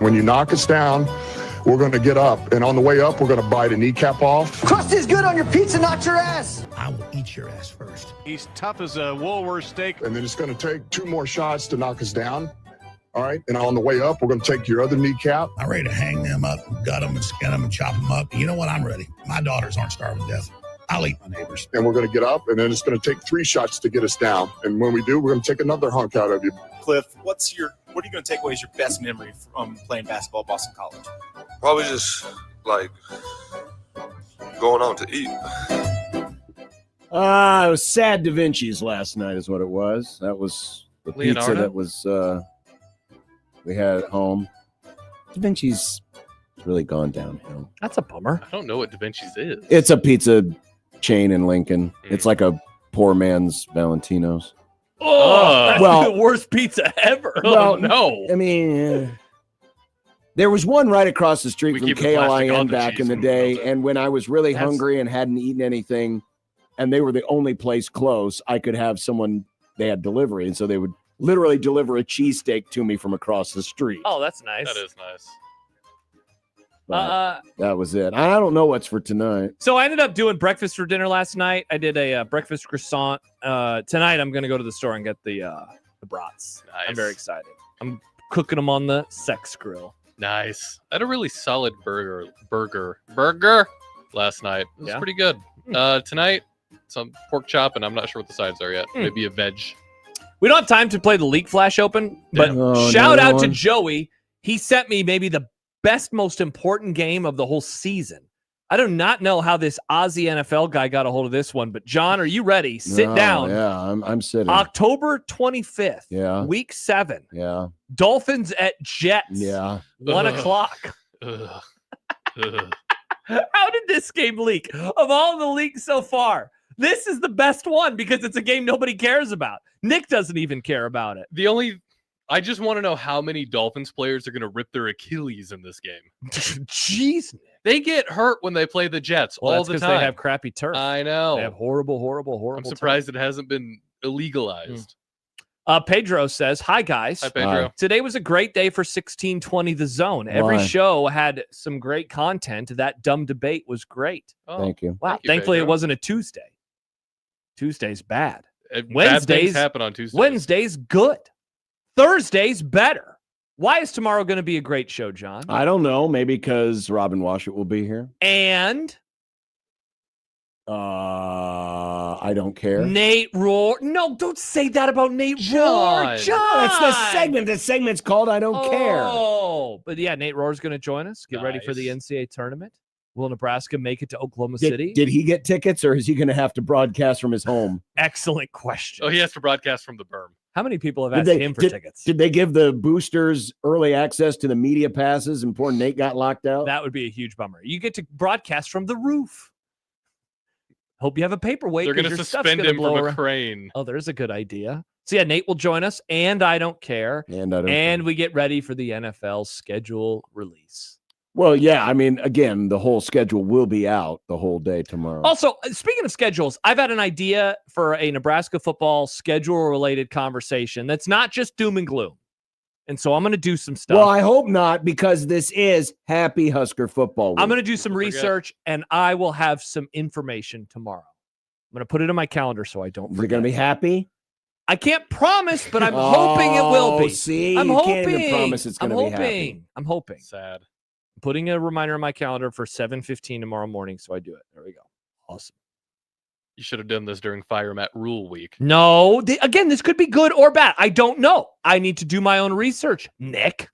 When you knock us down, we're going to get up. And on the way up, we're going to bite a kneecap off. Crust is good on your pizza, not your ass. I will eat your ass first. He's tough as a Woolworth steak. And then it's going to take 2 more shots to knock us down. All right. And on the way up, we're going to take your other kneecap. I'm ready to hang them up, gut them, and skin them, and chop them up. You know what? I'm ready. My daughters aren't starving to death. I'll eat my neighbors. And we're going to get up, and then it's going to take 3 shots to get us down. And when we do, we're going to take another hunk out of you. Cliff, what are you going to take away as your best memory from playing basketball at Boston College? Probably just like going out to eat. It was Sad Da Vinci's last night is what it was. That was the Leonardo? pizza that was we had at home. Da Vinci's really gone downhill. That's a bummer. I don't know what Da Vinci's is. It's a pizza chain in Lincoln. It's like a poor man's Valentino's. Oh, that's well- the worst pizza ever. Well, no. I mean, there was one right across the street from keep the plastic on KLIN the back cheese in the and day, those are- and when I was really That's- hungry and hadn't eaten anything, and they were the only place close, I could have someone, they had delivery, and so they would literally deliver a cheesesteak to me from across the street. Oh, that's nice. That is nice. But that was it. I don't know what's for tonight. So I ended up doing breakfast for dinner last night. I did a breakfast croissant. Tonight I'm going to go to the store and get the brats. Nice. I'm very excited. I'm cooking them on the sex grill. Nice. I had a really solid burger last night. It was Yeah? pretty good. Tonight, some pork chop, and I'm not sure what the sides are yet. Maybe a veg. We don't have time to play the League Flash Open, but Oh, shout another out to one? Joey. He sent me maybe the best, most important game of the whole season. I do not know how this Aussie NFL guy got a hold of this one, but John, are you ready? Sit Oh, down. Yeah, I'm sitting. October 25th, Yeah. week 7. Yeah. Dolphins at Jets. Yeah. 1 Ugh. o'clock. Ugh. Ugh. How did this game leak? Of all the leaks so far, this is the best one because it's a game nobody cares about. Nick doesn't even care about it. I just want to know how many Dolphins players are going to rip their Achilles in this game. Jeez. They get hurt when they play the Jets Well, all that's the because time. they have crappy turf. I know. They have horrible. I'm surprised it hasn't been illegalized. Pedro says, hi, guys. Hi, Pedro. Today was a great day for 1620 The Zone. Every Why? show had some great content. That dumb debate was great. Oh, Thank you. Wow. thank you, Thankfully, Pedro. it wasn't a Tuesday. Tuesday's bad. Bad Wednesdays things happen on Tuesdays. Wednesday's good. Thursday's better. Why is tomorrow going to be a great show, John? I don't know. Maybe because Robin Washut will be here. And I don't care. Nate Rohr. No, don't say that about Nate Rohr. John. That's the segment. The segment's called I Don't Care. Oh, but yeah, Nate Rohr's going to join us. Get ready for the NCAA tournament. Will Nebraska make it to Oklahoma City? Did he get tickets, or is he going to have to broadcast from his home? Excellent question. Oh, he has to broadcast from the berm. How many people have Did asked they- him for did- tickets? Did they give the boosters early access to the media passes and poor Nate got locked out? That would be a huge bummer. You get to broadcast from the roof. Hope you have a paperweight. They're going 'cause to your stuff's suspend gonna him blow from a around. crane. Oh, there's a good idea. So yeah, Nate will join us, and I don't care. And we get ready for the NFL schedule release. Well, yeah. I mean, again, the whole schedule will be out the whole day tomorrow. Also, speaking of schedules, I've had an idea for a Nebraska football schedule-related conversation that's not just doom and gloom. And so I'm going to do some stuff. Well, I hope not, because this is Happy Husker Football Week. I'm going to do some research, and I will have some information tomorrow. I'm going to put it in my calendar so I don't Is forget. it going to be happy? I can't promise, but I'm hoping it will be. See, I'm you hoping. can't even promise it's going to be happy. I'm hoping. Sad. I'm putting a reminder in my calendar for 7:15 tomorrow morning, so I do it. There we go. Awesome. You should have done this during Fire Mat Rhule week. No, again, this could be good or bad. I don't know. I need to do my own research, Nick,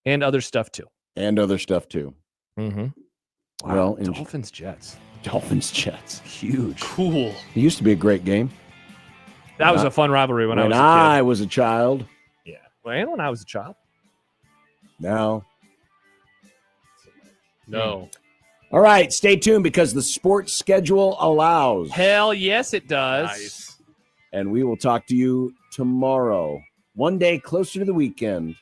and other stuff too. Mm-hmm. Wow. Well, Dolphins Jets. Dolphins Jets. Huge. Cool. It used to be a great game. That was a fun rivalry when I was a kid. child. Yeah. And when I was a child. Now. No. All right, stay tuned because the sports schedule allows. Hell yes, it does. Nice. And we will talk to you tomorrow. One day closer to the weekend.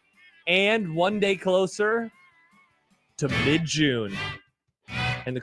And one day closer to mid-June.